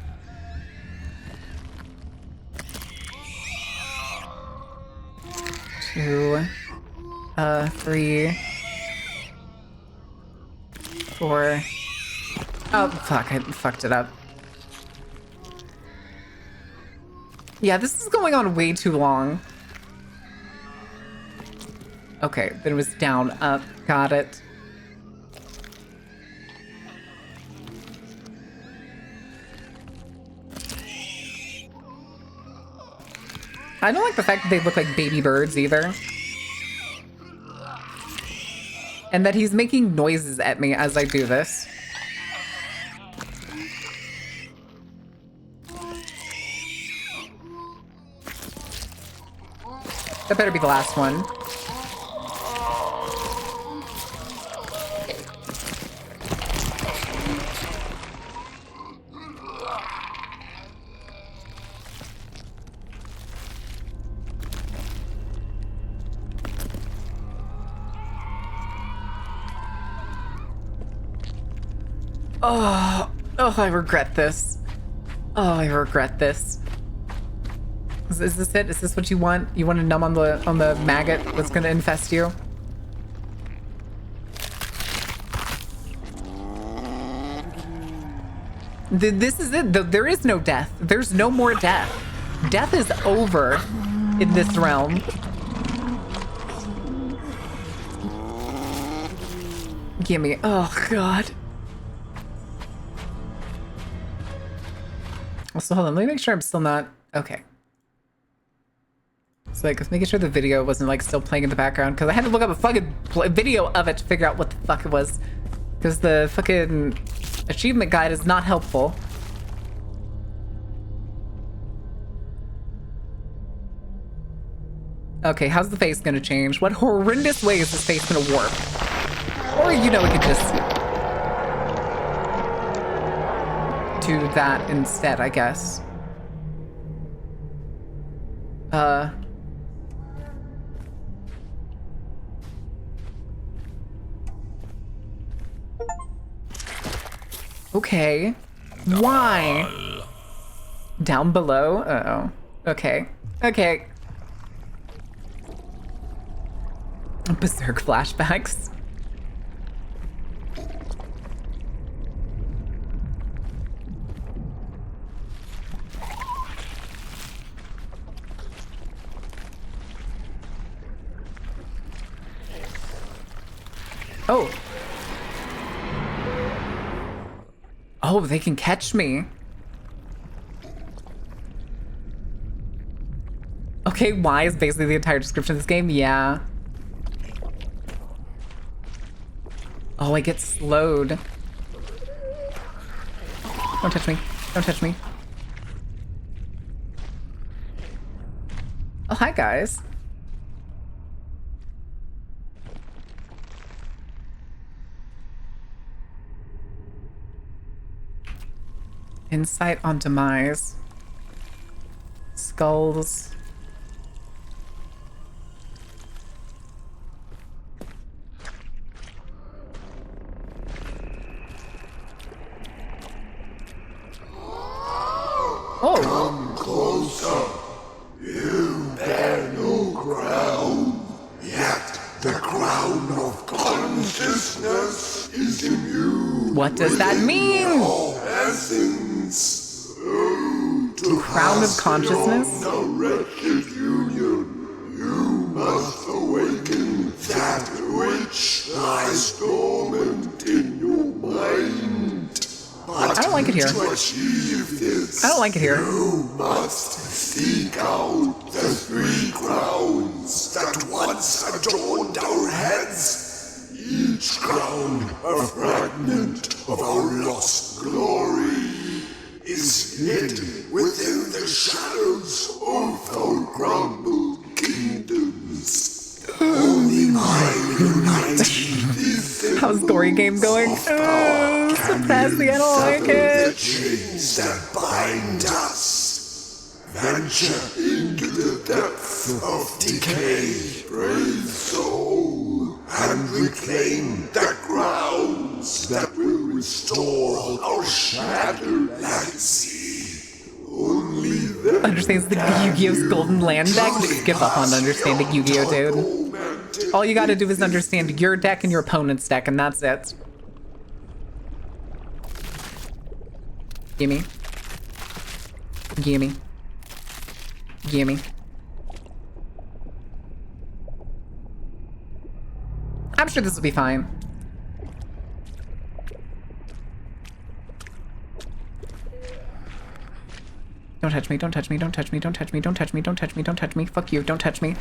Two, 3, 4. Oh, fuck, I fucked it up. Yeah, this is going on way too long. Okay, then it was down, up, got it. I don't like the fact that they look like baby birds either. And that he's making noises at me as I do this. That better be the last one. Oh, I regret this. Oh, I regret this. Is this it? Is this what you want? You want to numb on the maggot that's gonna infest you? This is it. There is no death. There's no more death. Death is over in this realm. Gimme. Oh, God. Also, hold on. Let me make sure I'm still not... Okay. So, like, making sure the video wasn't, like, still playing in the background, because I had to look up a fucking video of it to figure out what the fuck it was. Because the fucking achievement guide is not helpful. Okay, how's the face gonna change? What horrendous way is this face gonna warp? Or, you know, we could just do that instead, I guess. Okay. Why? Down below? Uh-oh. Okay. Okay. Berserk flashbacks. Oh. Oh, they can catch me. Okay, why is basically the entire description of this game? Yeah. Oh, I get slowed. Don't touch me. Don't touch me. Oh, hi, guys. Insight on demise. Skulls. Oh! Closer. You bear no crown, yet the crown of consciousness is in you. What does that mean? Essence. Crown of consciousness? A wretched union. You must awaken that which lies dormant in your mind. But I don't like it here. to achieve this, I don't like it here. you must seek out the three crowns that once adorned our heads. Each crown a fragment of our lost glory is hidden within the shadows of our crumbled kingdoms. Only by uniting these things, How's Gory Game going? Suppressing, I don't like the it. chains that bind us. Venture into the depths of decay, brave soul, and reclaim the grounds that will restore our shattered legacy. Only then Understands the Yu-Gi-Oh's Golden Land deck? Just give up on understanding Yu-Gi-Oh, dude. All you gotta do is understand your deck and your opponent's deck, and that's it. Gimme. Gimme. Gimme. I'm sure this will be fine. Don't touch me, don't touch me, don't touch me, don't touch me, don't touch me, don't touch me, don't touch me. Fuck you, don't touch me.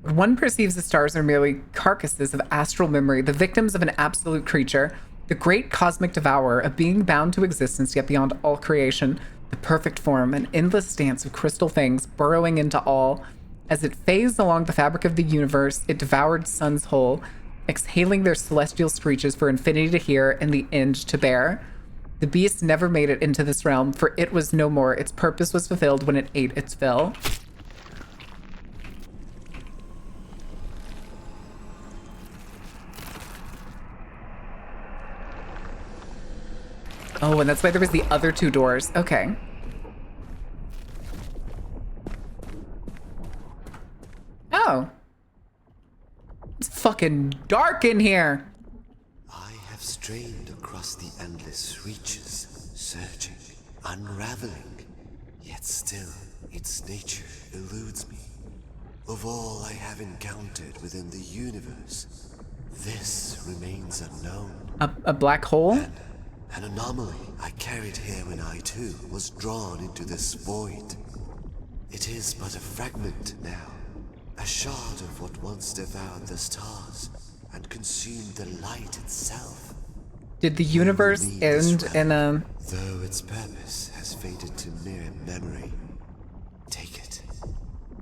One perceives the stars are merely carcasses of astral memory, the victims of an absolute creature, the great cosmic devourer, a being bound to existence yet beyond all creation, the perfect form, an endless dance of crystal things burrowing into all. As it phased along the fabric of the universe, it devoured suns whole, exhaling their celestial screeches for infinity to hear and the end to bear. The beast never made it into this realm, for it was no more. Its purpose was fulfilled when it ate its fill. Oh, and that's why there was the other two doors. Okay. Oh. It's fucking dark in here. I have strained across the endless reaches, searching, unraveling, yet still its nature eludes me. Of all I have encountered within the universe, this remains unknown. A black hole? An anomaly I carried here when I too was drawn into this void. It is but a fragment now, a shard of what once devoured the stars and consumed the light itself. Did the universe end in a... Though its purpose has faded to mere memory, take it,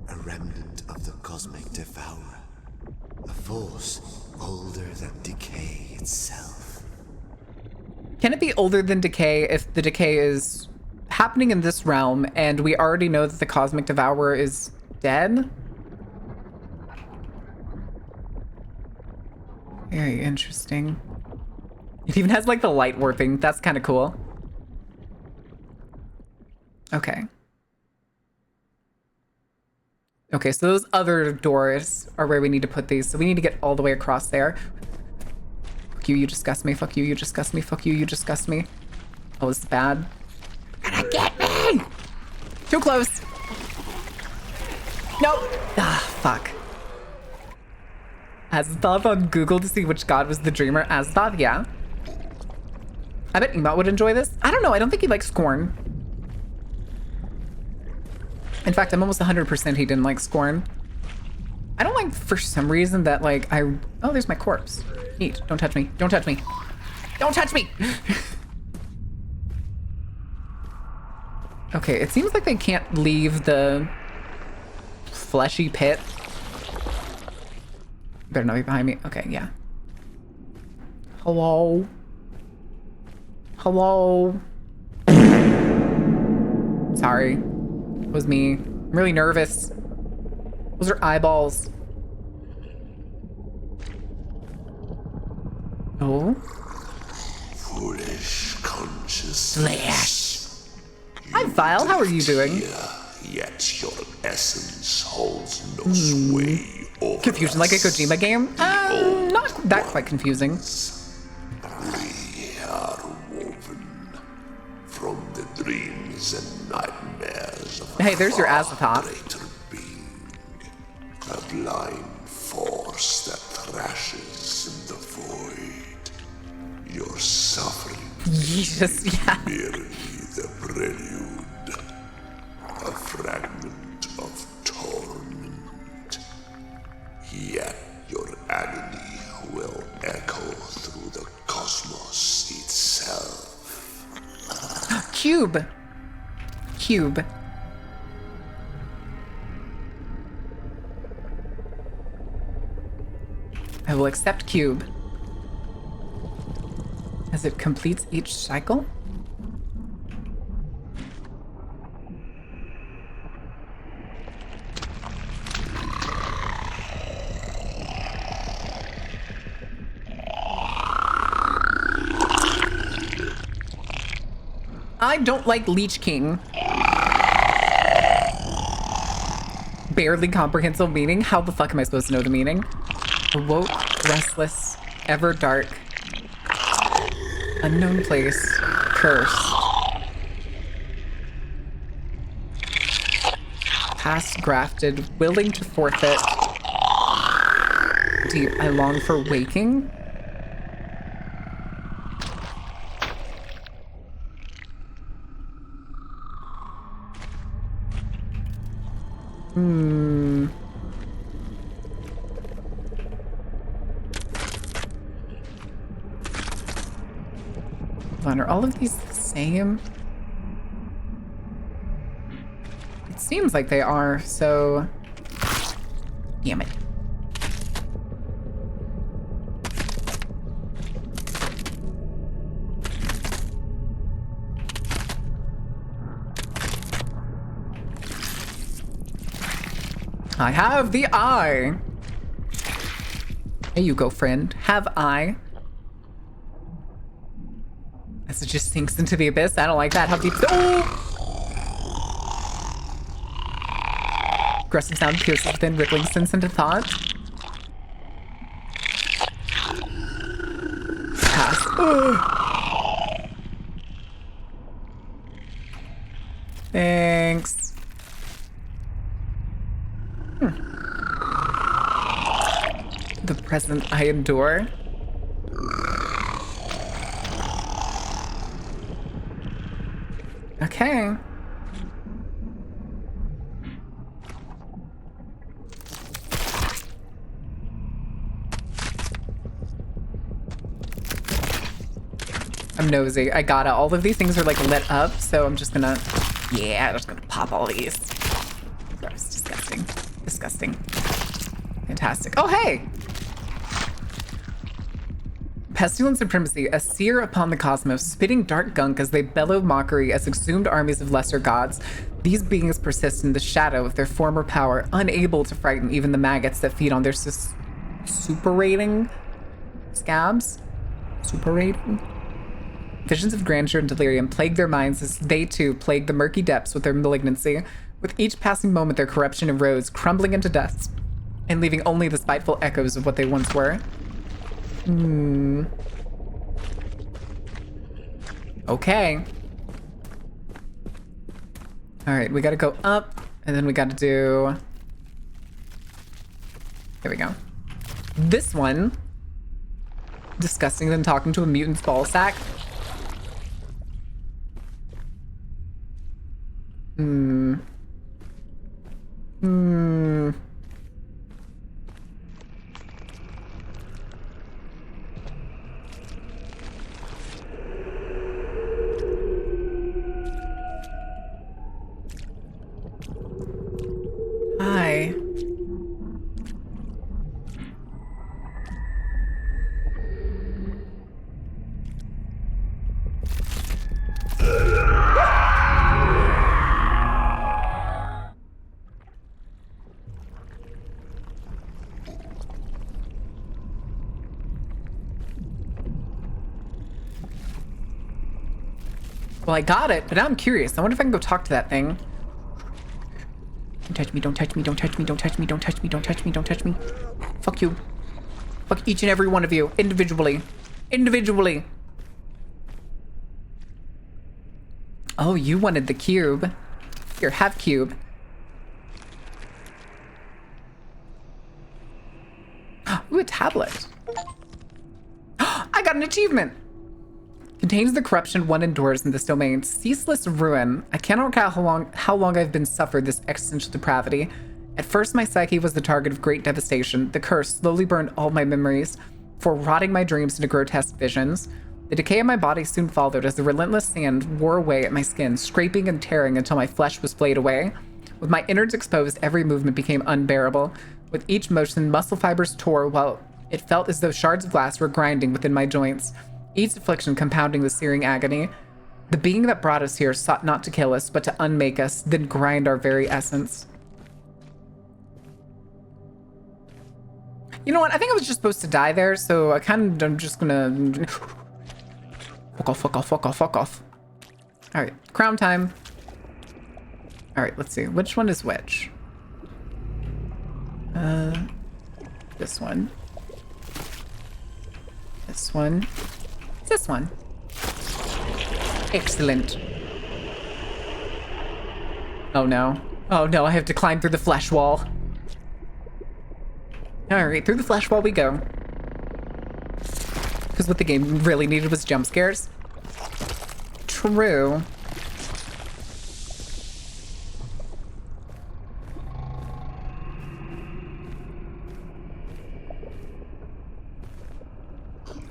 a remnant of the cosmic devourer, a force older than decay itself. Can it be older than decay if the decay is happening in this realm and we already know that the cosmic devourer is dead? Very interesting. It even has like the light warping. That's kind of cool. Okay. Okay, so those other doors are where we need to put these. So we need to get all the way across there. Fuck you, you disgust me. Fuck you, you disgust me. Fuck you, you disgust me. Oh, this is bad. You're gonna get me! Too close. Nope. Ah, fuck. Azathoth on Google to see which god was the dreamer. Azathoth, yeah. I bet Emot would enjoy this. I don't know. I don't think he likes Scorn. In fact, I'm almost 100% he didn't like Scorn. I don't like, for some reason, that, like, oh, there's my corpse. Neat. Don't touch me. Don't touch me. Don't touch me! Okay, it seems like they can't leave the fleshy pit. Better not be behind me. Okay, yeah. Hello? Hello? Sorry. It was me. I'm really nervous. Those are eyeballs. Oh? Foolish consciousness. Hi, Vile. How are you doing? Yet your essence holds no sway over Confusion like a Kojima game? Not that quite confusing. We are woven from the dreams and nightmares of Hey, there's your Azathoth. greater being. A blind force that thrashes in the void. Your suffering Jesus, yeah. merely the prelude. A fragment of torment. Yet your agony will echo through the cosmos itself. Cube. Cube. I will accept Cube. As it completes each cycle? I don't like Leech King. Barely comprehensible meaning? How the fuck am I supposed to know the meaning? Awoke, restless, ever dark. Unknown place, cursed. Past grafted, willing to forfeit. Deep, I long for waking. Are all of these the same? It seems like they are, so... Damn it. I have the eye. There you go, friend. Have I. As it just sinks into the abyss. I don't like that. How deep? Oh! Aggressive sound pierces within, rippling sense into thought. Pass. Ugh. Thanks. The present I endure. Okay. I'm nosy. I gotta. All of these things are like lit up, so I'm just gonna... Yeah, I'm just gonna pop all these. Gross. Disgusting. Disgusting. Fantastic. Oh, hey! Pestilent supremacy, a seer upon the cosmos, spitting dark gunk as they bellow mockery as exhumed armies of lesser gods. These beings persist in the shadow of their former power, unable to frighten even the maggots that feed on their superating scabs. Superating? Visions of grandeur and delirium plague their minds as they too plague the murky depths with their malignancy. With each passing moment, their corruption erodes, crumbling into dust, and leaving only the spiteful echoes of what they once were. Okay. All right, we gotta go up, and then we gotta do... There we go. This one, disgusting than talking to a mutant's ball sack. Hi. Well, I got it, but now I'm curious. I wonder if I can go talk to that thing. Don't touch me, don't touch me, don't touch me, don't touch me, don't touch me, don't touch me, don't touch me. Fuck you. Fuck each and every one of you, individually. Individually. Oh, you wanted the cube. Here, have cube. Ooh, a tablet. I got an achievement. Contains the corruption one endures in this domain. Ceaseless ruin. I cannot recall how long I've been suffered this existential depravity. At first, my psyche was the target of great devastation. The curse slowly burned all my memories, for rotting my dreams into grotesque visions. The decay of my body soon followed as the relentless sand wore away at my skin, scraping and tearing until my flesh was flayed away. With my innards exposed, every movement became unbearable. With each motion, muscle fibers tore while it felt as though shards of glass were grinding within my joints. Each affliction compounding the searing agony. The being that brought us here sought not to kill us, but to unmake us, then grind our very essence. You know what? I think I was just supposed to die there, so I'm just gonna... Fuck off, fuck off, fuck off, fuck off. Alright, crown time. Alright, let's see. Which one is which? This one. This one. This one. Excellent. Oh no. Oh no, I have to climb through the flesh wall. Alright, through the flesh wall we go. Because what the game really needed was jump scares. True.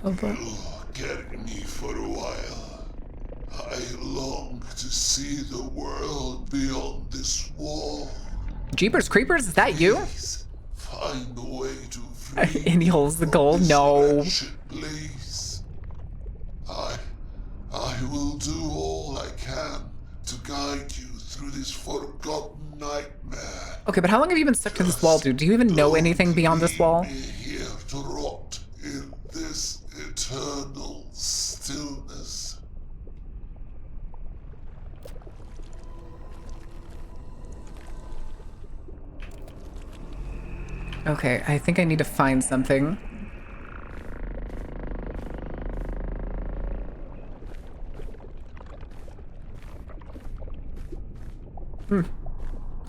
Over. Get me for a while. I long to see the world beyond this wall. Jeepers Creepers, is that you? Please find a way to free And he holds the gold? No. Place. I will do all I can to guide you through this forgotten nightmare. Okay, but how long have you been stuck to this wall, dude? Do you even know anything beyond this wall? Leave me here to rot in this eternal stillness. Okay, I think I need to find something.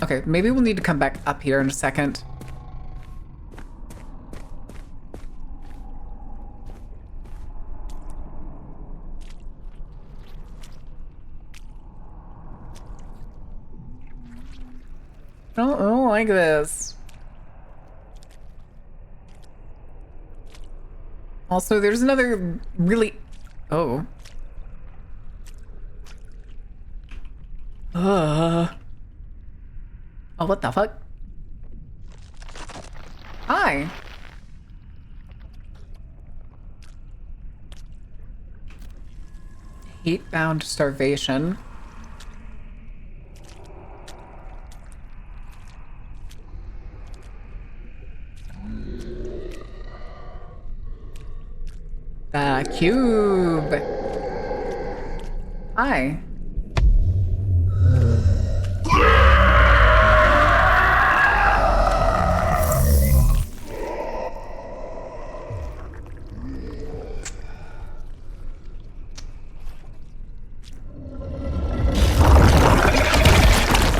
Okay, maybe we'll need to come back up here in a second. I don't like this. Also, there's another really... Oh. Oh, what the fuck? Hi. Heat-bound starvation. The cube. Hi.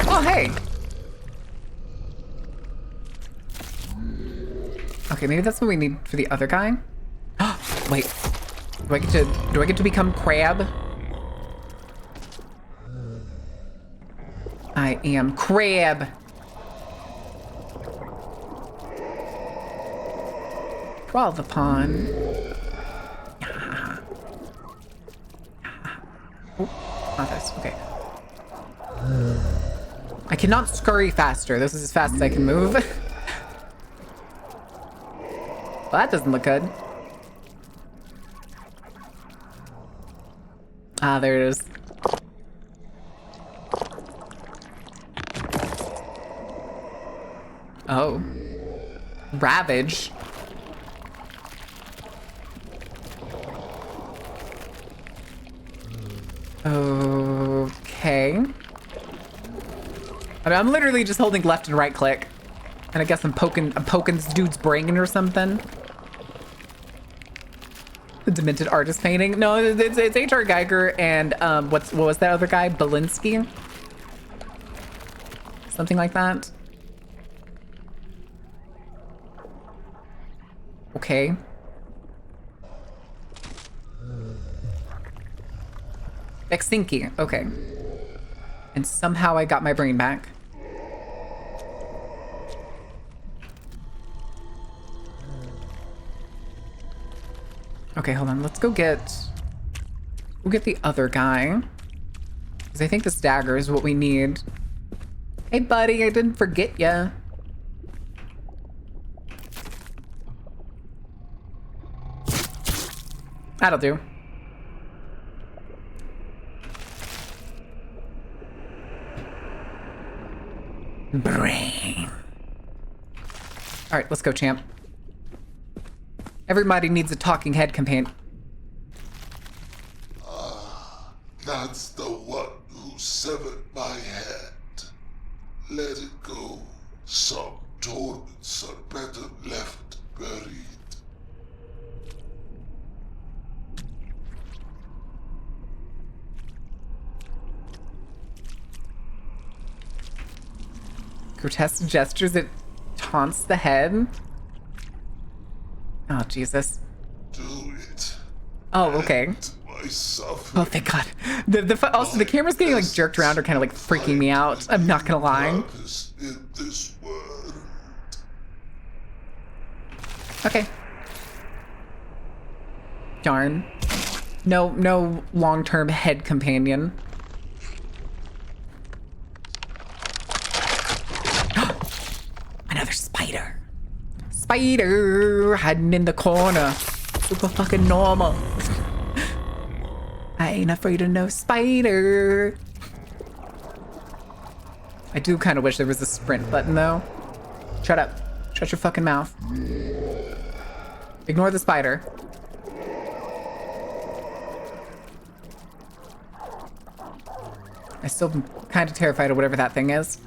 Oh, hey. Okay, maybe that's what we need for the other guy. Wait. Do I get to become Crab? I am Crab. Crawl upon. Oh, not this. Okay. I cannot scurry faster. This is as fast as I can move. Well, that doesn't look good. Ah, there it is. Oh. Ravage. Okay. I mean, I'm literally just holding left and right click. And I guess I'm poking this dude's brain or something. The demented artist painting. No, it's H.R. Geiger and what was that other guy? Belinsky? Something like that. Okay. Beksinki. Okay. And somehow I got my brain back. Okay, hold on. Let's go get... We'll get the other guy. Because I think this dagger is what we need. Hey, buddy. I didn't forget ya. That'll do. Brain. All right, let's go, champ. Everybody needs a talking head companion. That's the one who severed my head. Let it go. Some torments are better left buried. Grotesque gestures that taunts the head. Oh, Jesus. Do it. Oh, okay. My suffering. Oh, thank God. Also, the camera's getting like jerked around or kind of like freaking me out. I'm not gonna lie. Purpose in this world. Okay. Darn. No long-term head companion. Another spider. Spider hiding in the corner. Super fucking normal. I ain't afraid of no spider. I do kind of wish there was a sprint button though. Shut up. Shut your fucking mouth. Ignore the spider. I still am kind of terrified of whatever that thing is.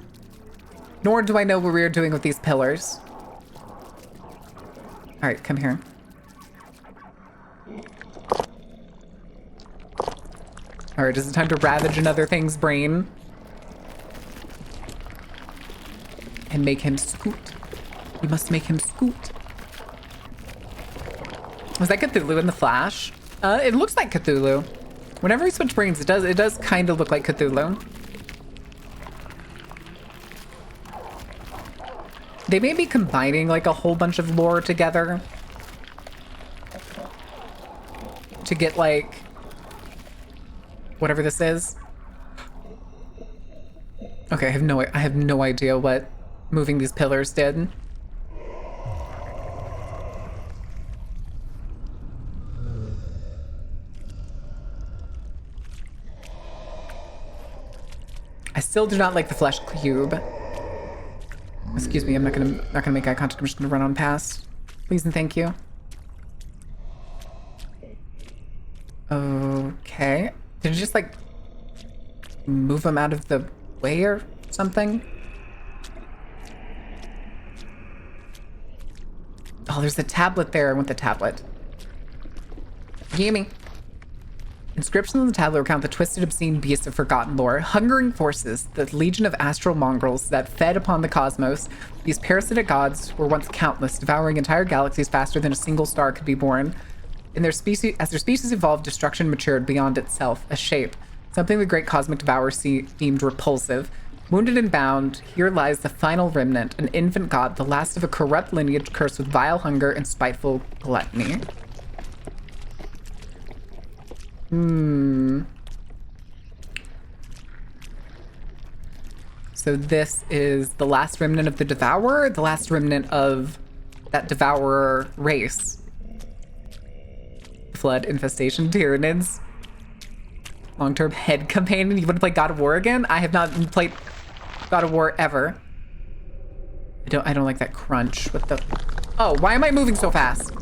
Nor do I know what we're doing with these pillars. All right, come here. All right, is it time to ravage another thing's brain? And make him scoot. We must make him scoot. Was that Cthulhu in the Flash? It looks like Cthulhu. Whenever we switch brains, it does kind of look like Cthulhu. They may be combining like a whole bunch of lore together to get like whatever this is. Okay, I have no idea what moving these pillars did. I still do not like the flesh cube. Excuse me, I'm not gonna make eye contact. I'm just gonna run on past. Please and thank you. Okay. Did you just like move him out of the way or something? Oh, there's a tablet there. I want the tablet. Gimme. Inscriptions on the tablet recount the twisted, obscene beasts of forgotten lore. Hungering forces, the legion of astral mongrels that fed upon the cosmos. These parasitic gods were once countless, devouring entire galaxies faster than a single star could be born. As their species evolved, destruction matured beyond itself, a shape. Something the great cosmic devourer deemed repulsive. Wounded and bound, here lies the final remnant, an infant god, the last of a corrupt lineage cursed with vile hunger and spiteful gluttony. So this is the last remnant of the Devourer, the last remnant of that Devourer race. Flood, infestation, Tyranids. Long-term head companion. You want to play God of War again? I have not played God of War ever. I don't like that crunch. What the? Oh, why am I moving so fast?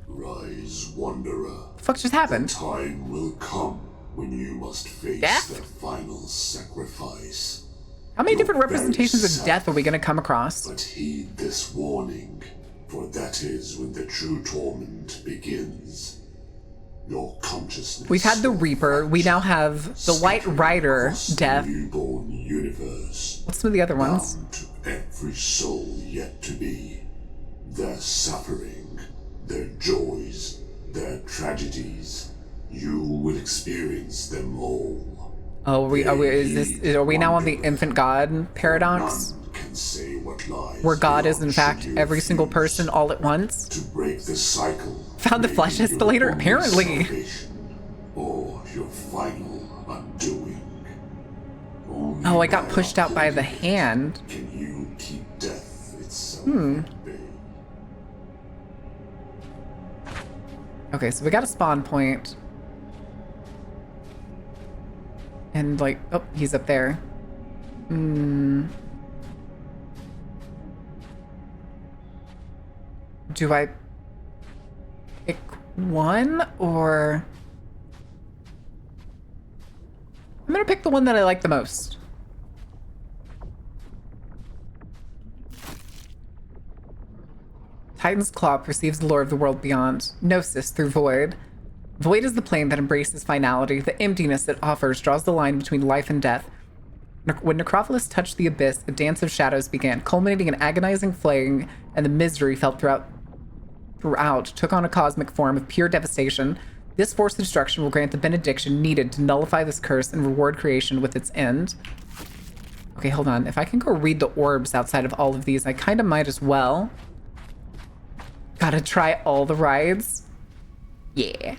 Rise, wanderer. What the fuck just happened? The time will come when you must face Death? the final sacrifice. How many different Your representations very of death are we going to come across? But heed this warning, for that is when the true torment begins. Your consciousness. We've had the Reaper. We now have the White Rider across death. The newborn universe. What's some of the other ones? Bound to every soul yet to be. Their suffering, their joys, their tragedies. You will experience them all. Oh, are we now on the infant god paradox? None can say what lies Where God is in beyond fact should you every single refuse person all at once? to break the cycle. Found the flesh maybe your escalator? only Apparently. salvation, or your final undoing. Only Oh, I got by pushed out by the upholding it hand. Can you keep death itself at bay? Okay, so we got a spawn point. And like, oh, he's up there. Do I pick one or? I'm gonna pick the one that I like the most. Titan's Claw perceives the lore of the world beyond. Gnosis through Void. Void is the plane that embraces finality. The emptiness it offers draws the line between life and death. When Necropolis touched the abyss, a dance of shadows began, culminating in agonizing flaying, and the misery felt throughout took on a cosmic form of pure devastation. This force of destruction will grant the benediction needed to nullify this curse and reward creation with its end. Okay, hold on. If I can go read the orbs outside of all of these, I kind of might as well. Gotta try all the rides. Yeah.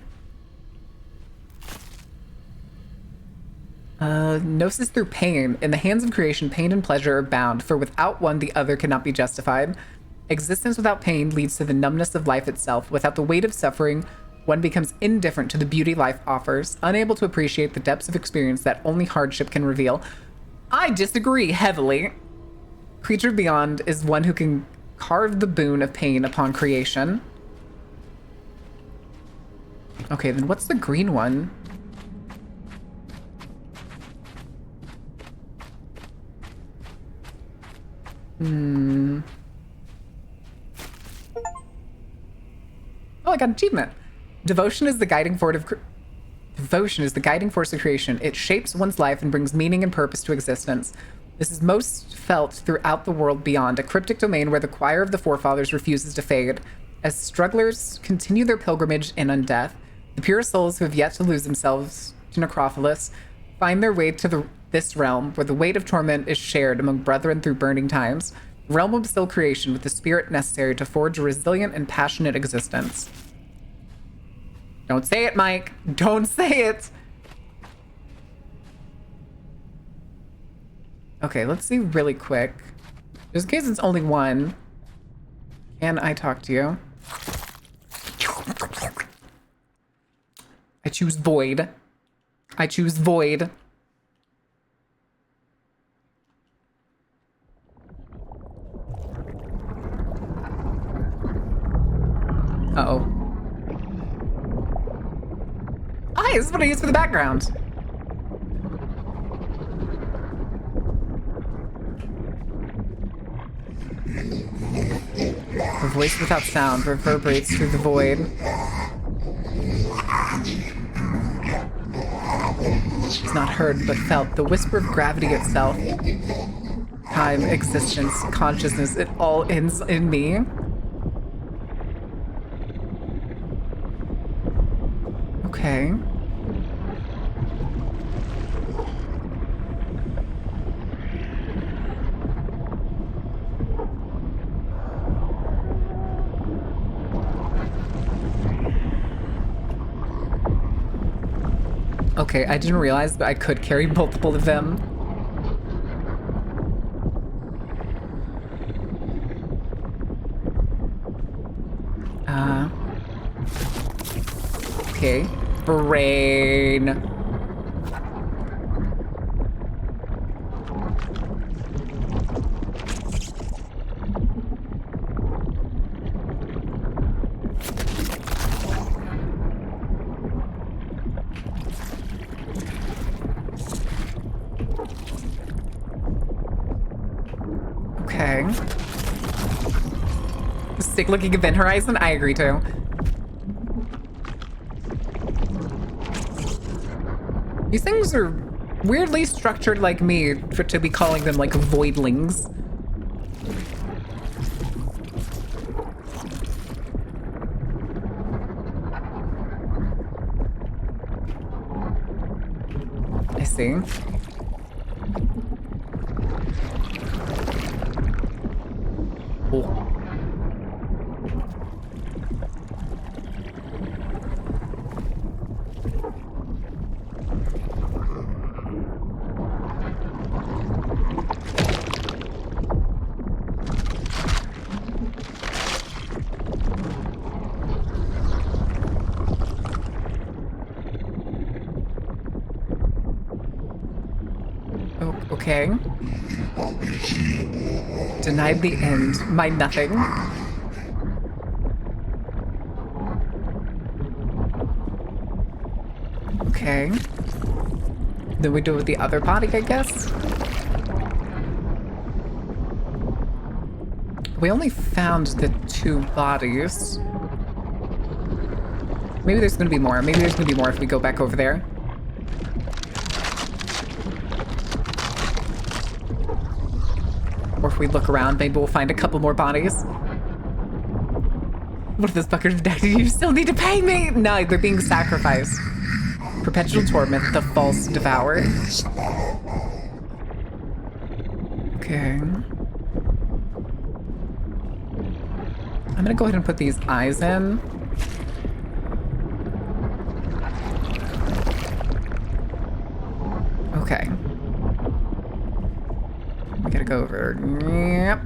Gnosis through pain. In the hands of creation, pain and pleasure are bound, for without one, the other cannot be justified. Existence without pain leads to the numbness of life itself. Without the weight of suffering, one becomes indifferent to the beauty life offers, unable to appreciate the depths of experience that only hardship can reveal. I disagree heavily. Creature Beyond is one who can carve the boon of pain upon creation. Okay, then what's the green one? Oh, I got an achievement. Devotion is the guiding force of creation. It shapes one's life and brings meaning and purpose to existence. This is most felt throughout the world beyond, a cryptic domain where the choir of the forefathers refuses to fade. As strugglers continue their pilgrimage in undeath, the pure souls who have yet to lose themselves to Necropolis find their way to this realm where the weight of torment is shared among brethren through burning times. The realm of still creation with the spirit necessary to forge a resilient and passionate existence. Don't say it, Mike. Don't say it. Okay, let's see really quick. Just in case it's only one. Can I talk to you? I choose Void. I choose Void. Uh-oh. Hi, this is what I use for the background. Her voice without sound reverberates through the void. It's not heard, but felt. The whisper of gravity itself. Time, existence, consciousness, it all ends in me. Okay. Okay, I didn't realize that I could carry multiple of them. Okay. Brain. Okay. Sick looking Event Horizon? I agree too. These things are weirdly structured like me to be calling them like voidlings. I see. Oh. Okay. Denied the end. My nothing. Okay. Then we do it with the other body, I guess? We only found the 2 bodies. Maybe there's gonna be more. Maybe there's gonna be more if we go back over there. Or if we look around, maybe we'll find a couple more bodies. What if this fucker's dead? You still need to pay me! No, they're being sacrificed. Perpetual torment, the false devoured. Okay. I'm gonna go ahead and put these eyes in. Okay. We gotta go over. Yep.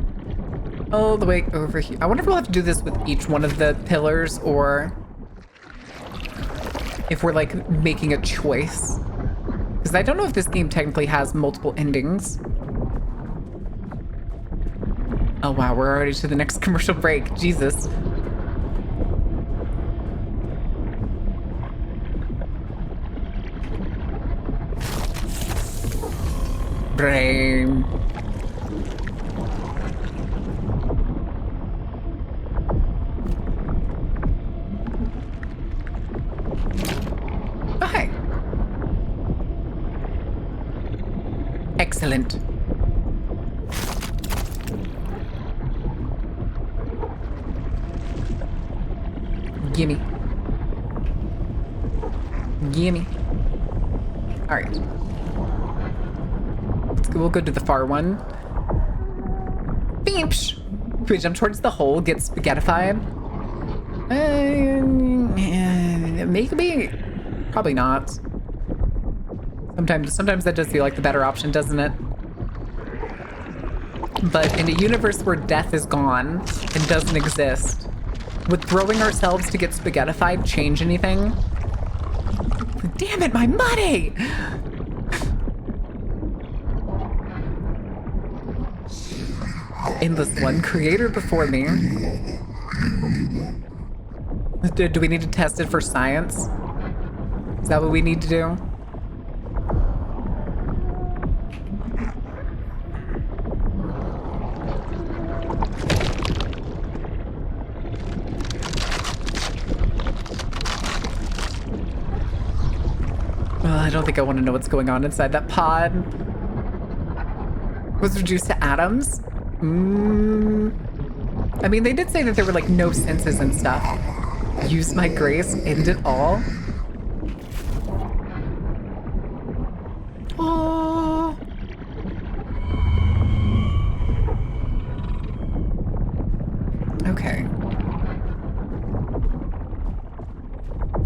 All the way over here. I wonder if we'll have to do this with each one of the pillars or if we're like making a choice. Because I don't know if this game technically has multiple endings. Oh wow, we're already to the next commercial break. Jesus. Brain. Okay. Excellent. Gimme. Gimme. All right. We'll go to the far one. Beepsh! Can we jump towards the hole, get spaghettified? Maybe. Probably not. Sometimes that does feel like the better option, doesn't it? But in a universe where death is gone and doesn't exist, would throwing ourselves to get spaghettified change anything? Damn it, my money! Endless one, creator before me. Do we need to test it for science? Is that what we need to do? Well, I don't think I want to know what's going on inside that pod. Was reduced to atoms? I mean, they did say that there were like no senses and stuff. Use my grace, end it all. Okay.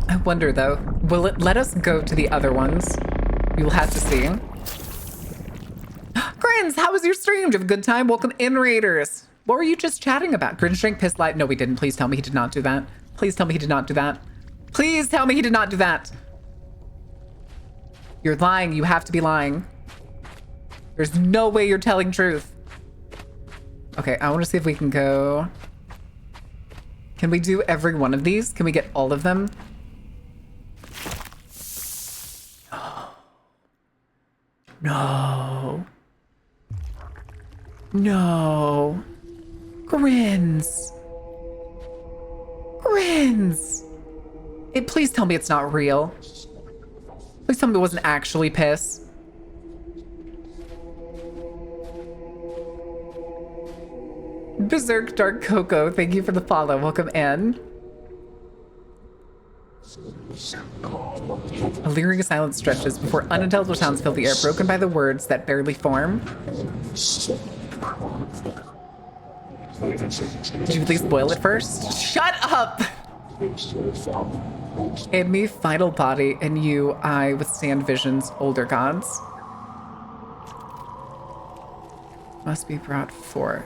I wonder though, will it let us go to the other ones? We will have to see. Grins, how was your stream? Did you have a good time? Welcome in, Raiders. What were you just chatting about? Grinch drank piss light? No, we didn't. Please tell me he did not do that. Please tell me he did not do that. Please tell me he did not do that. You're lying. You have to be lying. There's no way you're telling truth. Okay, I want to see if we can go. Can we do every one of these? Can we get all of them? No. No. Grins. Grins. Hey, please tell me it's not real. Please tell me it wasn't actually piss. Berserk Dark Coco, thank you for the follow. Welcome in. A leering silence stretches before unintelligible sounds fill the air, broken by the words that barely form. Did you at least boil it first? Shut up! In me, final body, and you, I withstand visions, older gods. Must be brought forth.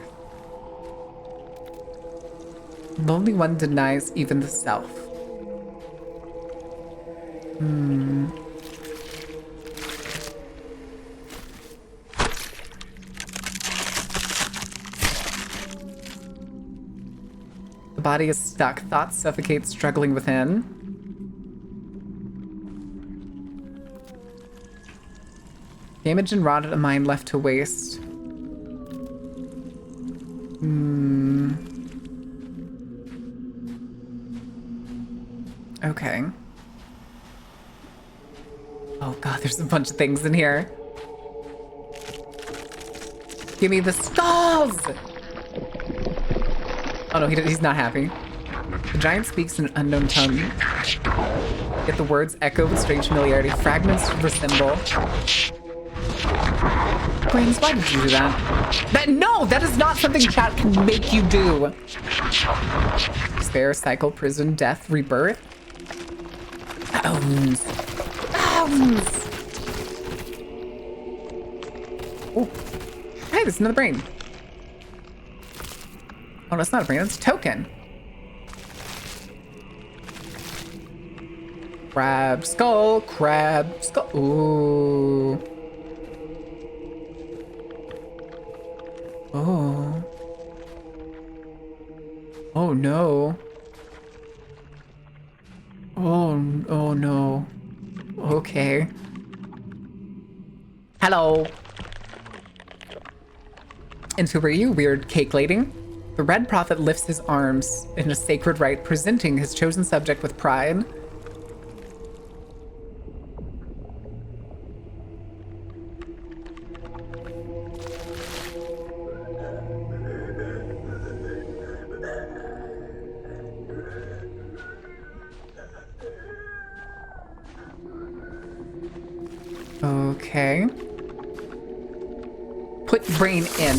Lonely one denies even the self. The body is stuck. Thoughts suffocate, struggling within. Damaged and rotted, a mind left to waste. Okay. Oh god, there's a bunch of things in here. Give me the skulls! Oh no, he's not happy. The giant speaks in an unknown tongue. Yet the words echo with strange familiarity. Fragments resemble. Brains, why did you do that? No, that is not something chat can make you do. Despair, cycle, prison, death, rebirth. Bounds. Oh, hey, there's another brain. Oh, that's not a brain, that's a token. Crab skull, crab skull. Ooh. Oh. Oh no. Oh no. Okay. Hello. And who are you, weird cake lady? The Red Prophet lifts his arms in a sacred rite, presenting his chosen subject with pride. Okay. Put brain in.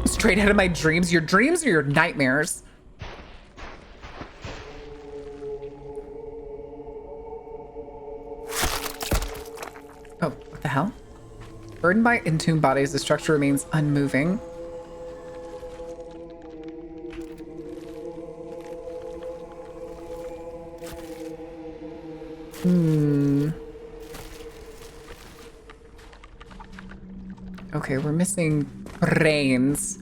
Straight out of my dreams. Your dreams or your nightmares? Oh, what the hell? Burdened by entombed bodies, the structure remains unmoving. Okay, we're missing brains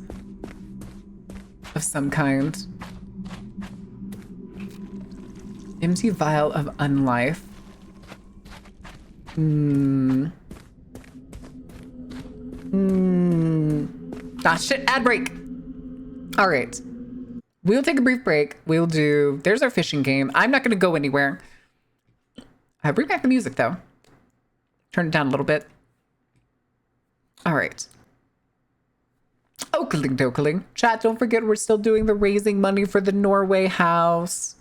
of some kind. Empty vial of unlife. Ah, shit, ad break. All right. We'll take a brief break. We'll do, there's our fishing game. I'm not going to go anywhere. I bring back the music though. Turn it down a little bit. All right. Oakling dokeling. Chat, don't forget we're still doing the raising money for the Norway house.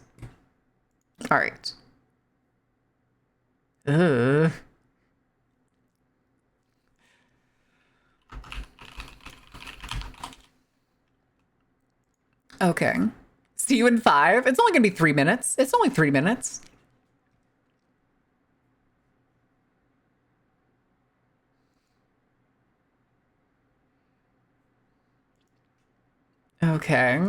All right. Okay. See you in 5. It's only gonna be 3 minutes. It's only 3 minutes. Okay.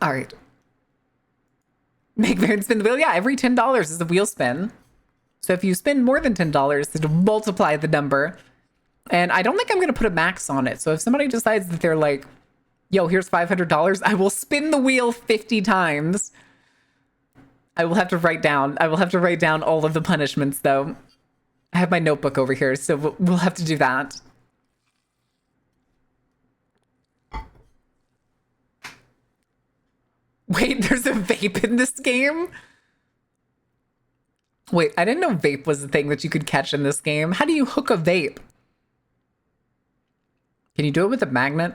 All right. Make Baron spin the wheel. Yeah, every $10 is a wheel spin. So if you spend more than $10, it'll multiply the number. And I don't think I'm going to put a max on it. So if somebody decides that they're like, yo, here's $500, I will spin the wheel 50 times. I will have to write down all of the punishments, though. I have my notebook over here, so we'll have to do that. Wait, there's a vape in this game? Wait, I didn't know vape was a thing that you could catch in this game. How do you hook a vape? Can you do it with a magnet?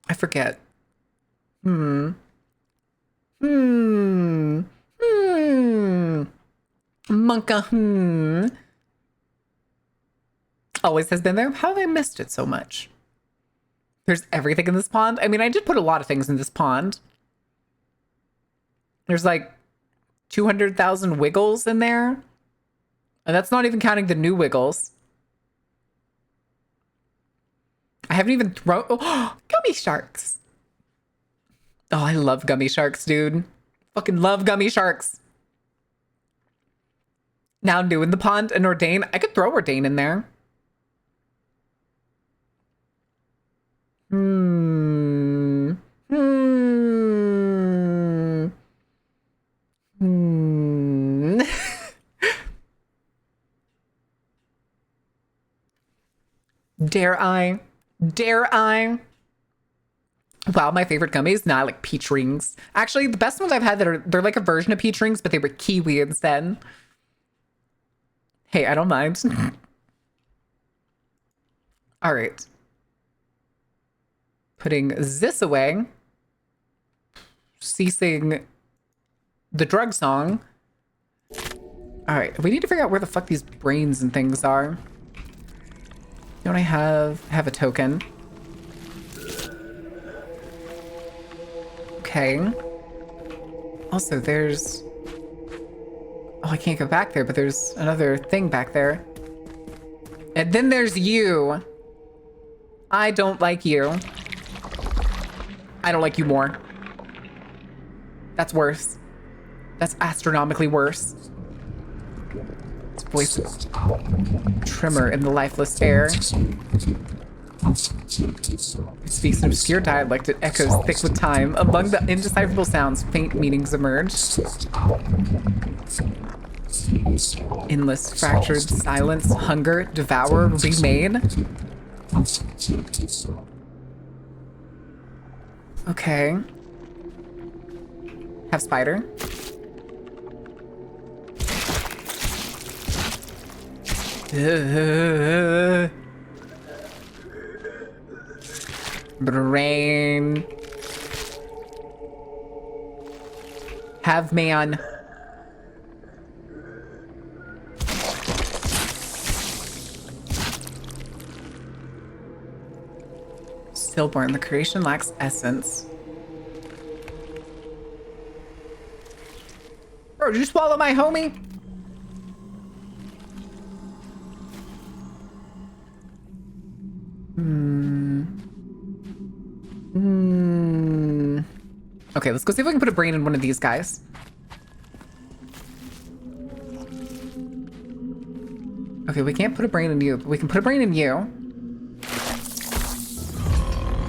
I forget. Monka, Always has been there. How have I missed it so much? There's everything in this pond. I mean, I did put a lot of things in this pond. There's like 200,000 wiggles in there. And that's not even counting the new wiggles. I haven't even thrown... Oh, gummy sharks. Oh, I love gummy sharks, dude. Fucking love gummy sharks. Now new in the pond, an Ordain. I could throw Ordain in there. Dare I? Dare I? Wow, my favorite gummies? Nah, I like peach rings. Actually, the best ones I've had they're like a version of peach rings, but they were kiwi instead. Hey, I don't mind. All right. Putting this away. Ceasing the drug song. All right, we need to figure out where the fuck these brains and things are. Don't I have a token? Okay. Also, there's... Oh, I can't go back there, but there's another thing back there. And then there's you. I don't like you. I don't like you more. That's worse. That's astronomically worse. This voice tremor in the lifeless air. It speaks an obscure dialect. It echoes thick with time. Among the indecipherable sounds, faint meanings emerge. Endless, fractured, silence, hunger, devour, remade. Okay. Have spider. Brain. Have man. Stillborn. The creation lacks essence. Bro, did you swallow my homie? Okay, let's go see if we can put a brain in one of these guys. Okay, we can't put a brain in you, but we can put a brain in you.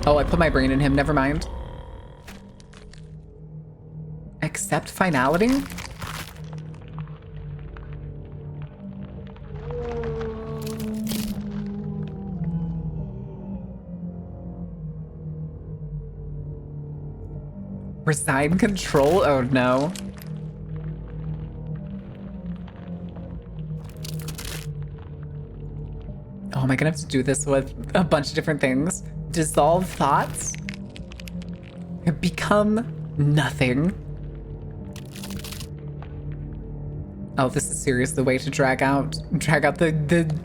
Oh, I put my brain in him. Never mind. Accept finality? Resign control? Oh no. Oh, am I gonna have to do this with a bunch of different things? Dissolve thoughts? Become nothing. Oh, this is serious. The way to drag out the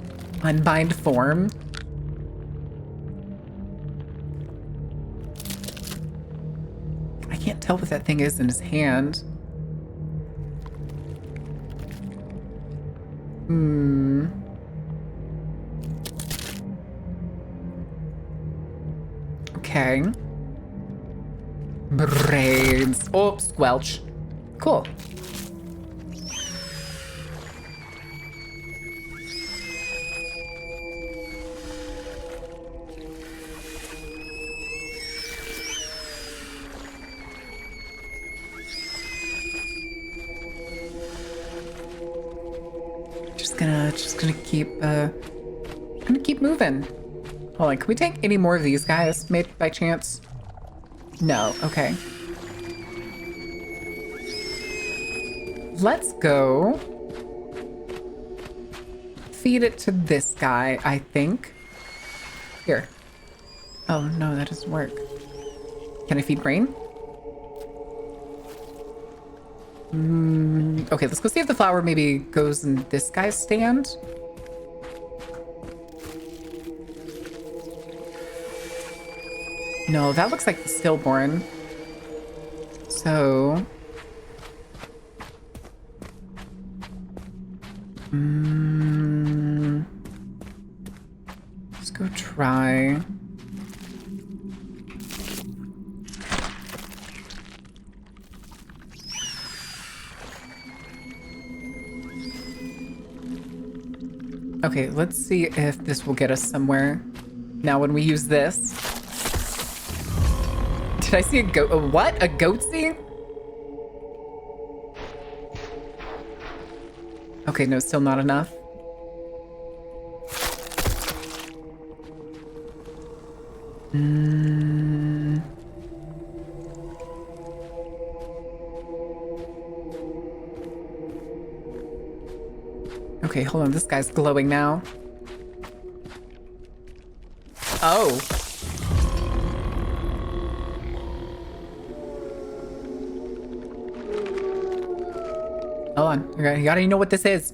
unbind form. I can't tell what that thing is in his hand. Okay. Brains. Oh, squelch. Cool. Just gonna keep moving. Hold on, can we take any more of these guys, maybe by chance? No, okay. Let's go feed it to this guy, I think. Here. Oh no, that doesn't work. Can I feed brain? Okay, let's go see if the flower maybe goes in this guy's stand. No, that looks like the stillborn. So... let's go try... Okay, let's see if this will get us somewhere. Now when we use this... Did I see a goat? A what? A goatsy? Okay, no, still not enough. Okay, hold on. This guy's glowing now. Oh. Hold on. Okay, you gotta know what this is.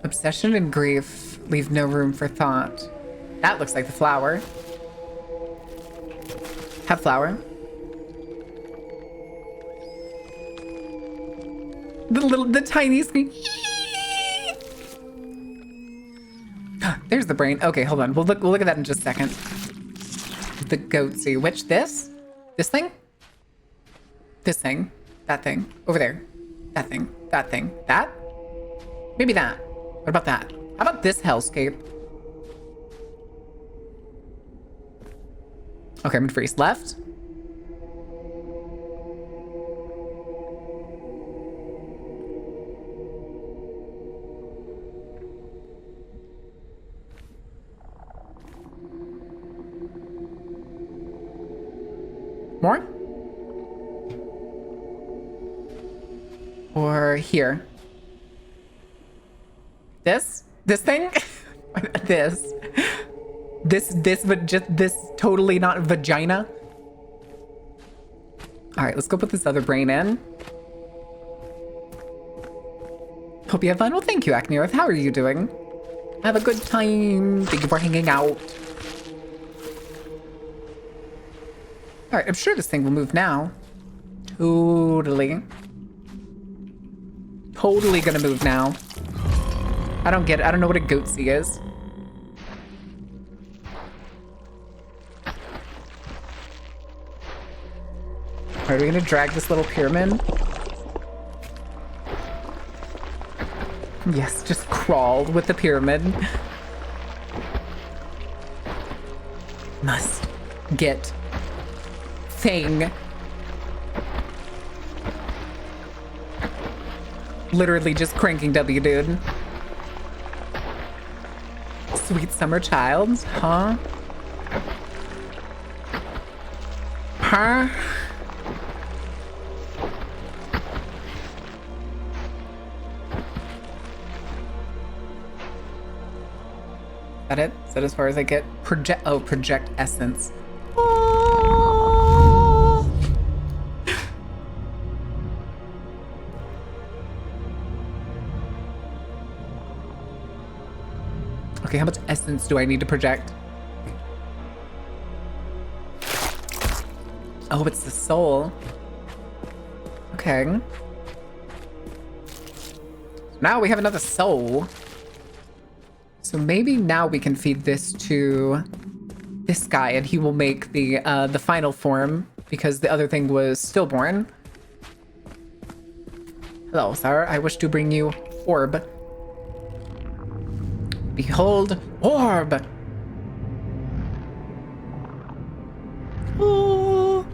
Obsession and grief leave no room for thought. That looks like the flower. Have flower. The tiny screen. There's the brain. Okay, hold on. We'll look at that in just a second. The goatsy. Which this? This thing? This thing. That thing. Over there. That thing. That thing. That? Maybe that. What about that? How about this hellscape? Okay, I'm gonna freeze. Left. More? Or here. This? This thing? This. But just this totally not vagina. All right, let's go put this other brain in. Hope you have fun. Well, thank you, Acne Earth. How are you doing? Have a good time. Thank you for hanging out. All right, I'm sure this thing will move now. Totally. Totally gonna move now. I don't get it. I don't know what a goatsy is. Are we gonna drag this little pyramid? Yes, just crawl with the pyramid. Must get thing. Literally just cranking W, dude. Sweet summer child, huh? Huh? that it? Is that as far as I get? Project essence. Okay, how much essence do I need to project? Oh, it's the soul. Okay. Now we have another soul. So maybe now we can feed this to this guy and he will make the final form because the other thing was stillborn. Hello, sir. I wish to bring you orb. Behold, orb! Ooh.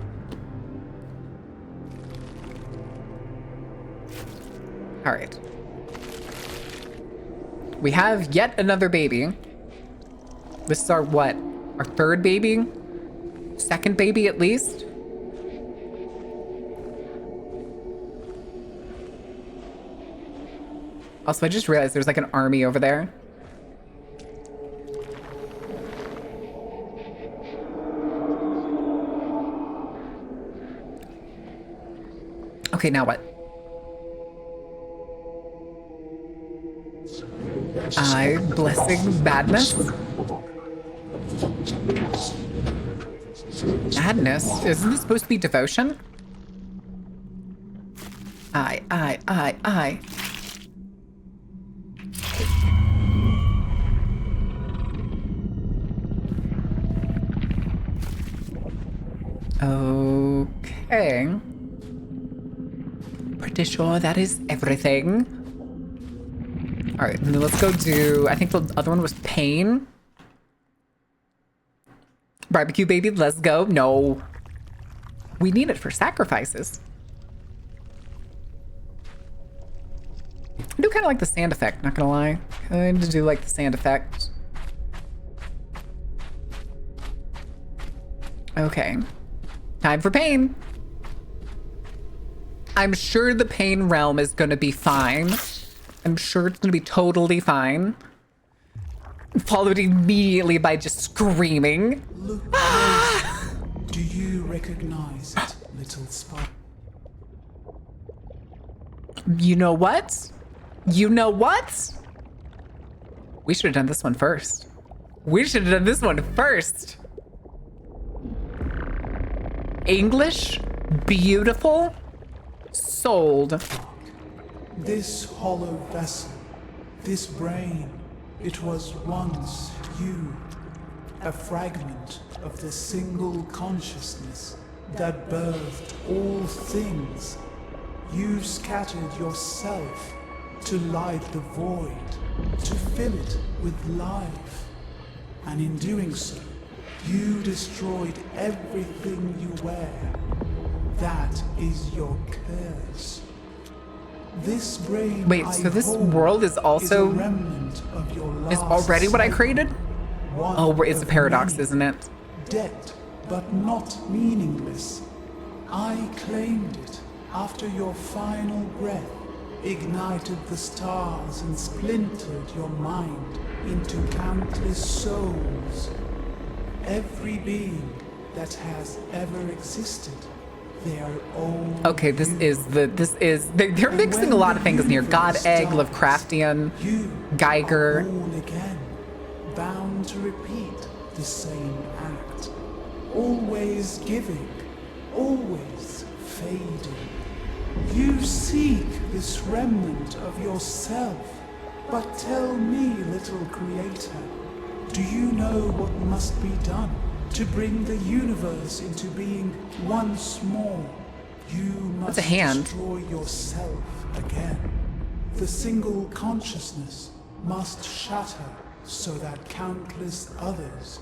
All right. We have yet another baby. This is our what? Our third baby? Second baby at least? Also, I just realized there's like an army over there. Okay, now what? I blessing badness? Madness? Isn't this supposed to be devotion? I. Okay. Pretty sure that is everything. All right, then let's go do, I think the other one was pain. Barbecue baby, let's go. No. We need it for sacrifices. I do kind of like the sand effect, not gonna lie. Kind of do like the sand effect. Okay. Time for pain. I'm sure the pain realm is gonna be fine. I'm sure it's gonna be totally fine. Followed immediately by just screaming. Look, do you recognize it, little spot? You know what? You know what? We should have done this one first. We should have done this one first. English, beautiful, sold. This hollow vessel, this brain, it was once you, a fragment of the single consciousness that birthed all things. You scattered yourself to light the void, to fill it with life. And in doing so, you destroyed everything you wear. That is your curse. This brain. Wait, so this world is also is already what I created? Oh, it's a paradox, isn't it? Dead, but not meaningless. I claimed it after your final breath ignited the stars and splintered your mind into countless souls. Every being that has ever existed. They are all okay, they're mixing a lot of things in here. God, egg, Lovecraftian, Geiger. Born again, bound to repeat the same act. Always giving, always fading. You seek this remnant of yourself, but tell me, little creator, do you know what must be done to bring the universe into being once more? You must destroy yourself again. The single consciousness must shatter so that countless others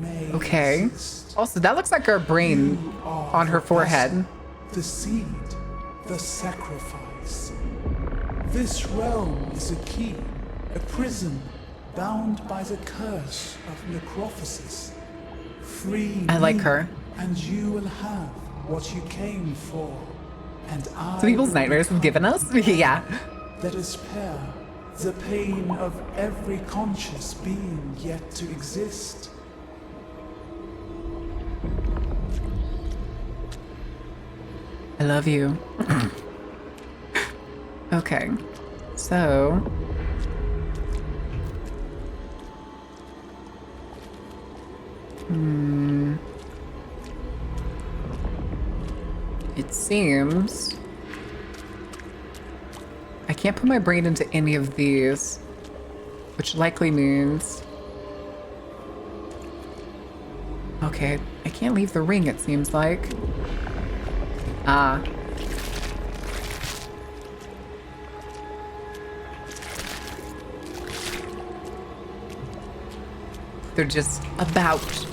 may exist. Also, that looks like her brain on her forehead. The seed, the sacrifice. This realm is a key, a prison bound by the curse of necrophysis. Free I like her. And you will have what you came for. And I Some people's nightmares have given us? Yeah. Let us pair the pain of every conscious being yet to exist. I love you. Okay, so... It seems... I can't put my brain into any of these, which likely means... Okay, I can't leave the ring, it seems like. Ah. They're just about.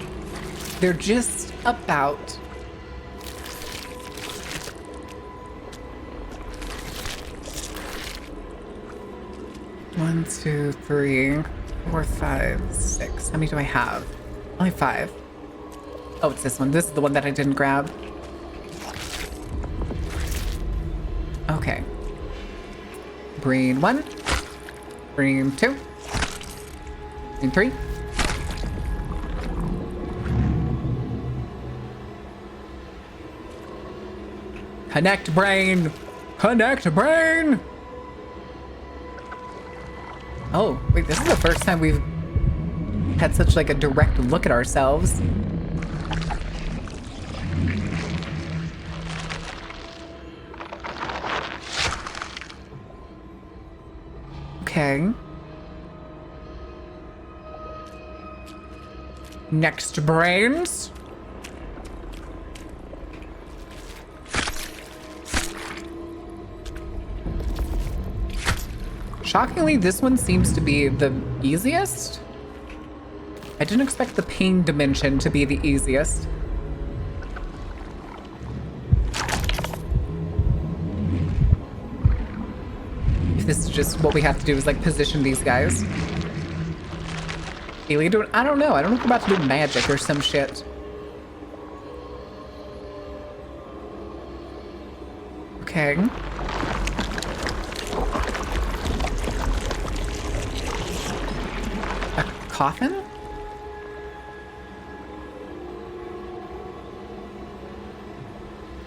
They're just about. One, two, three, 4, 5, 6. How many do I have? Only 5. Oh, it's this one. This is the one that I didn't grab. Okay. Brain 1. Brain 2. Brain 3. Connect brain! Connect brain! Oh, wait, this is the first time we've had such like a direct look at ourselves. Okay. Next brains. Shockingly, this one seems to be the easiest. I didn't expect the pain dimension to be the easiest. If this is just what we have to do is like position these guys. I don't know. I don't know if we're about to do magic or some shit. Okay. A coffin?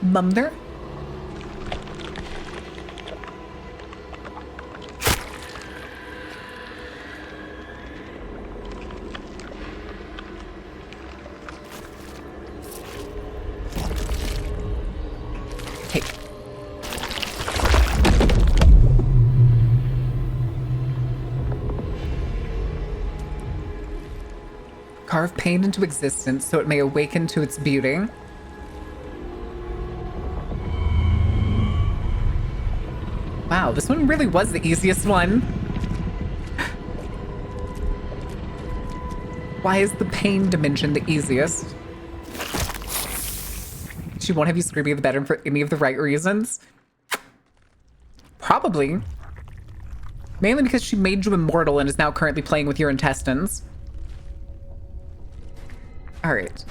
Mumder? Hey. Carve pain into existence so it may awaken to its beauty. Wow, this one really was the easiest one. Why is the pain dimension the easiest? She won't have you screaming in the bedroom for any of the right reasons. Probably. Mainly because she made you immortal and is now currently playing with your intestines. Alright.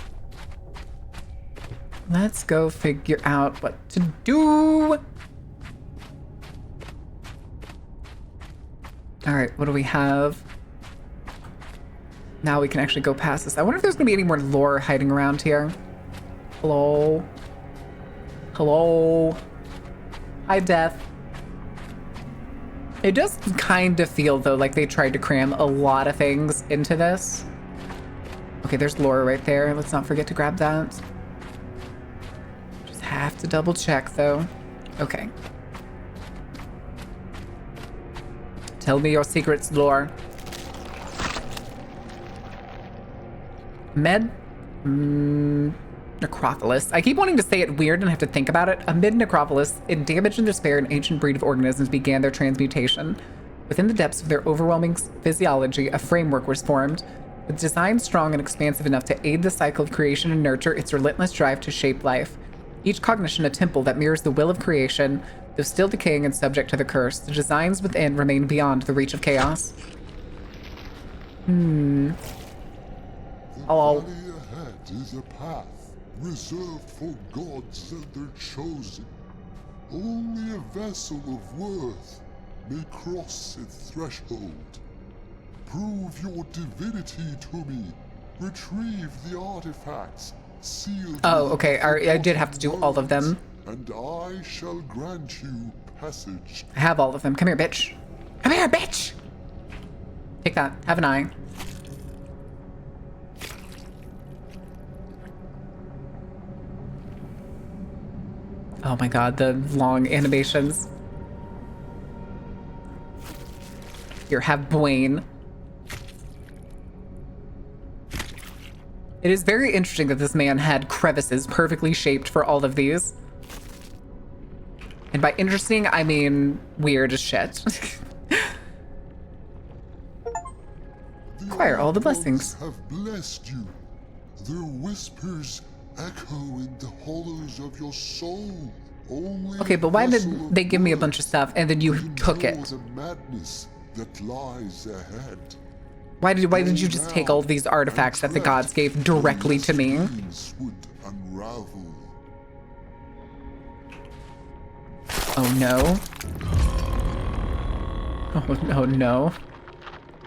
Let's go figure out what to do. Alright, what do we have? Now we can actually go past this. I wonder if there's gonna be any more lore hiding around here. Hello? Hello? Hi, Death. It does kind of feel, though, like they tried to cram a lot of things into this. Okay, there's lore right there. Let's not forget to grab that. Just have to double check, though. Okay. Tell me your secrets, lore. Necrophilus. I keep wanting to say it weird and have to think about it. Amid Necrophilus, in damage and despair, an ancient breed of organisms began their transmutation. Within the depths of their overwhelming physiology, a framework was formed. With design strong and expansive enough to aid the cycle of creation and nurture its relentless drive to shape life. Each cognition a temple that mirrors the will of creation, though still decaying and subject to the curse. The designs within remain beyond the reach of chaos. The valley ahead is a path reserved for gods and their chosen. Only a vessel of worth may cross its threshold. Prove your divinity to me. Retrieve the artifacts sealed. Oh, okay. I did have to do all of them. And I shall grant you passage. I have all of them. Come here, bitch. Come here, bitch! Take that. Have an eye. Oh my god, the long animations. Here, have Bwain. It is very interesting that this man had crevices perfectly shaped for all of these. And by interesting, I mean weird as shit. Acquire all the blessings. Have blessed you. Their whispers echo in the hollows of your soul. Only okay, but why did they give me a bunch of stuff and then you took it? The madness that lies ahead. Why did you just take all of these artifacts that the gods gave directly to me? Would unravel. Oh no. Oh no.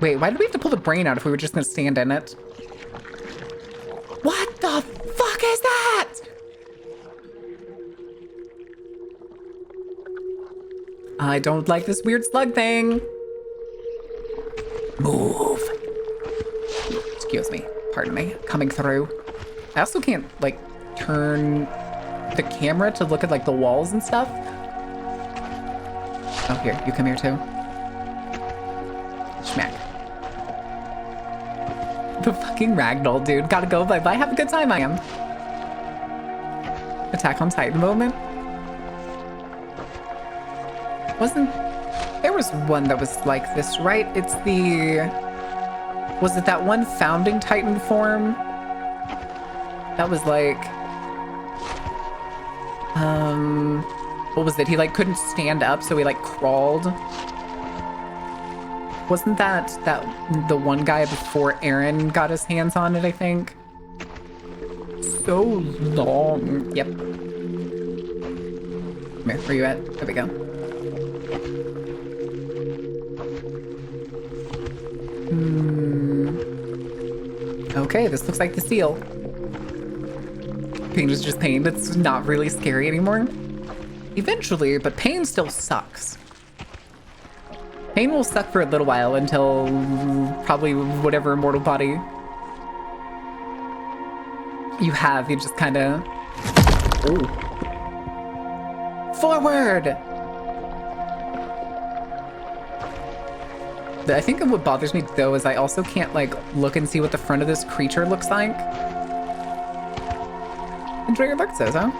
Wait, why did we have to pull the brain out if we were just gonna stand in it? What the fuck is that? I don't like this weird slug thing. Move. Excuse me. Pardon me. Coming through. I also can't, like, turn the camera to look at, like, the walls and stuff. Oh, here. You come here, too. Schmack. The fucking ragdoll, dude. Gotta go. Bye-bye. Have a good time, I am. Attack on Titan moment. There was one that was like this, right? It's was it that one founding Titan form? That was like, what was it? He like couldn't stand up, so he like crawled. Wasn't that the one guy before Eren got his hands on it, I think? So long. Yep. Come here, where you at? There we go. Okay, this looks like the seal. Pain is just pain. It's not really scary anymore. Eventually, but pain still sucks. Pain will suck for a little while until probably whatever immortal body you have, you just kind of... Forward! I think what bothers me though is I also can't like look and see what the front of this creature looks like. Enjoy your luck, Zozo.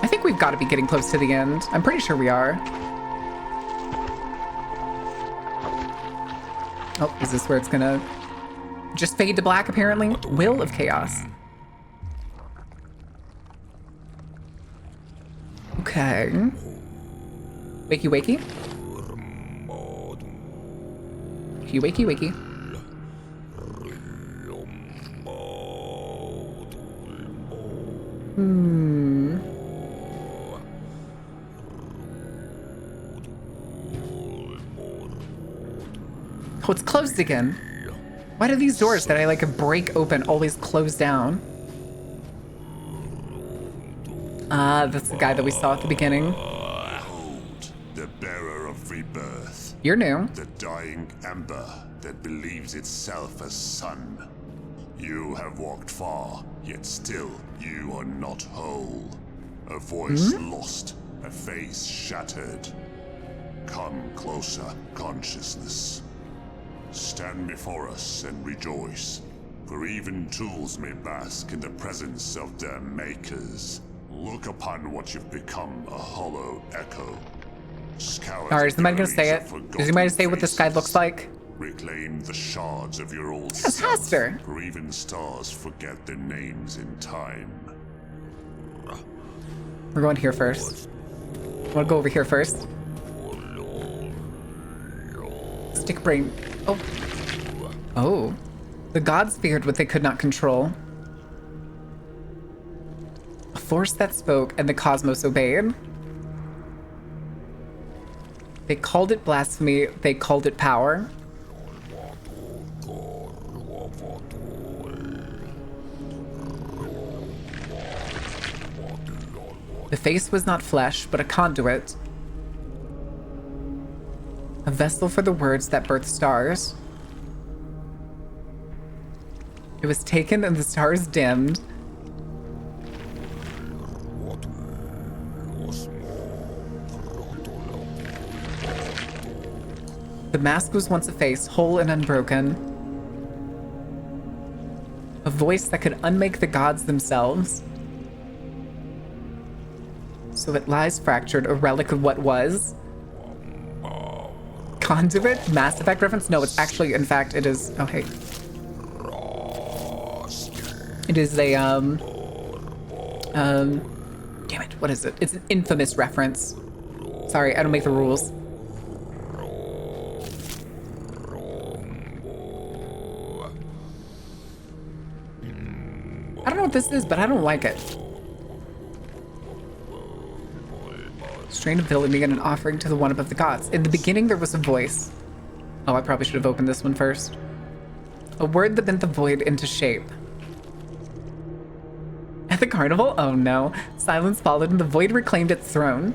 I think we've got to be getting close to the end. I'm pretty sure we are. Oh, is this where it's gonna just fade to black apparently? Will of Chaos. Okay. Wakey wakey. Wakey wakey. Oh, it's closed again. Why do these doors that I like break open always close down? Ah, that's the guy that we saw at the beginning. The bearer of rebirth. You're new. The dying ember that believes itself a sun. You have walked far, yet still you are not whole. A voice lost, a face shattered. Come closer, consciousness. Stand before us and rejoice, for even tools may bask in the presence of their makers. Look upon what you've become, a hollow echo. Alright, is somebody gonna say it? Is anybody say what this guy looks like? Reclaim the shards of your old Yes, self, Haster. for even stars forget their names in time. We're going here first. I wanna go over here first. Stick brain. Oh. Oh. The gods feared what they could not control. A force that spoke and the cosmos obeyed. They called it blasphemy. They called it power. The face was not flesh, but a conduit. A vessel for the words that birth stars. It was taken and the stars dimmed. The mask was once a face, whole and unbroken. A voice that could unmake the gods themselves. So it lies fractured, a relic of what was. Conduit? Mass Effect reference? No, it's actually, in fact, it is. Oh, hey. It is a, damn it, what is it? It's an Infamous reference. Sorry, I don't make the rules. I don't know what this is, but I don't like it. Strain of villainy and an offering to the one above the gods. In the beginning, there was a voice. Oh, I probably should have opened this one first. A word that bent the void into shape. At the carnival? Oh no. Silence followed and the void reclaimed its throne.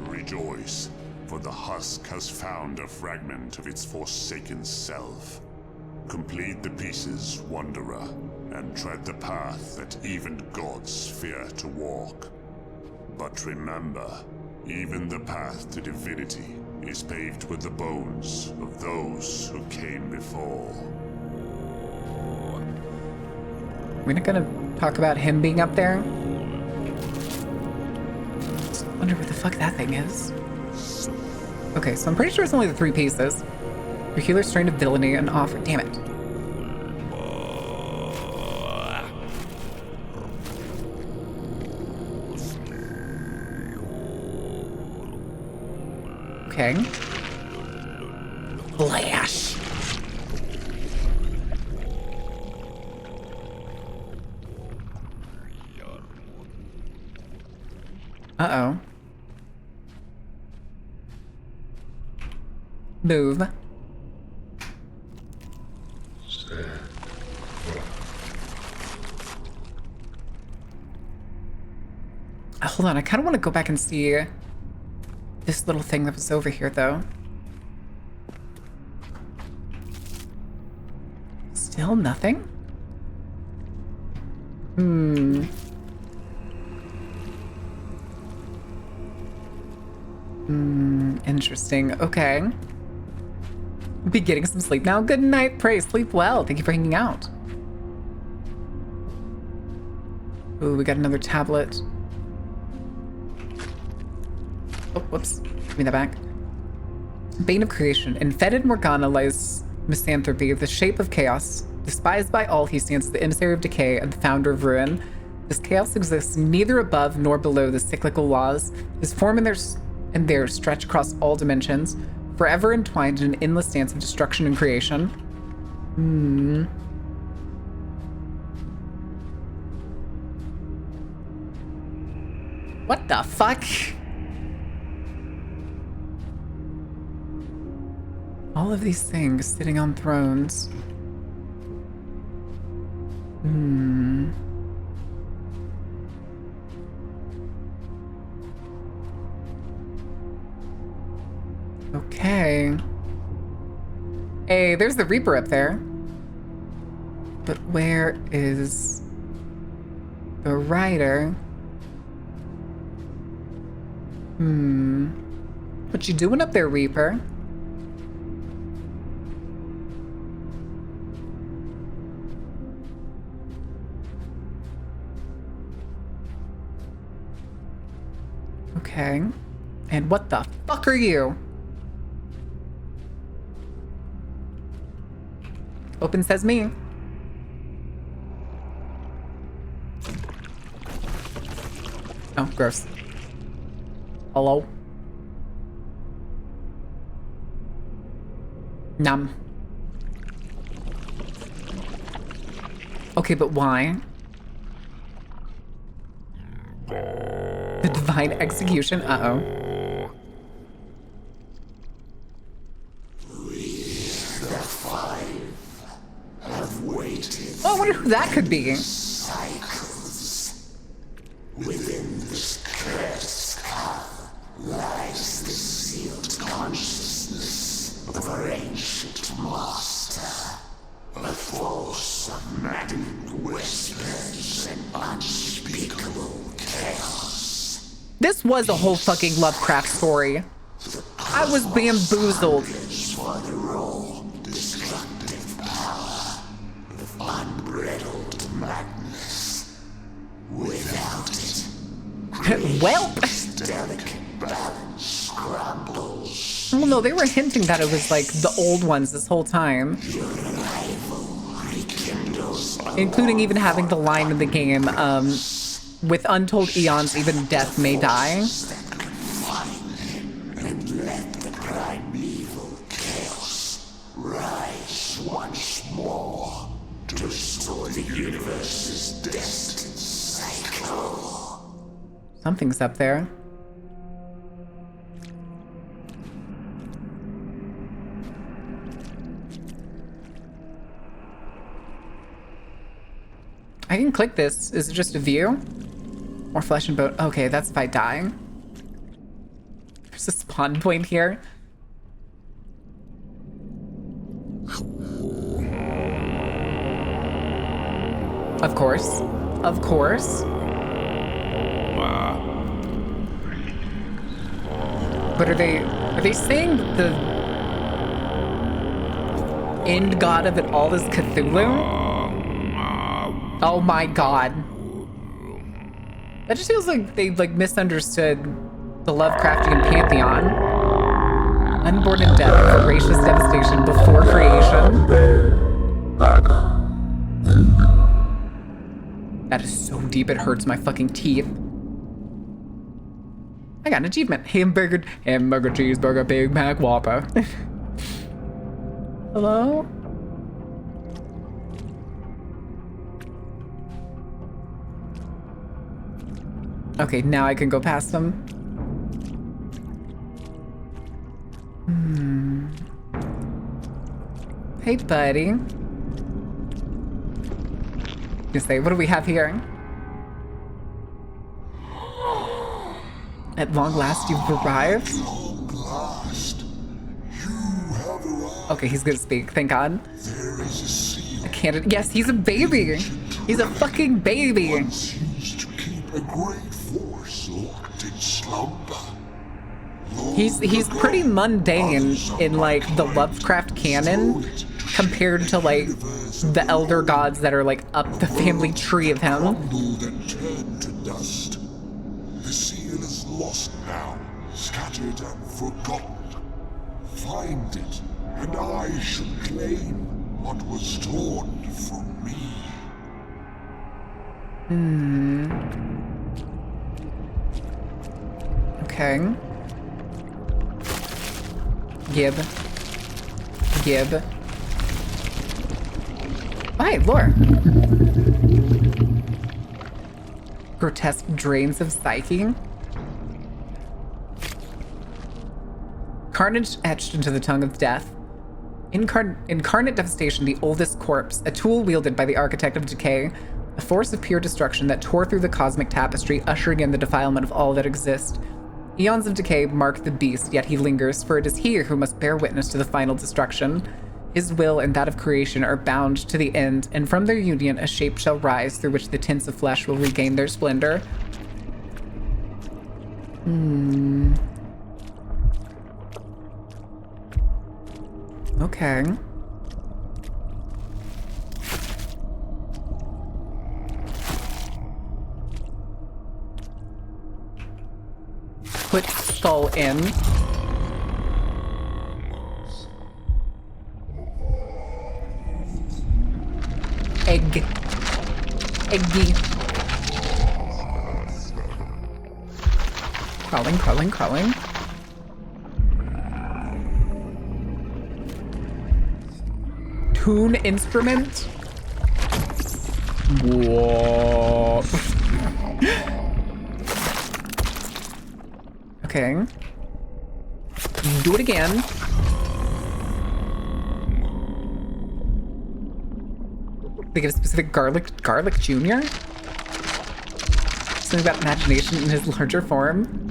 Rejoice, for the husk has found a fragment of its forsaken self. Complete the pieces, Wanderer, and tread the path that even gods fear to walk. But remember, even the path to divinity is paved with the bones of those who came before. We're not gonna talk about him being up there? Just wonder where the fuck that thing is. Okay, so I'm pretty sure it's only the 3 pieces. Your healer, strain of villainy, and offer. Damn it. Okay. Flash. Uh-oh. Move. Hold on, I kind of want to go back and see this little thing that was over here, though. Still nothing? Interesting. Okay. Be getting some sleep now. Good night, pray. Sleep well. Thank you for hanging out. Ooh, we got another tablet. Oh, whoops. Give me that back. Bane of creation. In fetid Morgana lies misanthropy, the shape of chaos. Despised by all, he stands as the emissary of decay and the founder of ruin. This chaos exists neither above nor below the cyclical laws. His form and there stretch across all dimensions, forever entwined in an endless dance of destruction and creation. What the fuck? All of these things sitting on thrones. Okay. Hey, there's the Reaper up there. But where is the rider? What you doing up there, Reaper? Okay. And what the fuck are you? Open says me. Oh, gross. Hello? Numb. Okay, but why? The divine execution. Uh-oh. Oh, I wonder who that could be. Cycles. Within this cursed skull lies the sealed consciousness of our ancient master. A force of maddening whispers and unspeakable chaos. This was a whole fucking Lovecraft story. I was bamboozled. For the raw, destructive power of unbridled madness. Without it, Welp. delicate balance crumbles. Well, no, they were hinting that it was like the old ones this whole time. Including even having the line in the game, with untold eons, even death may die. And let the primeval chaos rise once more to restore the universe's destined cycle. Something's up there. I can click this. Is it just a view? More flesh and bone. Okay, that's if I die. There's a spawn point here. Of course. Of course. But are they saying the end god of it all is Cthulhu? Oh my god. That just feels like they misunderstood the Lovecraftian pantheon. Unborn in death, voracious devastation before creation. That is so deep it hurts my fucking teeth. I got an achievement. Hamburger, cheeseburger, Big Mac, Whopper. Hello? Okay, now I can go past them. Hey, buddy. You say, what do we have here? At long last, you've arrived? Okay, he's gonna speak, thank God. I can't. Yes, he's a baby. He's a fucking baby. Used to keep a great force locked in slumber. He's pretty mundane in like the Lovecraft canon compared to like the elder gods that are like up the family tree of him. Crumbled and turned to dust. The seal is lost now, scattered and forgotten. Find it, and I shall claim what was torn from me. Okay. Gib. Hi, Lore. Grotesque drains of psyche. Carnage etched into the tongue of death. Incarnate devastation, the oldest corpse, a tool wielded by the architect of decay, a force of pure destruction that tore through the cosmic tapestry, ushering in the defilement of all that exists. Eons of decay mark the beast, yet he lingers, for it is he who must bear witness to the final destruction. His will and that of creation are bound to the end, and from their union a shape shall rise through which the tints of flesh will regain their splendor. Okay. Put skull in. Egg. Eggy. Crawling. Tune instrument. Whoa. Okay. Do it again. They get a specific garlic junior? Something about imagination in his larger form.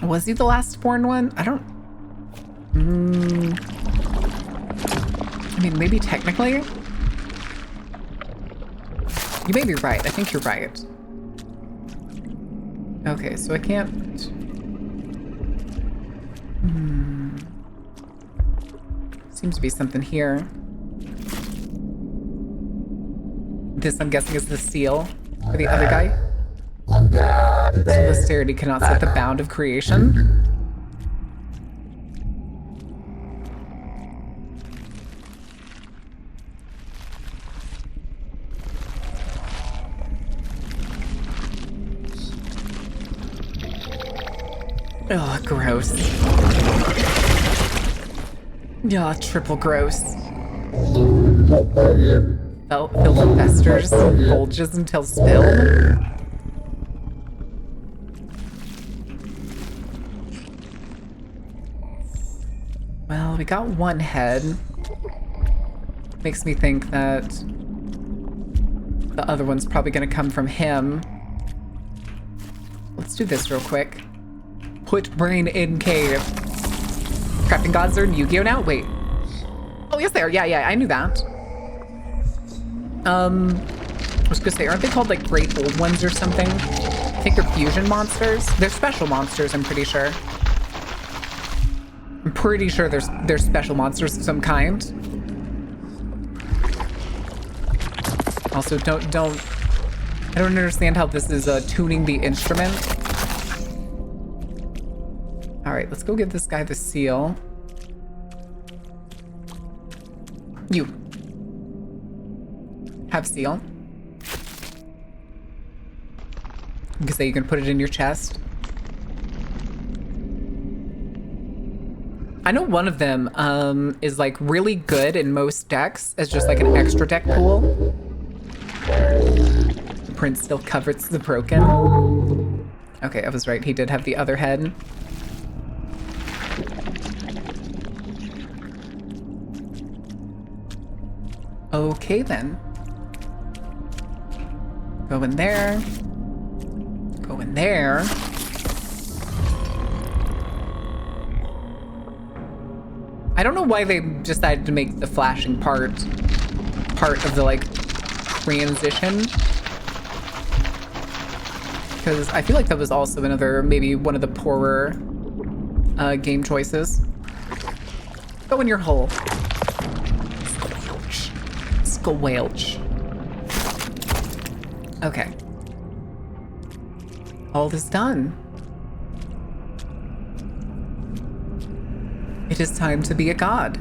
Was he the last born one? I don't... I mean, maybe technically? You may be right. I think you're right. Okay, so I can't... Seems to be something here. This, I'm guessing, is the seal for the other guy. Posterity cannot set the bound of creation. Oh, gross. Yeah, triple gross. Filth festers, bulges until spilled. Well, we got one head. Makes me think that the other one's probably gonna come from him. Let's do this real quick. Put brain in cave. Crafting gods are in Yu-Gi-Oh now? Wait. Oh, yes they are. Yeah, I knew that. I was gonna say, aren't they called like Great Old Ones or something? I think they're fusion monsters. They're special monsters, I'm pretty sure. I'm pretty sure they're special monsters of some kind. Also, I don't understand how this is tuning the instrument. All right, let's go give this guy the seal. You have seal. You can say you can put it in your chest. I know one of them is like really good in most decks as just like an extra deck pool. The print still covers the broken. Okay, I was right. He did have the other head. Okay then. Go in there. Go in there. I don't know why they decided to make the flashing part of the like transition. Because I feel like that was also another, maybe one of the poorer game choices. Go in your hole. Squelch. Okay. All is done. It is time to be a god.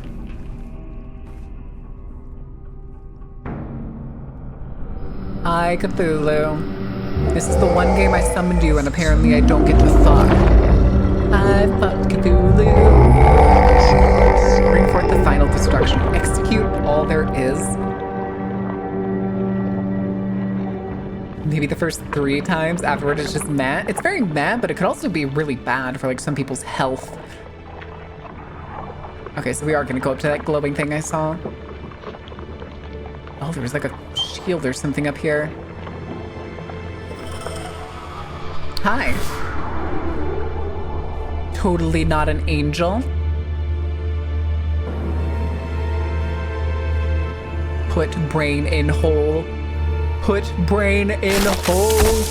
Hi, Cthulhu. This is the one game I summoned you, and apparently I don't get to fuck. I fucked Cthulhu. Bring forth the final destruction. Execute all there is. Maybe the first 3 times, afterward it's just meh. It's very meh, but it could also be really bad for like some people's health. Okay, so we are gonna go up to that glowing thing I saw. Oh, there was like a shield or something up here. Hi. Totally not an angel. Put brain in hole. Put brain in hole.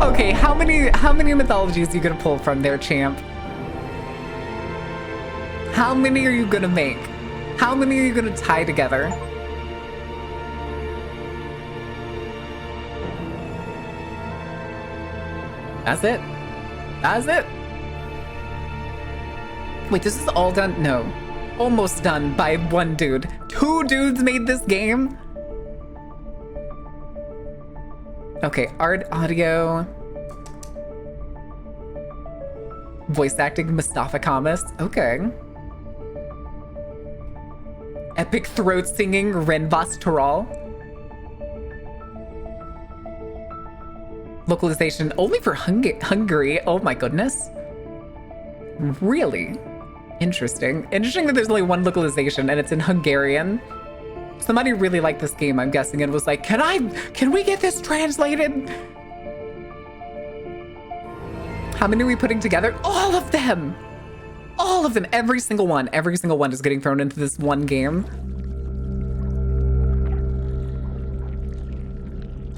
Okay, how many mythologies are you gonna pull from there, champ? How many are you gonna make? How many are you gonna tie together? That's it. That's it. Wait, this is all done? No. Almost done by one dude. 2 dudes made this game? Okay, art, audio. Voice acting, Mustafa Kamas. Okay. Epic throat singing Renvas Toral. Localization only for Hungary. Oh my goodness. Really? Interesting. Interesting that there's only one localization and it's in Hungarian. Somebody really liked this game, I'm guessing, and was like, can we get this translated? How many are we putting together? All of them! All of them, every single one is getting thrown into this one game.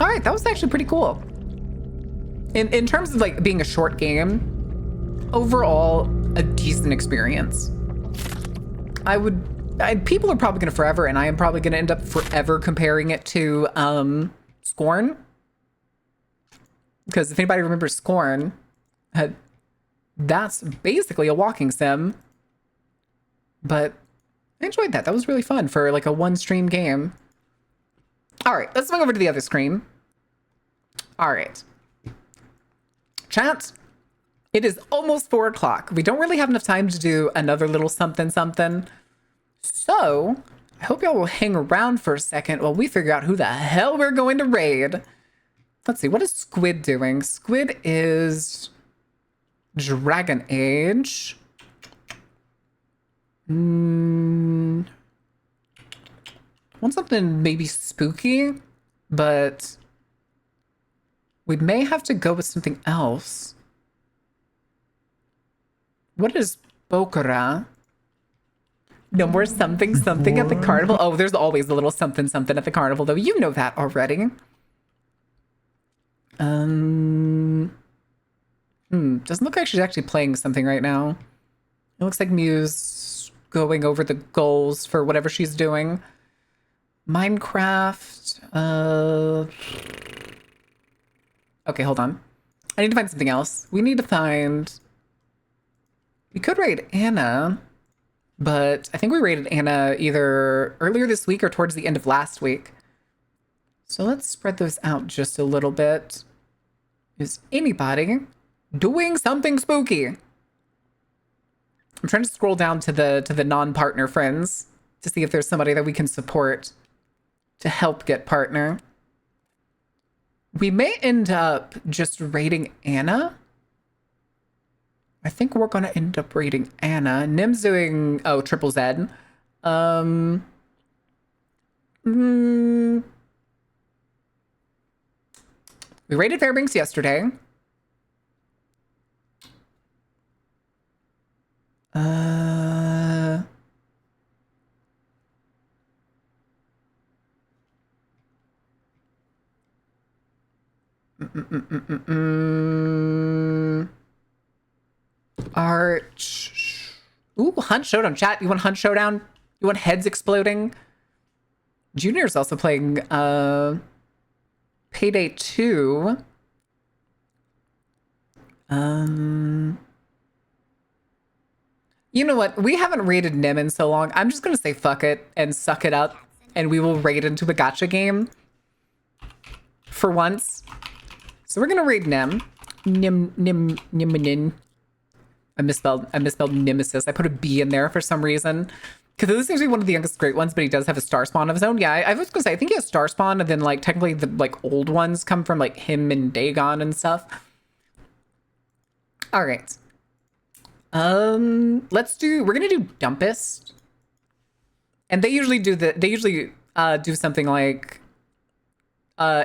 All right, that was actually pretty cool. In terms of like being a short game, overall, a decent experience. People are probably gonna forever, and I am probably gonna end up forever comparing it to Scorn. Because if anybody remembers Scorn, that's basically a walking sim. But I enjoyed that. That was really fun for like a one stream game. All right, let's move over to the other screen. All right. Chat, it is almost 4 o'clock. We don't really have enough time to do another little something. So I hope y'all will hang around for a second while we figure out who the hell we're going to raid. Let's see, what is Squid doing? Squid is Dragon Age. Want something maybe spooky, but we may have to go with something else. What is Bokara? No more something at the carnival. Oh, there's always a little something at the carnival, though. You know that already. Doesn't look like she's actually playing something right now. It looks like Muse going over the goals for whatever she's doing. Minecraft. Okay, hold on. I need to find something else. We could raid Anna, but I think we raided Anna either earlier this week or towards the end of last week. So let's spread those out just a little bit. Is anybody doing something spooky? I'm trying to scroll down to the non-partner friends to see if there's somebody that we can support to help get partner. We may end up just raiding Anna. I think we're gonna end up raiding Anna. Nim's doing Triple Z. We raided Fairbanks yesterday. Arch. Ooh, Hunt Showdown. Chat, you want Hunt Showdown? You want heads exploding? Junior's also playing Payday 2. You know what? We haven't raided Nim in so long. I'm just gonna say fuck it and suck it up, and we will raid into a gacha game for once. So we're gonna raid Nim. Nim. I misspelled Nemesis. I put a B in there for some reason. Because this seems to be one of the youngest great ones, but he does have a star spawn of his own. Yeah, I was gonna say, I think he has star spawn, and then like technically the like old ones come from like him and Dagon and stuff. All right. We're gonna do Dumpist. And they usually do do something like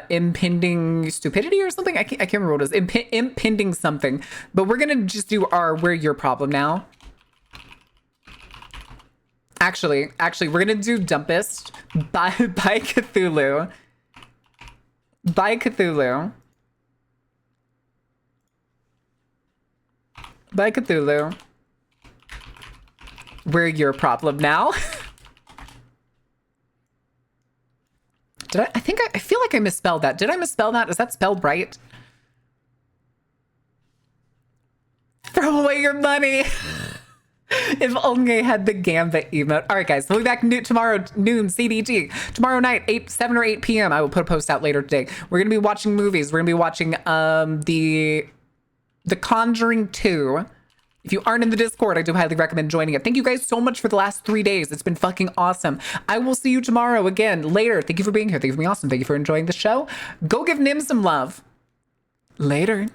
impending stupidity or something. I can't remember what it is. Impending something. But we're gonna just do we're your problem now. Actually, we're gonna do Dumpist by Cthulhu. By Cthulhu. By Cthulhu. We're your problem now. I feel like I misspelled that. Did I misspell that? Is that spelled right? Throw away your money. If only I had the Gambit emote. All right, guys. So we'll be back tomorrow noon CDT. Tomorrow night, 7 or 8 p.m. I will put a post out later today. We're going to be watching movies. We're going to be watching The Conjuring 2. If you aren't in the Discord, I do highly recommend joining it. Thank you guys so much for the last 3 days. It's been fucking awesome. I will see you tomorrow again, later. Thank you for being here. Thank you for being awesome. Thank you for enjoying the show. Go give Nim some love. Later.